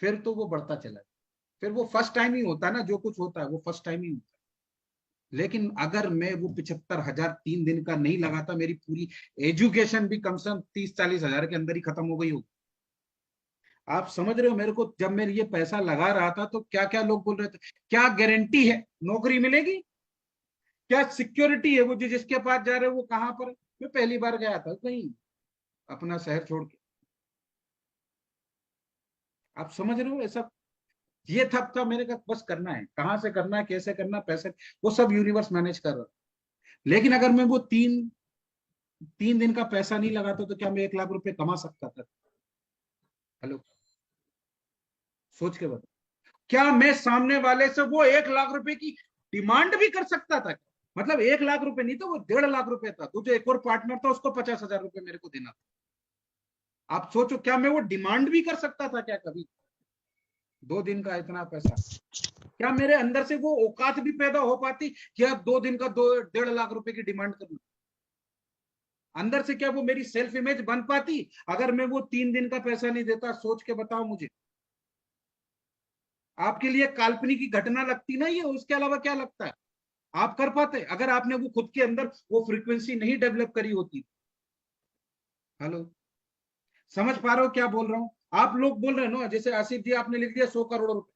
फिर तो वो बढ़ता चला गया। फिर वो फर्स्ट टाइम ही होता है ना, जो कुछ होता है वो फर्स्ट टाइम ही होता है। लेकिन अगर मैं वो 75,000 3 दिन का नहीं लगाता, मेरी पूरी एजुकेशन भी कम से कम 30-40 हजार के अंदर ही खत्म हो गई होगी। आप समझ रहे हो मेरे को, जब मैं ये पैसा लगा रहा था तो क्या क्या लोग बोल रहे थे, क्या गारंटी है नौकरी मिलेगी, क्या सिक्योरिटी है, वो जो जिसके पास जा रहे हो वो कहां पर है। मैं पहली बार गया था कहीं अपना शहर छोड़ के, आप समझ रहे हो ऐसा, ये था मेरे का, बस करना है, कहां से करना है, कैसे करना, पैसे, वो सब यूनिवर्स मैनेज कर रहा। लेकिन अगर मैं वो तीन दिन का पैसा नहीं लगाता तो क्या मैं 1 लाख रुपए कमा सकता था? हेलो, सोच के बता, क्या मैं सामने वाले से वो 1 लाख रुपए की डिमांड भी कर सकता था? मतलब 1 लाख रुपए नहीं तो वो 1.5 लाख रुपए था, तो जो एक और पार्टनर था उसको 50,000 रुपए मेरे को देना था। आप सोचो, क्या मैं वो डिमांड भी कर सकता था क्या कभी? 2 दिन का इतना पैसा, क्या मेरे अंदर से वो औकात भी पैदा हो पाती कि आप 2 दिन का 1.5 लाख रुपए की डिमांड करना? अंदर से क्या वो मेरी सेल्फ इमेज बन पाती अगर मैं वो 3 दिन का पैसा नहीं देता? सोच के बताओ मुझे। आपके लिए काल्पनिक की घटना लगती ना ये, उसके अलावा क्या लगता है? आप कर पाते अगर आपने वो खुद के अंदर वो फ्रीक्वेंसी नहीं डेवलप करी होती? हेलो, समझ पा रहे हो क्या बोल रहा हूं? आप लोग बोल रहे हो ना, जैसे आसिफ जी आपने लिख दिया 100 करोड़ रुपए,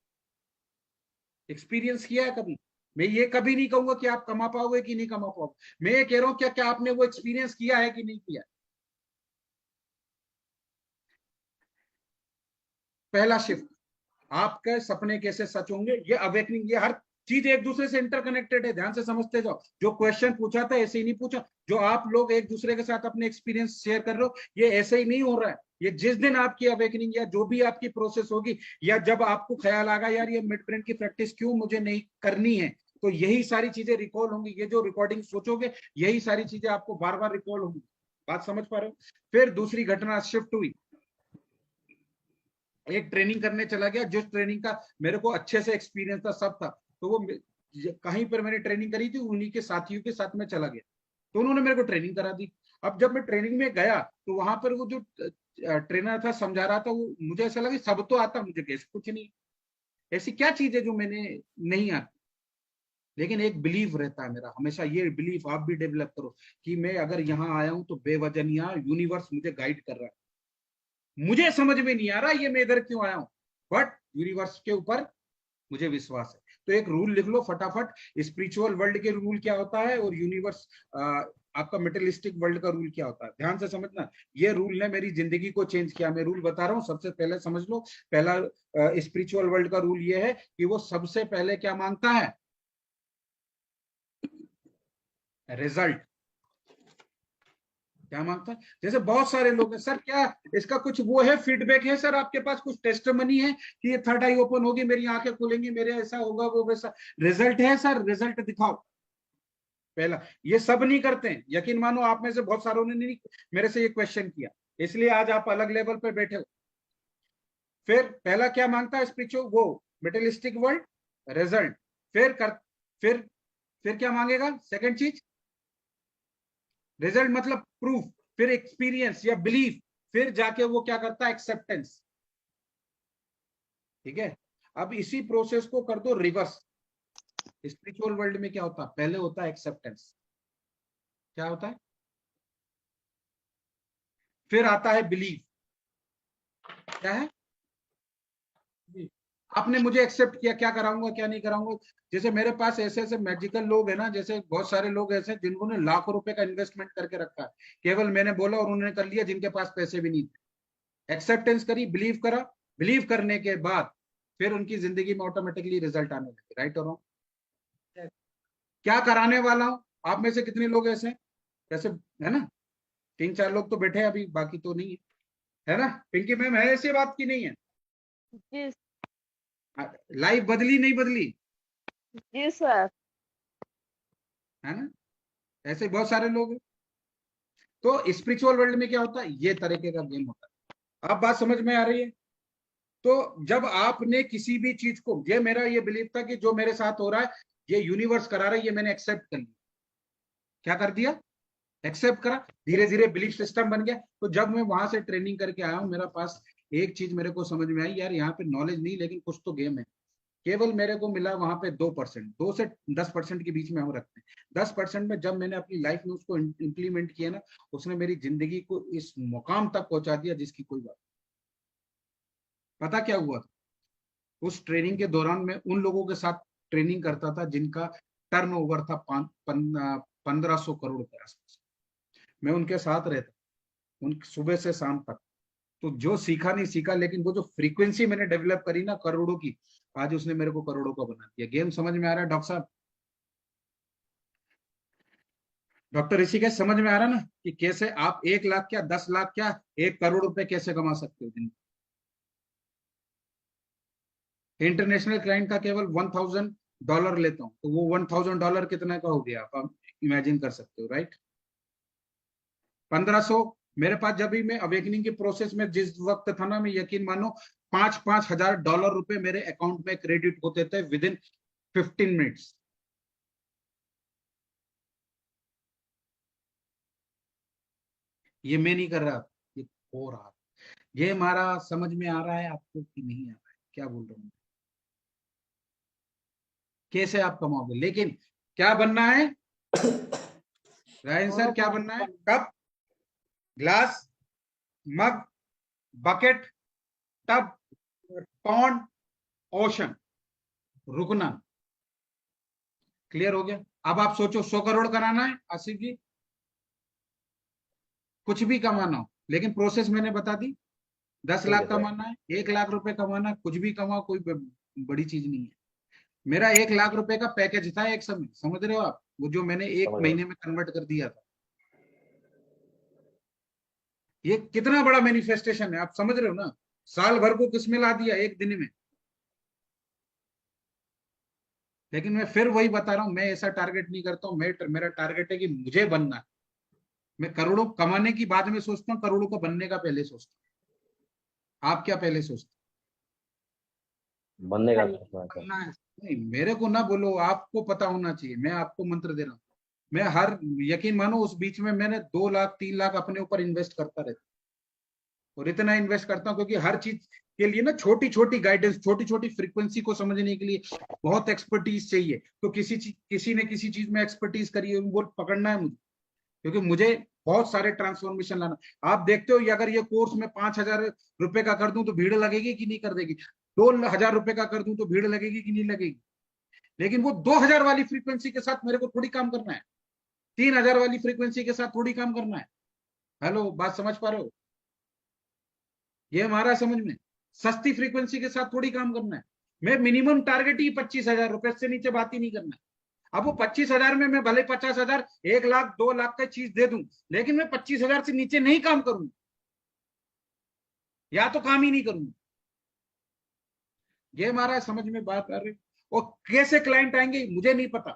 एक्सपीरियंस किया है कभी? मैं ये कभी नहीं कहूंगा कि आप कमा पाओगे कि नहीं कमा पाओगे, मैं ये कह रहा हूं क्या क्या आपने वो एक्सपीरियंस किया है कि नहीं किया? पहला शिफ्ट, आपके सपने कैसे सच होंगे, ये अवेकनिंग, ये हर चीज एक दूसरे से इंटरकनेक्टेड है, ध्यान से समझते जाओ। जो क्वेश्चन पूछा था ऐसे ही नहीं पूछा, जो आप लोग एक दूसरे के साथ अपने एक्सपीरियंस शेयर कर रहे हो ये ऐसे ही नहीं हो रहा है। ये जिस दिन आपकी अवेकनिंग या जो भी आपकी प्रोसेस होगी, या जब आपको ख्याल आएगा यार ये मिड ब्रेन की प्रैक्टिस क्यों मुझे नहीं करनी है, तो यही सारी चीजें रिकॉल होंगी। ये जो रिकॉर्डिंग सोचोगे यही सारी चीजें आपको बार बार रिकॉल होंगी। बात समझ पा रहे हो? फिर दूसरी घटना शिफ्ट हुई, एक ट्रेनिंग करने चला गया, जो ट्रेनिंग का मेरे को अच्छे से एक्सपीरियंस था, सब था, तो वो कहीं पर मैंने ट्रेनिंग करी थी, उन्हीं के साथियों के साथ में चला गया, तो उन्होंने मेरे को ट्रेनिंग करा दी। अब जब मैं ट्रेनिंग में गया तो वहां पर वो जो ट्रेनर था समझा रहा था, वो मुझे ऐसा लगा सब तो आता, मुझे कैसे कुछ नहीं, ऐसी क्या चीज है जो मैंने नहीं आती। लेकिन एक बिलीव रहता है मेरा हमेशा, ये बिलीव आप भी डेवलप करो कि मैं अगर यहाँ आया हूं तो बेवजह नहीं आया, यूनिवर्स मुझे गाइड कर रहा है। मुझे समझ में नहीं आ रहा ये मैं इधर क्यों आया हूं, बट यूनिवर्स के ऊपर मुझे विश्वास है। तो एक रूल लिख लो फटाफट, स्पिरिचुअल वर्ल्ड के रूल क्या होता है और यूनिवर्स आपका मेटेरियलिस्टिक वर्ल्ड का रूल क्या होता है, ध्यान से समझना। ये रूल ने मेरी जिंदगी को चेंज किया, मैं रूल बता रहा हूँ, सबसे पहले समझ लो। पहला स्पिरिचुअल वर्ल्ड का रूल ये है कि वो सबसे पहले क्या मांगता है, रिजल्ट। क्या मांगता है? जैसे बहुत सारे लोग हैं, सर क्या इसका कुछ वो है, फीडबैक है सर आपके पास, कुछ टेस्टिमनी है कि ये थर्ड आई ओपन होगी, मेरी आंखें खुलेंगी, मेरे ऐसा होगा वो वैसा, रिजल्ट है सर, रिजल्ट दिखाओ। पहला, ये सब नहीं करते हैं, यकीन मानो आप में से बहुत सारों ने नहीं मेरे से ये क्वेश्चन किया, इसलिए आज आप अलग लेवल पे बैठे हो। फिर पहला क्या मांगता है स्पिरिचुअल, वो मेटेरियलिस्टिक वर्ल्ड, रिजल्ट। फिर क्या मांगेगा, सेकंड चीज, रिजल्ट मतलब प्रूफ, फिर एक्सपीरियंस या बिलीफ, फिर जाके वो क्या करता है, एक्सेप्टेंस। ठीक है, अब इसी प्रोसेस को कर दो रिवर्स। स्पिरिचुअल वर्ल्ड में क्या होता है, पहले होता है एक्सेप्टेंस, क्या होता है, फिर आता है बिलीव, क्या है, आपने मुझे एक्सेप्ट किया, क्या कराऊंगा क्या नहीं कराऊंगा। जैसे मेरे पास ऐसे ऐसे मैजिकल लोग हैं ना, जैसे बहुत सारे लोग ऐसे जिन्होंने लाखों रुपए का इन्वेस्टमेंट करके रखा है, केवल मैंने बोला और उन्होंने कर लिया, जिनके पास पैसे भी नहीं थे। एक्सेप्टेंस करी, बिलीव करा, बिलीव करने के बाद फिर उनकी जिंदगी में ऑटोमेटिकली रिजल्ट आने लगे। राइट और रॉन्ग? क्या कराने वाला हूं, आप में से कितने लोग ऐसे कैसे है ना, 3-4 लोग तो बैठे हैं अभी, बाकी तो नहीं है ना। पिंकी मैम है ऐसी बात की नहीं है? जी लाइफ बदली नहीं बदली? जी सर। है ना, ऐसे बहुत सारे लोग हैं। तो स्पिरिचुअल वर्ल्ड में क्या होता है, ये तरीके का गेम होता है। अब बात समझ में आ रही है? तो जब आपने किसी भी चीज को, ये मेरा ये बिलीव था कि जो मेरे साथ हो रहा है ये यूनिवर्स करा रहा है, ये मैंने एक्सेप्ट कर लिया। क्या कर दिया? एक्सेप्ट करा, धीरे धीरे बिलीफ सिस्टम बन गया। तो जब मैं वहां से ट्रेनिंग करके आया हूं, मेरा पास एक चीज मेरे को समझ में आई, यार यहाँ पे नॉलेज नहीं लेकिन कुछ तो गेम है। केवल मेरे को मिला वहां पे 2%, 2 से 10% के बीच में हम रखते हैं। 10% में जब मैंने अपनी लाइफ में उसको इंप्लीमेंट किया ना, उसने मेरी जिंदगी को इस मुकाम तक पहुंचा दिया जिसकी कोई बात। पता क्या हुआ था? उस ट्रेनिंग के दौरान मैं उन लोगों के साथ ट्रेनिंग करता था जिनका टर्नओवर था 1500 करोड़ के आसपास। मैं उनके साथ रहता, उन सुबह से शाम तक। तो जो सीखा नहीं सीखा, लेकिन वो जो फ्रीक्वेंसी मैंने डेवलप करी ना करोड़ों की, आज उसने मेरे को करोड़ों का बना दिया। गेम समझ में आ रहा है डॉक्टर साहब? डॉक्टर ऋषिकेश, समझ में आ रहा है ना कि कैसे आप 1 लाख क्या 10 लाख क्या 1 करोड़ रुपए कैसे कमा सकते हो दिन में। इंटरनेशनल क्लाइंट का केवल $1000 लेता हूं, तो वो $1000 कितना का हो गया, आप इमेजिन कर सकते हो, राइट? 1500 मेरे पास, जब भी मैं अवेकनिंग के प्रोसेस में जिस वक्त था ना, मैं यकीन मानो $5,000 रुपए मेरे अकाउंट में क्रेडिट होते थे विद इन 15 मिनट्स। ये मैं नहीं कर रहा, ये हो रहा। ये हमारा समझ में आ रहा है आपको कि नहीं आ रहा है? क्या बोल रहा हूं? कैसे आप कमाओगे? लेकिन क्या बनना है रायन सर? क्या बनना है? कप, ग्लास, मग, बकेट, टब, पॉन्ड, ओशन, रुकना। क्लियर हो गया? अब आप सोचो 100 करोड़ कराना है आसिफ जी, कुछ भी कमाना हो, लेकिन प्रोसेस मैंने बता दी। 10 लाख कमाना है, 1 लाख रुपए कमाना है, कुछ भी कमाओ, कोई बड़ी चीज नहीं है। मेरा 1 लाख रुपए का पैकेज था एक समय, समझ रहे हो आप? वो जो मैंने 1 महीने में कन्वर्ट कर दिया था। ये कितना बड़ा मैनिफेस्टेशन है, आप समझ रहे हो ना? साल भर को किसमें ला दिया एक दिन में। लेकिन मैं फिर वही बता रहा हूं, मैं ऐसा टारगेट नहीं करता हूं। मेरा टारगेट है कि मुझे बनना है। मैं करोड़ों कमाने की बाद में सोचता हूँ, करोड़ों को बनने का पहले सोचता हूँ। आप क्या पहले सोचते? बनने का बनना है। नहीं, मेरे को ना बोलो, आपको पता होना चाहिए। मैं आपको मंत्र दे रहा हूँ। मैं हर, यकीन मानो, उस बीच में मैंने 2 लाख 3 लाख अपने ऊपर इन्वेस्ट करता रहता, और इतना इन्वेस्ट करता हूँ क्योंकि हर चीज के लिए ना छोटी छोटी गाइडेंस, छोटी छोटी फ्रीक्वेंसी को समझने के लिए बहुत एक्सपर्टीज चाहिए। तो किसी ने किसी चीज में एक्सपर्टीज करी है, वो पकड़ना है मुझे, क्योंकि मुझे बहुत सारे ट्रांसफॉर्मेशन लाना। आप देखते हो, अगर ये कोर्स में 5,000 रुपए का कर दूं तो भीड़ लगेगी कि नहीं कर देगी? 2,000 रुपए का कर दूं तो भीड़ लगेगी कि नहीं लगेगी? लेकिन वो 2,000 वाली फ्रीक्वेंसी के साथ मेरे को थोड़ी काम करना है, 3,000 वाली फ्रीक्वेंसी के साथ थोड़ी काम करना है। हेलो, बात समझ पा रहे हो? ये हमारा समझ में, सस्ती फ्रीक्वेंसी के साथ थोड़ी काम करना है। मैं मिनिमम टारगेट ही 25,000 रुपए से नीचे बात ही नहीं करना है। अब वो 25,000 में मैं भले 50,000, 1 लाख 2 लाख का चीज दे दूं, लेकिन मैं 25,000 से नीचे नहीं काम करूंगा, या तो काम ही नहीं करूंगा। ये हमारा समझ में बात आ रही। और कैसे क्लाइंट आएंगे मुझे नहीं पता,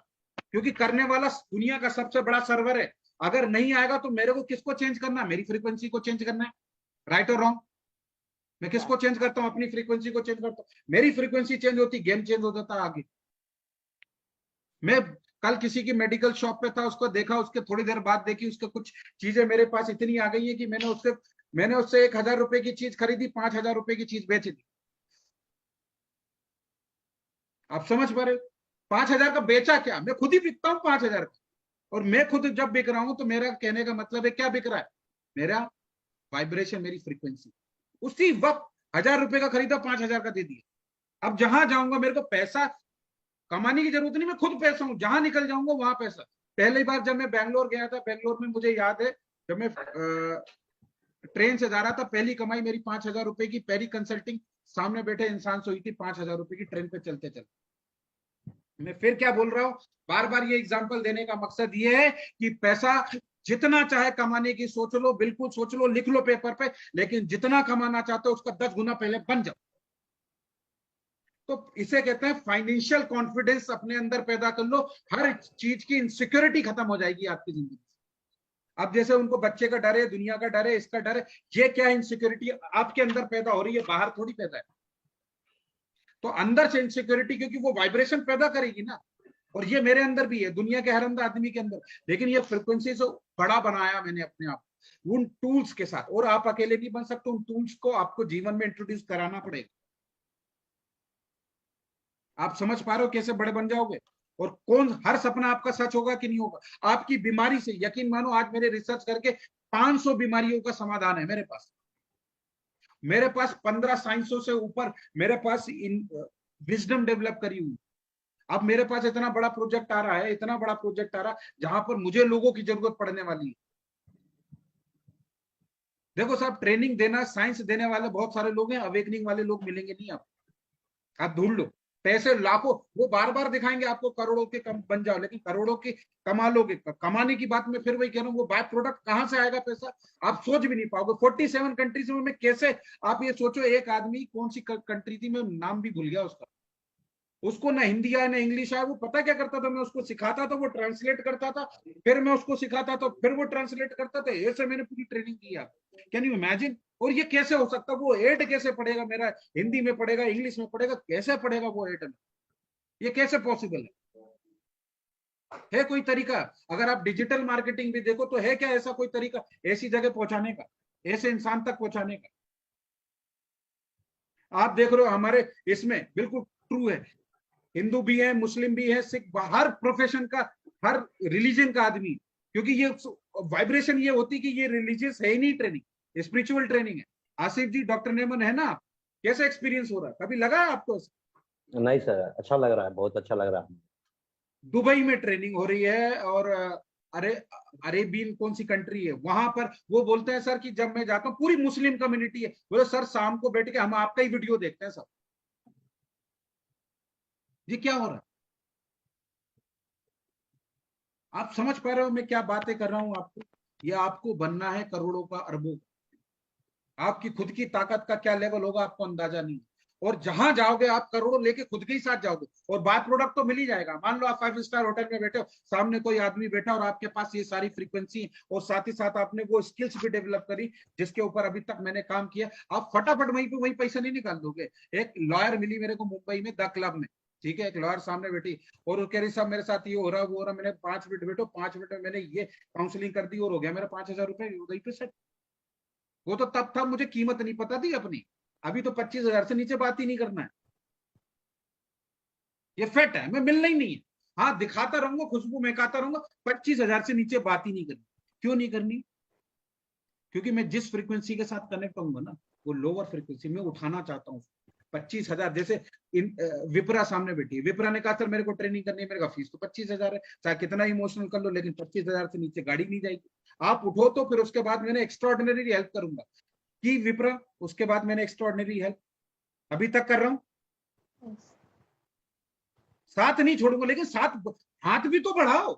क्योंकि करने वाला दुनिया का सबसे बड़ा सर्वर है। अगर नहीं आएगा तो मेरे को किसको चेंज करना है? मेरी फ्रीक्वेंसी को चेंज करना है, राइट और रॉन्ग? मैं किसको चेंज करता हूं? अपनी फ्रीक्वेंसी को चेंज करता हूं। मेरी फ्रीक्वेंसी चेंज होती, गेम चेंज हो जाता आगे। मैं कल किसी की मेडिकल शॉप पे था, उसको देखा, उसके थोड़ी देर बाद देखी, उसके कुछ चीजें मेरे पास इतनी आ गई है कि मैंने उससे 1,000 रुपए की चीज खरीदी, 5,000 रुपए की चीज बेच दी। आप समझ पा रहे हो? 5,000 का बेचा क्या? मैं खुद ही बिकता हूँ 5,000 का। और मैं खुद जब बिक रहा हूं तो मेरा कहने का मतलब है, क्या बिक रहा है? मेरा वाइब्रेशन, मेरी फ्रीक्वेंसी। उसी वक्त 1,000 रुपए का खरीदा, 5,000 का दे दिया। अब जहां जाऊंगा मेरे को पैसा कमाने की जरूरत नहीं, मैं खुद पैसा हूं, जहां निकल जाऊंगा वहां पैसा। पहली बार जब मैं बैंगलोर गया था, बैंगलोर में मुझे याद है, जब मैं ट्रेन से जा रहा था, पहली कमाई मेरी 5,000 रुपए की, पहली कंसल्टिंग सामने बैठे इंसान से हुई थी, 5,000 रुपए की, ट्रेन पे चलते चलते। मैं फिर क्या बोल रहा हूं, बार बार ये एग्जाम्पल देने का मकसद ये है कि पैसा जितना चाहे कमाने की सोच लो, बिल्कुल सोच लो, लिख लो पेपर पे, लेकिन जितना कमाना चाहते हो उसका 10 गुना पहले बन जाओ। तो इसे कहते हैं फाइनेंशियल कॉन्फिडेंस अपने अंदर पैदा कर लो, हर चीज की इनसिक्योरिटी खत्म हो जाएगी आपकी जिंदगी से। अब जैसे उनको बच्चे का डर है, दुनिया का डर है, इसका डर है, ये क्या इनसिक्योरिटी आपके अंदर पैदा हो रही है, बाहर थोड़ी पैदा है। तो अंदर से इनसिक्योरिटी, क्योंकि वो वाइब्रेशन पैदा करेगी ना, और ये मेरे अंदर भी है, दुनिया के हर अंदर आदमी के अंदर, लेकिन ये फ्रिक्वेंसी से बड़ा बनाया मैंने अपने आप उन टूल्स के साथ, और आप अकेले नहीं बन सकते, उन टूल्स को आपको जीवन में इंट्रोड्यूस कराना पड़ेगा। आप समझ पा रहे हो कैसे बड़े बन जाओगे, और कौन हर सपना आपका सच होगा कि नहीं होगा। आपकी बीमारी से यकीन मानो, आज मेरे रिसर्च करके 500 बीमारियों का समाधान है मेरे पास। मेरे पास 15 साइंसों से ऊपर मेरे पास विजडम डेवलप करी हुई। अब मेरे पास इतना बड़ा प्रोजेक्ट आ रहा है, इतना बड़ा प्रोजेक्ट आ रहा है जहां पर मुझे लोगों की जरूरत पड़ने वाली है। देखो साहब, ट्रेनिंग देना, साइंस देने वाले बहुत सारे लोग हैं, अवेकनिंग वाले लोग मिलेंगे नहीं आपको। आप ढूंढ लो, पैसे लाखों, वो बार बार दिखाएंगे आपको करोड़ों के कम बन जाओ, लेकिन करोड़ों की कमा लोगे, कमाने की बात में फिर वही कह रहा हूँ, वो बाय प्रोडक्ट कहां से आएगा पैसा, आप सोच भी नहीं पाओगे। 47 कंट्रीज में कैसे, आप ये सोचो, एक आदमी कौन सी कंट्री थी, मैं नाम भी भूल गया उसका, उसको ना हिंदी आया ना इंग्लिश आया, वो पता क्या करता था, मैं उसको सिखाता था, वो ट्रांसलेट करता था, फिर मैं उसको सिखाता था, फिर वो ट्रांसलेट करता था। ऐसे मैंने पूरी ट्रेनिंग की। Can you imagine? और ये कैसे हो सकता, वो एड कैसे पढ़ेगा मेरा, हिंदी में पढ़ेगा, इंग्लिश में पढ़ेगा, कैसे पढ़ेगा वो एड में, ये कैसे पॉसिबल है कोई तरीका? अगर आप डिजिटल मार्केटिंग भी देखो तो है क्या ऐसा कोई तरीका ऐसी जगह पहुंचाने का, ऐसे इंसान तक पहुंचाने का? आप देख रहे हो हमारे इसमें बिल्कुल ट्रू है, हिंदू भी है, मुस्लिम भी है, सिख, हर प्रोफेशन का, हर रिलीजन का आदमी, क्योंकि ये वाइब्रेशन ये होती कि ये रिलीजियस है ही नहीं ट्रेनिंग, स्पिरिचुअल ट्रेनिंग है। आसिफ जी, डॉक्टर नेमन है ना, कैसा एक्सपीरियंस हो रहा है, कभी लगा है आपको? नहीं सर, अच्छा लग रहा है, बहुत अच्छा लग रहा है। दुबई में ट्रेनिंग हो रही है, और अरेबियन कौन सी कंट्री है वहां पर, वो बोलते हैं सर कि जब मैं जाता हूँ, पूरी मुस्लिम कम्युनिटी है, बोले सर शाम को बैठ के हम आपका ही वीडियो देखते हैं सब। ये क्या हो रहा है? आप समझ पा रहे हो मैं क्या बातें कर रहा हूं आपको? ये आपको बनना है करोड़ों का, अरबों का। आपकी खुद की ताकत का क्या लेवल होगा आपको अंदाजा नहीं, और जहां जाओगे आप करोड़ों लेके खुद के ही साथ जाओगे, और बाय प्रोडक्ट तो मिल ही जाएगा। मान लो आप 5 स्टार होटल में बैठे हो, सामने कोई आदमी बैठा और आपके पास ये सारी फ्रीक्वेंसी, और साथ ही साथ आपने वो स्किल्स भी डेवलप करी जिसके ऊपर अभी तक मैंने काम किया, आप फटाफट वहीं पे वही पैसा नहीं निकाल दोगे। एक लॉयर मिली मेरे को मुंबई में, द क्लब में, ठीक है, एक लॉयर सामने बैठी और वो कह रही साहब मेरे साथ ये हो रहा वो हो रहा, मैंने 5 मिनट बैठो, 5 मिनट में मैंने ये काउंसलिंग कर दी और हो गया मेरा 5,000 रुपए वहीं पे सेट। वो तो तब था, मुझे कीमत नहीं पता थी अपनी, अभी तो 25,000 से नीचे बात ही नहीं करना है। ये फैक्ट है, मैं मिलना ही नहीं है। हाँ, दिखाता रहूंगा, खुशबू महकाता रहूंगा, 25,000 से नीचे बात ही नहीं करनी। क्यों नहीं करनी? क्योंकि मैं जिस फ्रीक्वेंसी के साथ कनेक्ट होऊंगा ना, वो लोअर फ्रीक्वेंसी में उठाना चाहता हूँ। 25,000, जैसे विप्रा सामने बैठी है, विप्रा ने कहा सर मेरे को ट्रेनिंग करनी है, मेरे का फीस तो 25,000 है, चाहे कितना इमोशनल कर लो, लेकिन 25,000 से नीचे गाड़ी नहीं जाएगी। आप उठो तो फिर उसके बाद मैंने एक्स्ट्रॉर्डिनरी हेल्प करूंगा कि विप्रा, उसके बाद मैंने एक्स्ट्रॉर्डिनरी हेल्प अभी तक कर रहा हूं, साथ नहीं छोड़ूंगा, लेकिन साथ हाथ भी तो बढ़ाओ।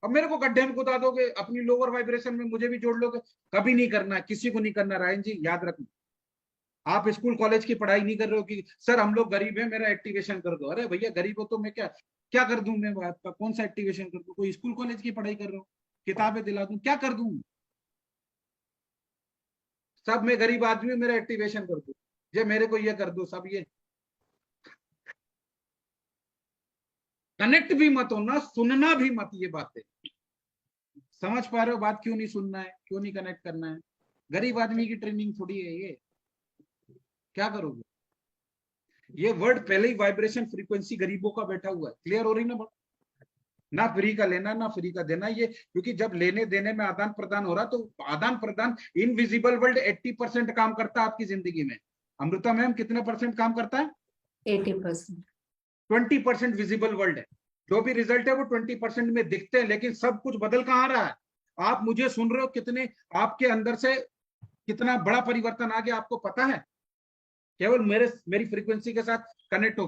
अब मेरे को गड्ढे में कुदा दोगे, अपनी लोअर वाइब्रेशन में मुझे भी जोड़ लोगे, कभी नहीं करना, किसी को नहीं करना। रायन जी याद रखना, आप स्कूल कॉलेज की पढ़ाई नहीं कर रहे हो कि सर हम लोग गरीब हैं मेरा एक्टिवेशन कर दो। अरे भैया गरीब हो तो मैं क्या क्या कर दूं, मैं आपका कौन सा एक्टिवेशन कर दूं? कोई स्कूल कॉलेज की पढ़ाई कर रहे हो, किताबें दिला दूं, क्या कर दूं? सब मैं गरीब आदमी हूं, मेरा एक्टिवेशन कर दो, ये मेरे को ये कर दो, सब ये कनेक्ट भी मत होना, सुनना भी मत ये बातें। समझ पा रहे हो बात? क्यों नहीं सुनना है, क्यों नहीं कनेक्ट करना है? गरीब आदमी की ट्रेनिंग थोड़ी है ये, क्या करोगे? ये वर्ड पहले ही वाइब्रेशन फ्रीक्वेंसी गरीबों का बैठा हुआ है। क्लियर हो रही ना बात? ना फ्री का लेना ना फ्री का देना, ये क्योंकि जब लेने देने में आदान प्रदान हो रहा, तो आदान प्रदान, इनविजिबल वर्ल्ड 80% काम करता है आपकी जिंदगी में। अमृता मैम कितने % काम करता है? 80%। 20% विजिबल वर्ल्ड है। जो भी रिजल्ट है वो 20% में दिखते हैं, लेकिन सब कुछ बदल कहाँ रहा है? आप मुझे सुन रहे हो, कितने आपके अंदर से कितना बड़ा परिवर्तन आ गया आपको पता है? केवल मेरी फ्रीक्वेंसी के साथ कनेक्ट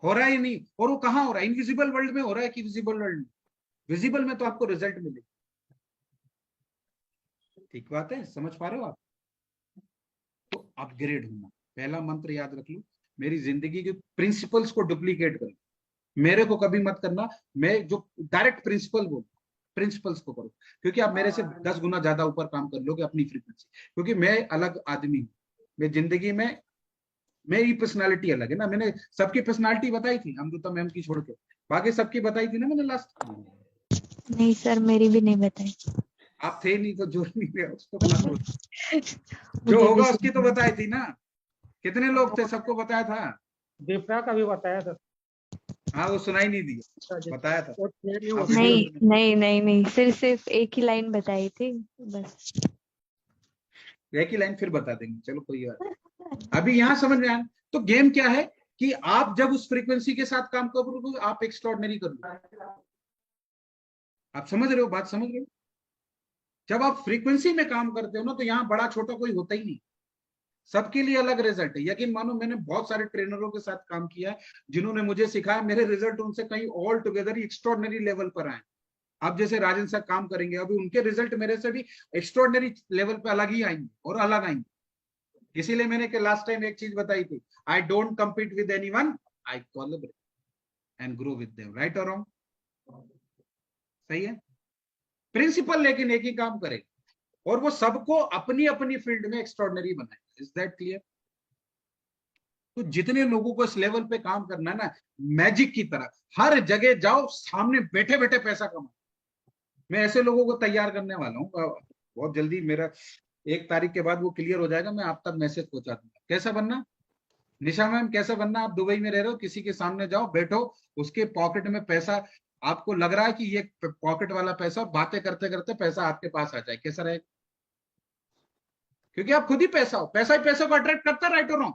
हो रहा है ही नहीं। और वो कहाँ हो रहा है? इनविजिबल वर्ल्ड में हो रहा है कि विजिबल वर्ल्ड में? विजिबल में तो आपको रिजल्ट मिलेगा। ठीक बात है, समझ पा रहे हो आप? तो अपग्रेड होना, पहला मंत्र याद रख लो, मेरी जिंदगी के प्रिंसिपल्स को डुप्लीकेट करो, मेरे को कभी मत करना, मैं जो डायरेक्ट प्रिंसिपल बोल, प्रिंसिपल्स को करो, क्योंकि आप मेरे से 10 गुना ज्यादा ऊपर काम कर लोगे अपनी फ्रीक्वेंसी, क्योंकि मैं अलग आदमी हूँ, मैं जिंदगी में मेरी पर्सनालिटी अलग है ना। मैंने सबकी पर्सनालिटी बताई थी अमृता मैम की छोड़ के, बाकी सबकी बताई थी ना मैंने लास्ट। नहीं सर, मेरी भी नहीं बताई। आप थे नहीं तो जो नहीं गया उसको जो होगा उसकी तो बताई थी ना। कितने लोग थे, सबको बताया था। दीपरा का भी बताया था। हाँ वो सुनाई नहीं दिया, बताया था। नहीं नहीं नहीं नहीं, सिर्फ एक ही लाइन बताई थी बस। एक ही लाइन फिर बता देंगे, चलो कोई बात नहीं। अभी यहाँ समझ में आया। तो गेम क्या है कि आप जब उस फ्रीक्वेंसी के साथ काम करोगे आप एक्स्ट्राऑर्डिनरी करोगे। आप समझ रहे हो, बात समझ रहे हो। जब आप फ्रीक्वेंसी में काम करते हो ना तो यहाँ बड़ा छोटा कोई होता ही नहीं, सबके लिए अलग रिजल्ट है। यकीन मानो मैंने बहुत सारे ट्रेनरों के साथ काम किया है जिन्होंने मुझे सिखाया, मेरे रिजल्ट उनसे कहीं ऑल टुगेदर ही एक्स्ट्राऑर्डिनरी लेवल पर आए। अब जैसे राजन सर काम करेंगे, अभी उनके रिजल्ट मेरे से भी एक्स्ट्राऑर्डिनरी लेवल पे अलग ही आएंगे और अलग आएंगे। इसीलिए मैंने लास्ट टाइम एक चीज बताई थी, I don't compete with anyone, I collaborate and grow with them. Right और रॉन्ग? सही है। प्रिंसिपल लेकिन एक ही काम करे और वो सबको अपनी अपनी फील्ड में एक्स्ट्राऑर्डिनरी बनाए। Is that clear? तो जितने लोगों को इस लेवल पे काम करना है ना, मैजिक की तरह हर जगह जाओ, सामने बैठे बैठे पैसा कमाओ। मैं ऐसे लोगों को तैयार करने वाला हूँ, बहुत जल्दी मेरा 1 तारीख के बाद वो क्लियर हो जाएगा, मैं आप तक मैसेज पहुंचा दूंगा। कैसा बनना, निशा मैम कैसा बनना। आप दुबई में रह रहे हो, किसी के सामने जाओ, बैठो, उसके पॉकेट में पैसा, आपको लग रहा है कि ये पॉकेट वाला पैसा, बातें करते करते पैसा आपके पास आ जाए, कैसा रहेगा? क्योंकि आप खुद ही पैसा हो, पैसा ही पैसे को अट्रैक्ट करता है। राइट और रॉन्ग?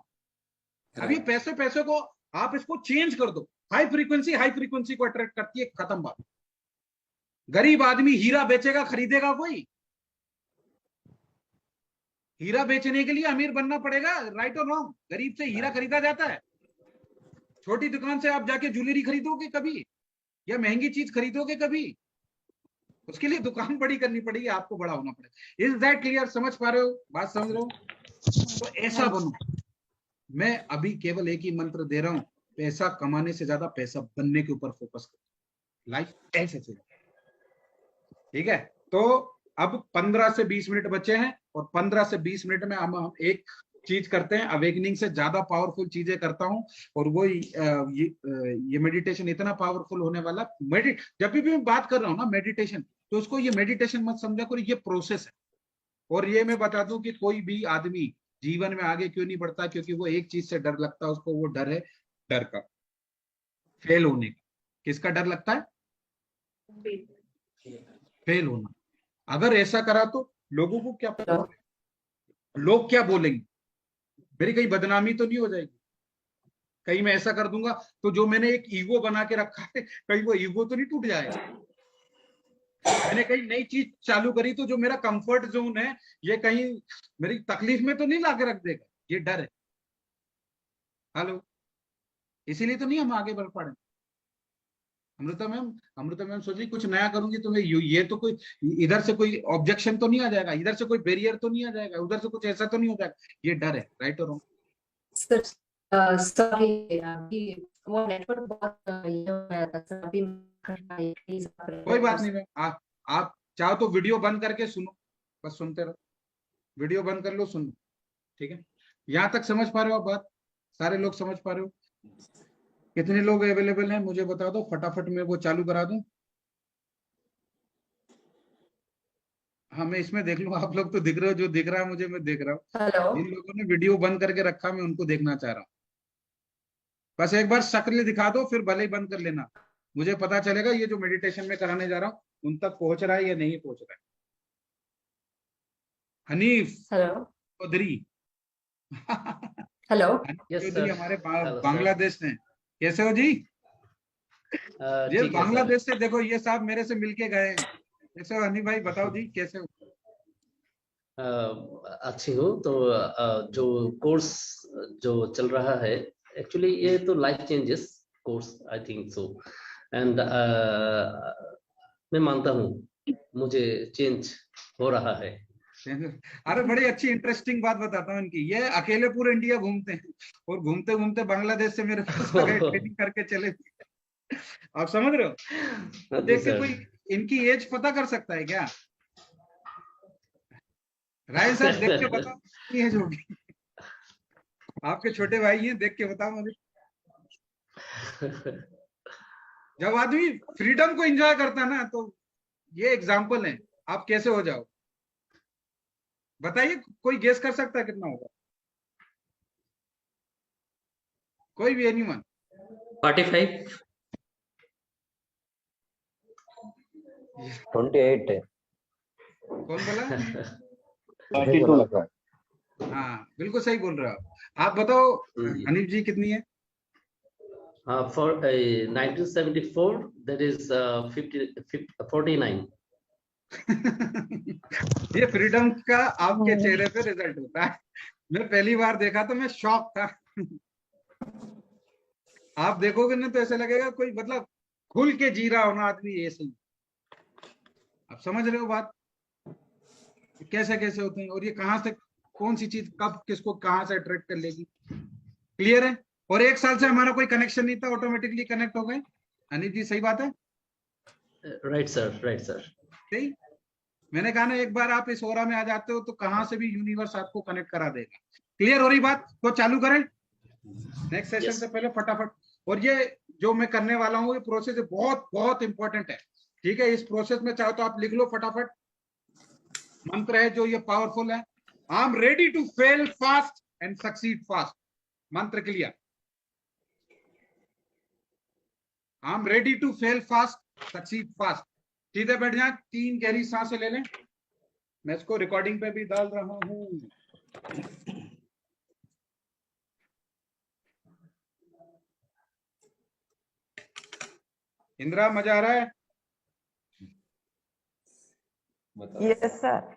अब ये पैसे को आप इसको चेंज कर दो, हाई फ्रीक्वेंसी को अट्रैक्ट करती है, खत्म बात। गरीब आदमी हीरा बेचेगा, खरीदेगा कोई? हीरा बेचने के लिए अमीर बनना पड़ेगा। राइट और रॉन्ग? गरीब से हीरा खरीदा जाता है? छोटी दुकान से आप जाके ज्वेलरी खरीदोगे कभी, या महंगी चीज खरीदोगे कभी? उसके लिए दुकान बड़ी करनी पड़ेगी, आपको बड़ा होना पड़ेगा। Is that clear? समझ पा रहे हो, बात समझ रहे हो? तो ऐसा बनो। मैं अभी केवल एक ही मंत्र दे रहा हूं, पैसा कमाने से ज्यादा पैसा बनने के ऊपर फोकस करो, लाइफ ऐसे चले। ठीक है, तो अब 15 से 20 मिनट बचे हैं और 15 से 20 मिनट में हम एक चीज करते हैं, अवेकनिंग से ज्यादा पावरफुल चीजें करता हूं। और वो ये मेडिटेशन इतना पावरफुल होने वाला। जब भी मैं बात कर रहा हूं ना मेडिटेशन, तो उसको ये मेडिटेशन मत समझा करो, ये प्रोसेस है। और ये मैं बता दूं कि कोई भी आदमी जीवन में आगे क्यों नहीं बढ़ता, क्योंकि वो एक चीज से डर लगता है उसको, वो डर है डर का, फेल होने का। किसका डर लगता है? फेल होना। अगर ऐसा करा तो लोगों को क्या पता, लोग क्या बोलेंगे, मेरी कहीं बदनामी तो नहीं हो जाएगी, कहीं मैं ऐसा कर दूंगा तो जो मैंने एक ईगो बना के रखा है, कहीं वो ईगो तो नहीं टूट जाएगा। मैंने कहीं नई चीज चालू करी तो जो मेरा कंफर्ट जोन है, ये कहीं मेरी तकलीफ में तो नहीं ला के रख देगा, ये डर है। हेलो, इसीलिए तो नहीं हम आगे बढ़ पा रहे। अमृता मैम सोच रही कुछ नया करूंगी तो मैं ये तो कोई इधर से कोई ऑब्जेक्शन तो नहीं आ जाएगा, इधर से कोई बैरियर तो नहीं आ जाएगा, उधर से कुछ ऐसा तो नहीं हो जाएगा, ये डर है। राइट और रॉन्ग? सॉरी, अभी वो नेटवर्क बहुत ये हो गया था सर, अभी कोई बात नहीं मैम, आप चाहो तो वीडियो बंद करके सुनो, बस सुनते रहो, वीडियो बंद कर लो, सुनो। ठीक है, यहाँ तक समझ पा रहे हो आप बात? सारे लोग समझ पा रहे हो? कितने लोग अवेलेबल हैं मुझे बता दो, फटाफट मैं वो चालू करा दूं। हाँ मैं इसमें देख लूं, आप लोग तो दिख रहे हो, जो दिख रहा है मुझे मैं देख रहा हूँ। जिन लोगों ने वीडियो बंद करके रखा मैं उनको देखना चाह रहा हूँ। बस एक बार शक्ल दिखा दो, फिर भले ही बंद कर लेना, मुझे पता चलेगा ये जो मेडिटेशन में कराने जा रहा हूँ उन तक पहुंच रहा है या नहीं पहुंच रहा है। हनीफ चौधरी, हेलो, चौधरी हमारे बांग्लादेश से, कैसे हो जी? ये बांग्लादेश से, देखो ये साहब मेरे से मिलके गए। कैसे हो हनीफ भाई, बताओ जी कैसे हो? अच्छी हो। तो जो कोर्स जो चल रहा है, एक्चुअली ये तो life changes course, I think so. And मैं मानता हूँ मुझे चेंज हो रहा है। अरे बड़ी अच्छी इंटरेस्टिंग बात बताता हूँ इनकी। ये अकेले पूरे इंडिया घूमते हैं और घूमते घूमते बांग्लादेश से मेरे पास ट्रेनिंग करके चले। आप समझ रहे हो? देख के कोई इनकी एज पता कर सकता है क्या? राय साहब देख के बताओ कितनी एज होगी। आपके छोटे भाई हैं, देख के बताओ मुझे। जब आदमी फ्रीडम को एंजॉय करता है ना, तो ये एग्जाम्पल है। आप कैसे हो जाओ बताइए? कोई गेस कर सकता है कितना होगा? कोई भी, एनीवन? 45 28 है। कौन बोला? 32 लग रहा है। हाँ बिल्कुल सही बोल रहे हो आप बताओ हनीफ जी कितनी है? for 1974 that is 49. ये फ्रीडम का आपके चेहरे पे रिजल्ट होता है। मैं पहली बार देखा तो मैं शॉक था। आप देखोगे ना तो ऐसा लगेगा कोई मतलब खुल के जी रहा होना आदमी ऐसे ही। आप समझ रहे हो बात कैसे कैसे होते हैं, और ये कहाँ से कौन सी चीज कब किसको कहाँ से अट्रैक्ट कर लेगी। क्लियर है? और 1 साल से हमारा कोई कनेक्शन नहीं था, ऑटोमेटिकली कनेक्ट हो गए। अनिल जी सही बात है? Right sir, right sir. सही। मैंने कहा ना, एक बार आप इस ओरा में आ जाते हो तो कहां से भी यूनिवर्स आपको कनेक्ट करा देगा। क्लियर हो रही बात? तो चालू करें नेक्स्ट सेशन से पहले फटाफट। और ये जो मैं करने वाला हूँ, ये प्रोसेस बहुत बहुत इंपॉर्टेंट है। ठीक है, इस प्रोसेस में चाहो तो आप लिख लो फटाफट। मंत्र है जो ये पावरफुल है। I am ready to fail fast and succeed fast. मंत्र clear. I am ready to fail fast succeed fast. सीधे बैठ जाए, 3 गहरी सांसें ले लें। मैं इसको रिकॉर्डिंग पे भी डाल रहा हूं। इंदिरा मजा आ रहा है? Yes sir.